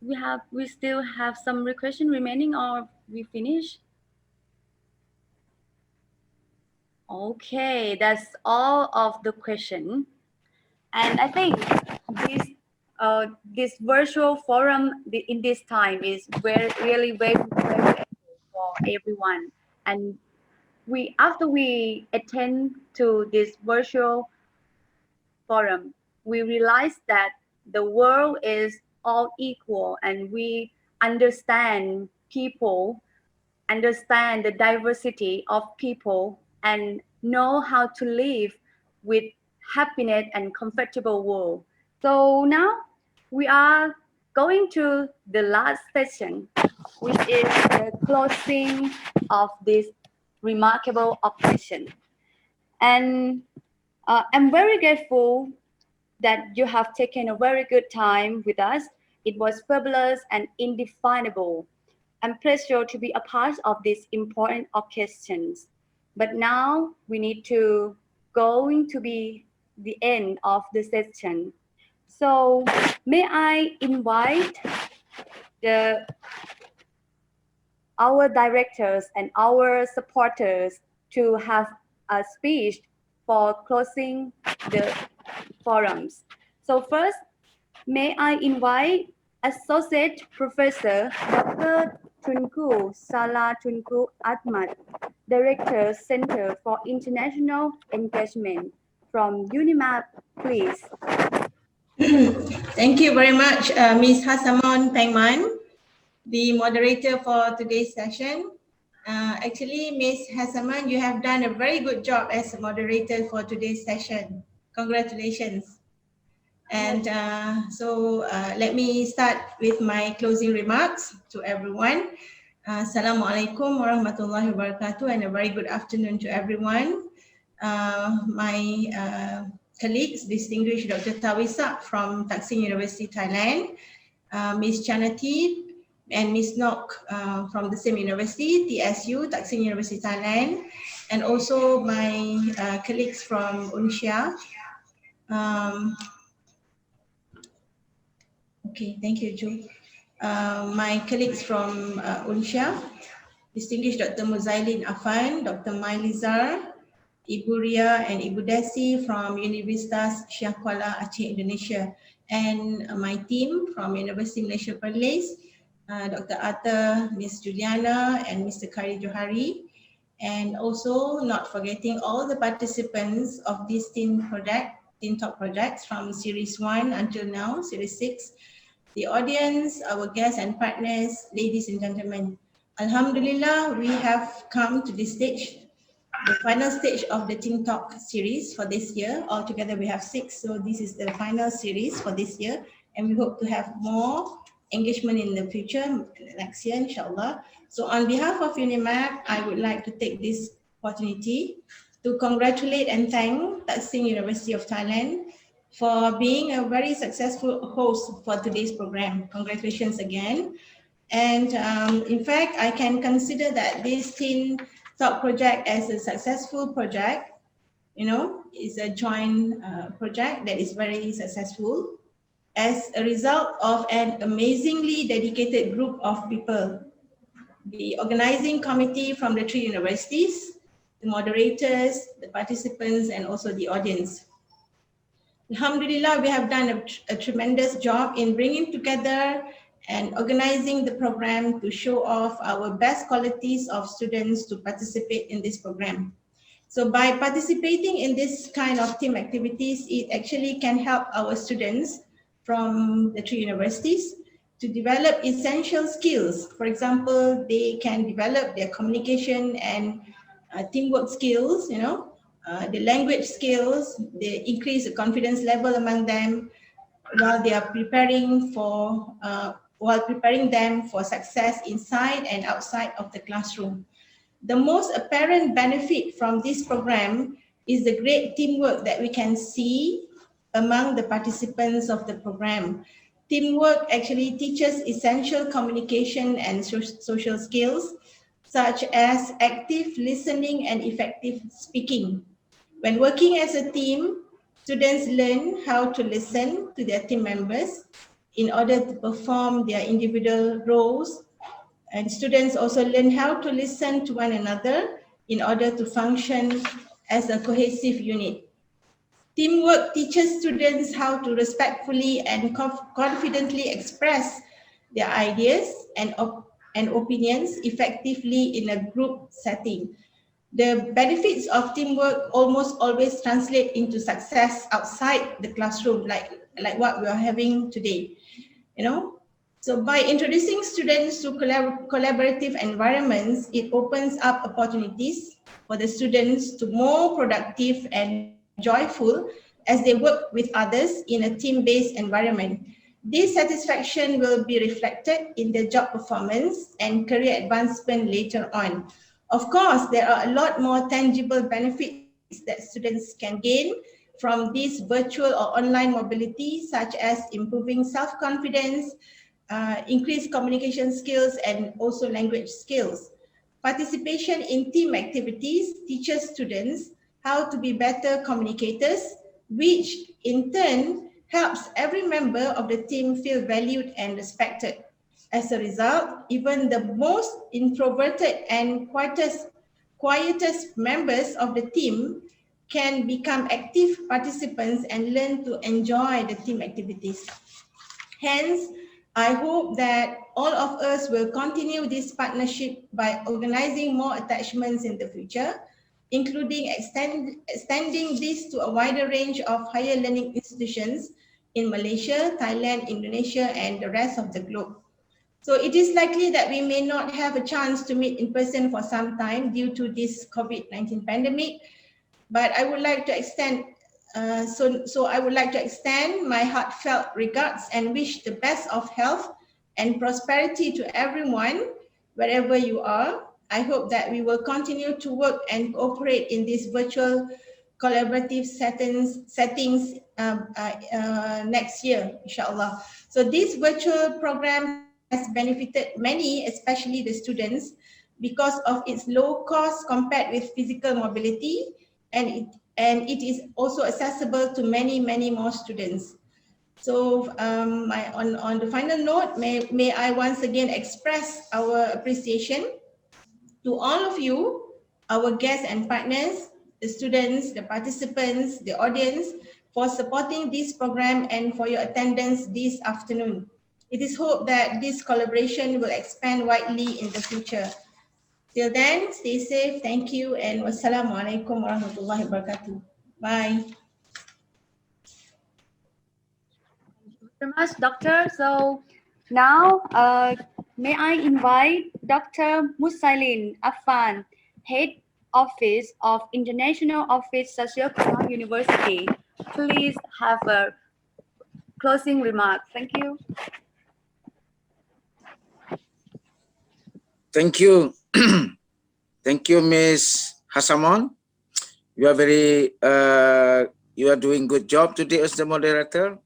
We still have some question remaining, or we finish? Okay, that's all of the question. And I think this this virtual forum in this time is really very helpful for everyone. And after we attend to this virtual forum, we realize that the world is all equal, and we understand people, understand the diversity of people, and know how to live with happiness and comfortable world. So now we are going to the last session, which is the closing of this remarkable occasion. And I'm very grateful that you have taken a very good time with us. It was fabulous and indefinable. I'm pleasure to be a part of these important occasions. But now we need to going to be the end of the session. So may I invite our directors and our supporters to have a speech for closing the forums. So first, may I invite Associate Professor Dr. Tunku Salah Tunku Ahmad, Director, Center for International Engagement from UNIMAP, please. Thank you very much, Ms. Hasamon Pengman, the moderator for today's session. Actually, Ms. Hasamon, you have done a very good job as a moderator for today's session. Congratulations. And let me start with my closing remarks to everyone. Assalamualaikum warahmatullahi wabarakatuh, and a very good afternoon to everyone. My colleagues, distinguished Dr. Tawisak from Taksin University, Thailand, Ms. Chanati and Ms. Nok from the same university, TSU, Taksin University, Thailand, and also my colleagues from UNISHA. Okay, thank you, Jo. My colleagues from UNISHA, distinguished Dr. Muzailin Afan, Dr. Mailizar, Ibu Ria and Ibu Desi from Universitas Syah Kuala Aceh, Indonesia, and my team from University Malaysia Perlis, Dr. Atta, Ms. Juliana, and Mr. Kari Johari, and also not forgetting all the participants of this Teen Talk projects from Series 1 until now, Series 6, the audience, our guests and partners, ladies and gentlemen. Alhamdulillah, we have come to this stage, the final stage of the Teen Talk series for this year. Altogether, we have 6, so this is the final series for this year, and we hope to have more engagement in the future, next year, inshallah. So on behalf of UNIMAP, I would like to take this opportunity to congratulate and thank Taksin University of Thailand for being a very successful host for today's program. Congratulations again. And in fact, I can consider that this Teen Talk project as a successful project. You know, it's a joint project that is very successful as a result of an amazingly dedicated group of people. The organizing committee from the 3 universities, the moderators, the participants, and also the audience. Alhamdulillah, we have done a tremendous job in bringing together and organizing the program to show off our best qualities of students to participate in this program. So by participating in this kind of team activities, it actually can help our students from the 3 universities to develop essential skills. For example, they can develop their communication and teamwork skills, you know, the language skills, they increase the confidence level among them while they are preparing for, while preparing them for success inside and outside of the classroom. The most apparent benefit from this program is the great teamwork that we can see among the participants of the program. Teamwork actually teaches essential communication and social skills, such as active listening and effective speaking. When working as a team, students learn how to listen to their team members in order to perform their individual roles, and students also learn how to listen to one another in order to function as a cohesive unit. Teamwork teaches students how to respectfully and confidently express their ideas and opinions effectively in a group setting. The benefits of teamwork almost always translate into success outside the classroom, like what we are having today, you know. So by introducing students to collaborative environments, it opens up opportunities for the students to more productive and joyful as they work with others in a team-based environment. This satisfaction will be reflected in their job performance and career advancement later on. Of course, there are a lot more tangible benefits that students can gain from this virtual or online mobility, such as improving self-confidence, increased communication skills, and also language skills. Participation in team activities teaches students how to be better communicators, which in turn helps every member of the team feel valued and respected. As a result, even the most introverted and quietest members of the team can become active participants and learn to enjoy the team activities. Hence, I hope that all of us will continue this partnership by organizing more attachments in the future, including extending this to a wider range of higher learning institutions in Malaysia, Thailand, Indonesia, and the rest of the globe. So it is likely that we may not have a chance to meet in person for some time due to this COVID-19 pandemic, but I would like to extend So I would like to extend my heartfelt regards and wish the best of health and prosperity to everyone, wherever you are. I hope that we will continue to work and cooperate in these virtual collaborative settings next year, inshallah. So this virtual program has benefited many, especially the students, because of its low cost compared with physical mobility, and it is also accessible to many more students. So on the final note, may I once again express our appreciation to all of you, our guests and partners, the students, the participants, the audience, for supporting this program and for your attendance this afternoon. It is hoped that this collaboration will expand widely in the future. Till then, stay safe. Thank you, and wassalamualaikum warahmatullahi wabarakatuh. Bye. Very much, Doctor. So now, may I invite Dr. Musailin Affan, Head Office of International Office, Sashiakura University. Please have a closing remark. Thank you. Thank you. Thank you, Ms. Hasamon. You are you are doing good job today as the moderator.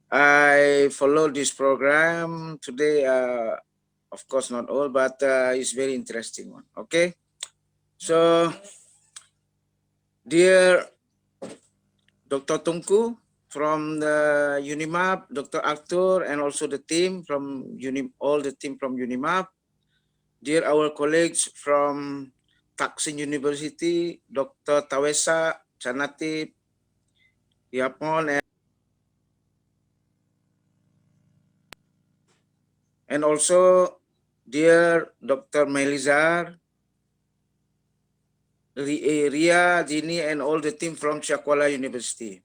I follow this program today. Of course, not all, but it's very interesting one. Okay. So, dear Dr. Tunku from the UNIMAP, Dr. Arthur, and also the team from all the team from UNIMAP. Dear our colleagues from Taksin University, Dr. Tawesa, Chanati, Yapon, and also dear Dr. Melizar, Ria, Jini, and all the team from Chiakuala University.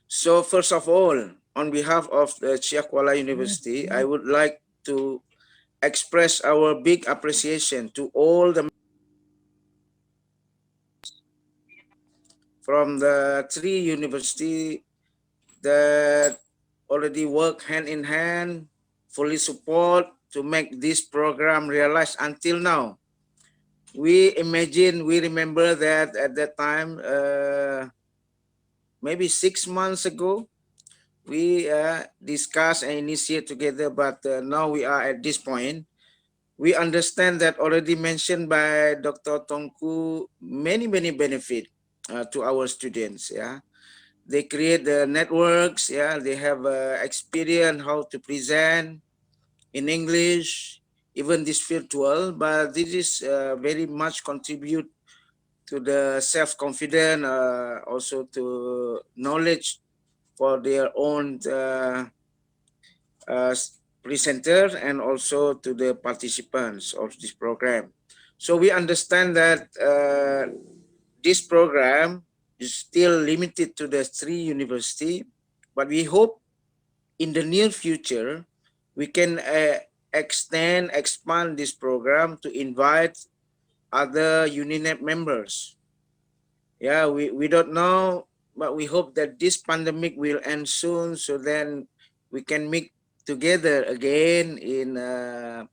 So first of all, on behalf of the Chiakuala University, I would like to express our big appreciation to all the from the three universities that already work hand in hand, fully support to make this program realize until now. We remember that at that time, maybe 6 months ago, we discussed and initiate together, but now we are at this point. We understand that already mentioned by Dr. Tongku, many benefit to our students. Yeah, they create the networks. Yeah, they have experience how to present in English, even this virtual. But this is very much contribute to the self-confidence, also to knowledge for their own presenter and also to the participants of this program. So we understand that this program is still limited to the three university, but we hope in the near future we can expand this program to invite other UNINET members. Yeah, we don't know, but we hope that this pandemic will end soon, so then we can meet together again in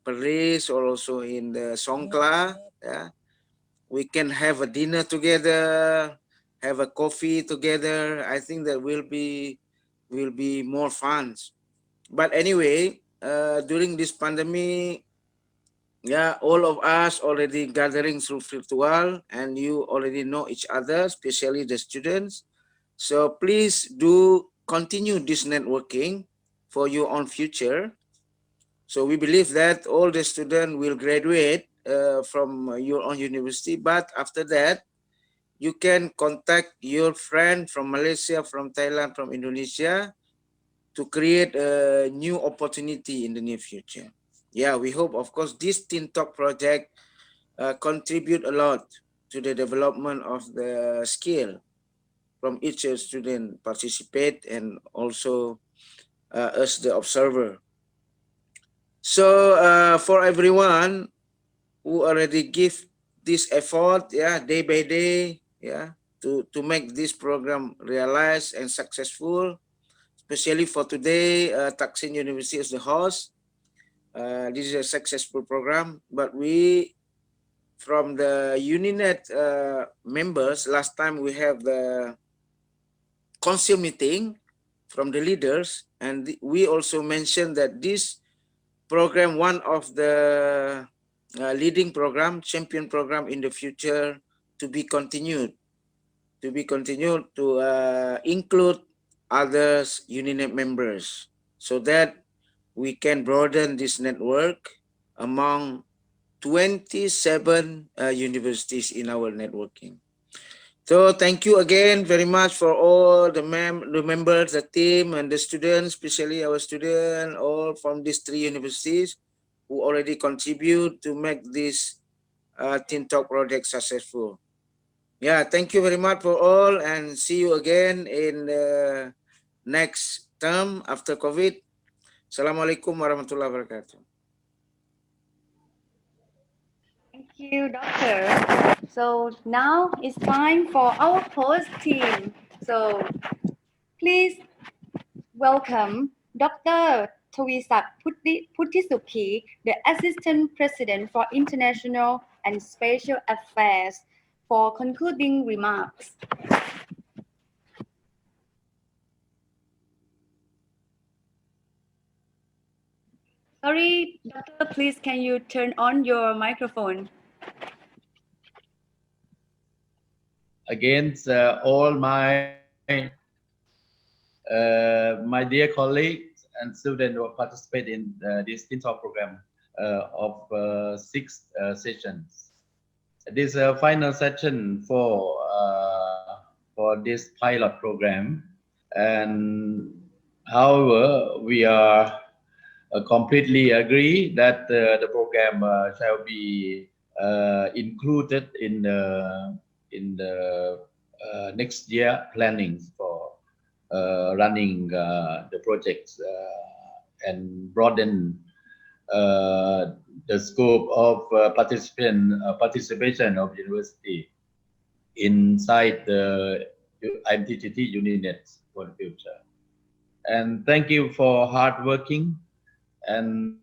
Paris or also in the Songkla. Yeah, we can have a dinner together, have a coffee together. I think that will be more fun. But anyway, during this pandemic, yeah, all of us already gathering through virtual, and you already know each other, especially the students. So please do continue this networking for your own future. So we believe that all the students will graduate from your own university, but after that, you can contact your friend from Malaysia, from Thailand, from Indonesia to create a new opportunity in the near future. Yeah, we hope, of course, this Teen Talk project contribute a lot to the development of the skill from each student participate and also as the observer. So for everyone who already give this effort, yeah, day by day, yeah, to make this program realized and successful, especially for today. Taksin University is the host. This is a successful program, but we from the UNINET members, last time we have the council meeting from the leaders, and we also mentioned that this program, one of the leading program, champion program in the future, to be continued, to include others UNINET members, so that we can broaden this network among 27 universities in our networking. So thank you again very much for all the members, the team, and the students, especially our students, all from these 3 universities who already contribute to make this Teen Talk project successful. Yeah, thank you very much for all, and see you again in the next term after COVID. Assalamualaikum warahmatullahi wabarakatuh. Thank you, Doctor. So now it's time for our host team. So please welcome Dr. Tawisak Puttisukhi, the Assistant President for International and Special Affairs, for concluding remarks. Sorry, Doctor, please can you turn on your microphone? Against all my dear colleagues and students who participate in this Teen Talk program of 6 sessions. This final session for this pilot program, and however we are completely agree that the program shall be included in the next year planning for running the projects and broaden the scope of participation of university inside the IMT-GT UNINET for the future. And thank you for hard working and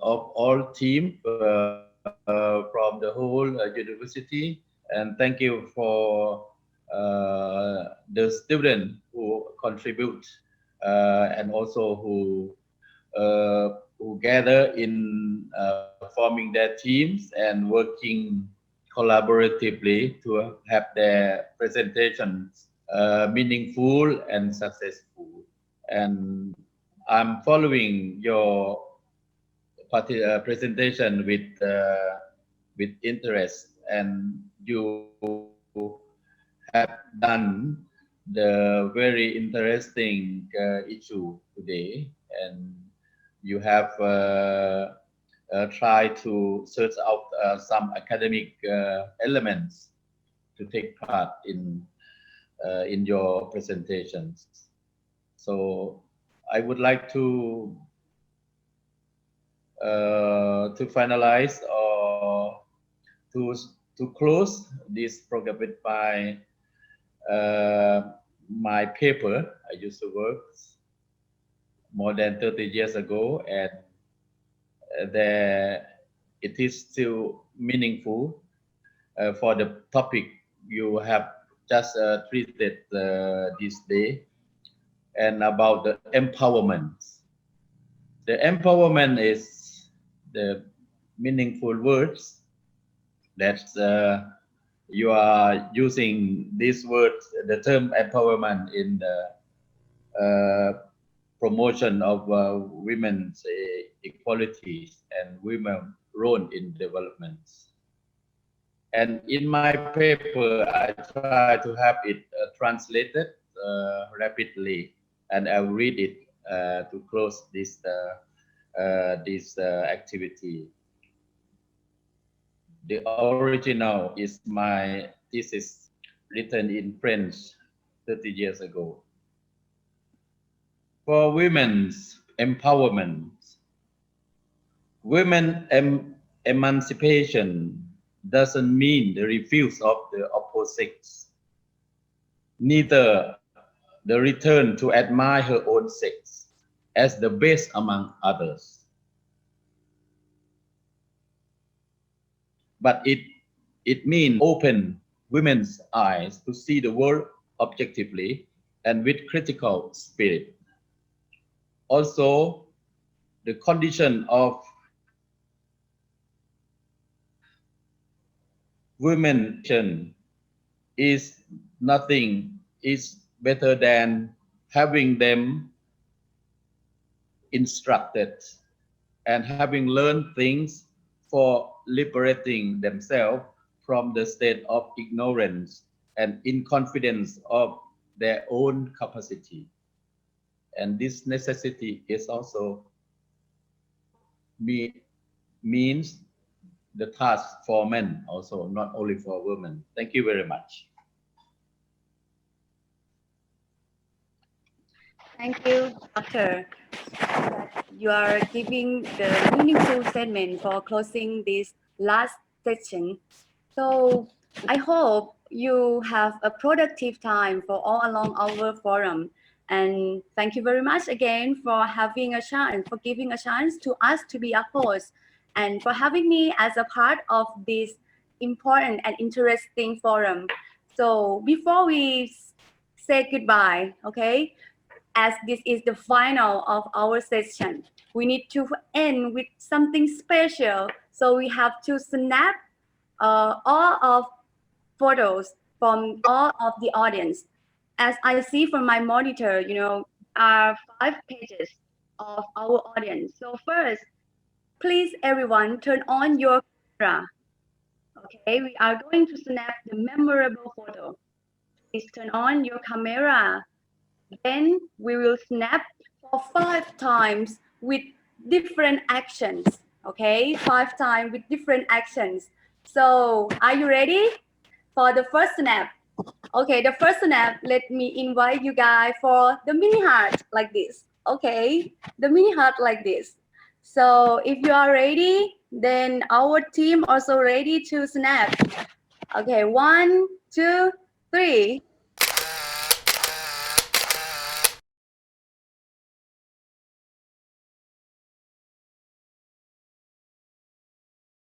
of all team from the whole university, and thank you for the students who contribute and also who gather in forming their teams and working collaboratively to have their presentations meaningful and successful. And I'm following your presentation with interest, and you have done the very interesting issue today, and you have tried to search out some academic elements to take part in your presentations. So I would like to finalize or to close this program with my paper. I used to work more than 30 years ago, and it is still meaningful for the topic you have just treated this day, and about the empowerment. The empowerment is the meaningful words that you are using these words, the term empowerment, in the promotion of women's equality and women's role in development. And in my paper, I try to have it translated rapidly, and I'll read it to close this activity. The original is my thesis written in French 30 years ago. For women's empowerment, women emancipation doesn't mean the refuse of the opposites. neither the return to admire her own sex as the best among others, but it means open women's eyes to see the world objectively and with critical spirit. Also, the condition of women is nothing is better than having them instructed and having learned things for liberating themselves from the state of ignorance and in confidence of their own capacity. And this necessity is also means the task for men also, not only for women. Thank you very much. Thank you, Doctor. You are giving the meaningful statement for closing this last session. So I hope you have a productive time for all along our forum. And thank you very much again for having a chance, for giving a chance to us to be a host, and for having me as a part of this important and interesting forum. So before we say goodbye, okay, as this is the final of our session, we need to end with something special. So we have to snap all of photos from all of the audience. As I see from my monitor, are 5 pages of our audience. So first, please everyone turn on your camera. Okay, we are going to snap the memorable photo. Please turn on your camera. Then we will snap for 5 times with different actions. Okay, 5 times with different actions. So are you ready for the first snap? Okay, the first snap, let me invite you guys for the mini heart like this. Okay, the mini heart like this. So if you are ready, then our team also ready to snap. Okay, 1, 2, 3.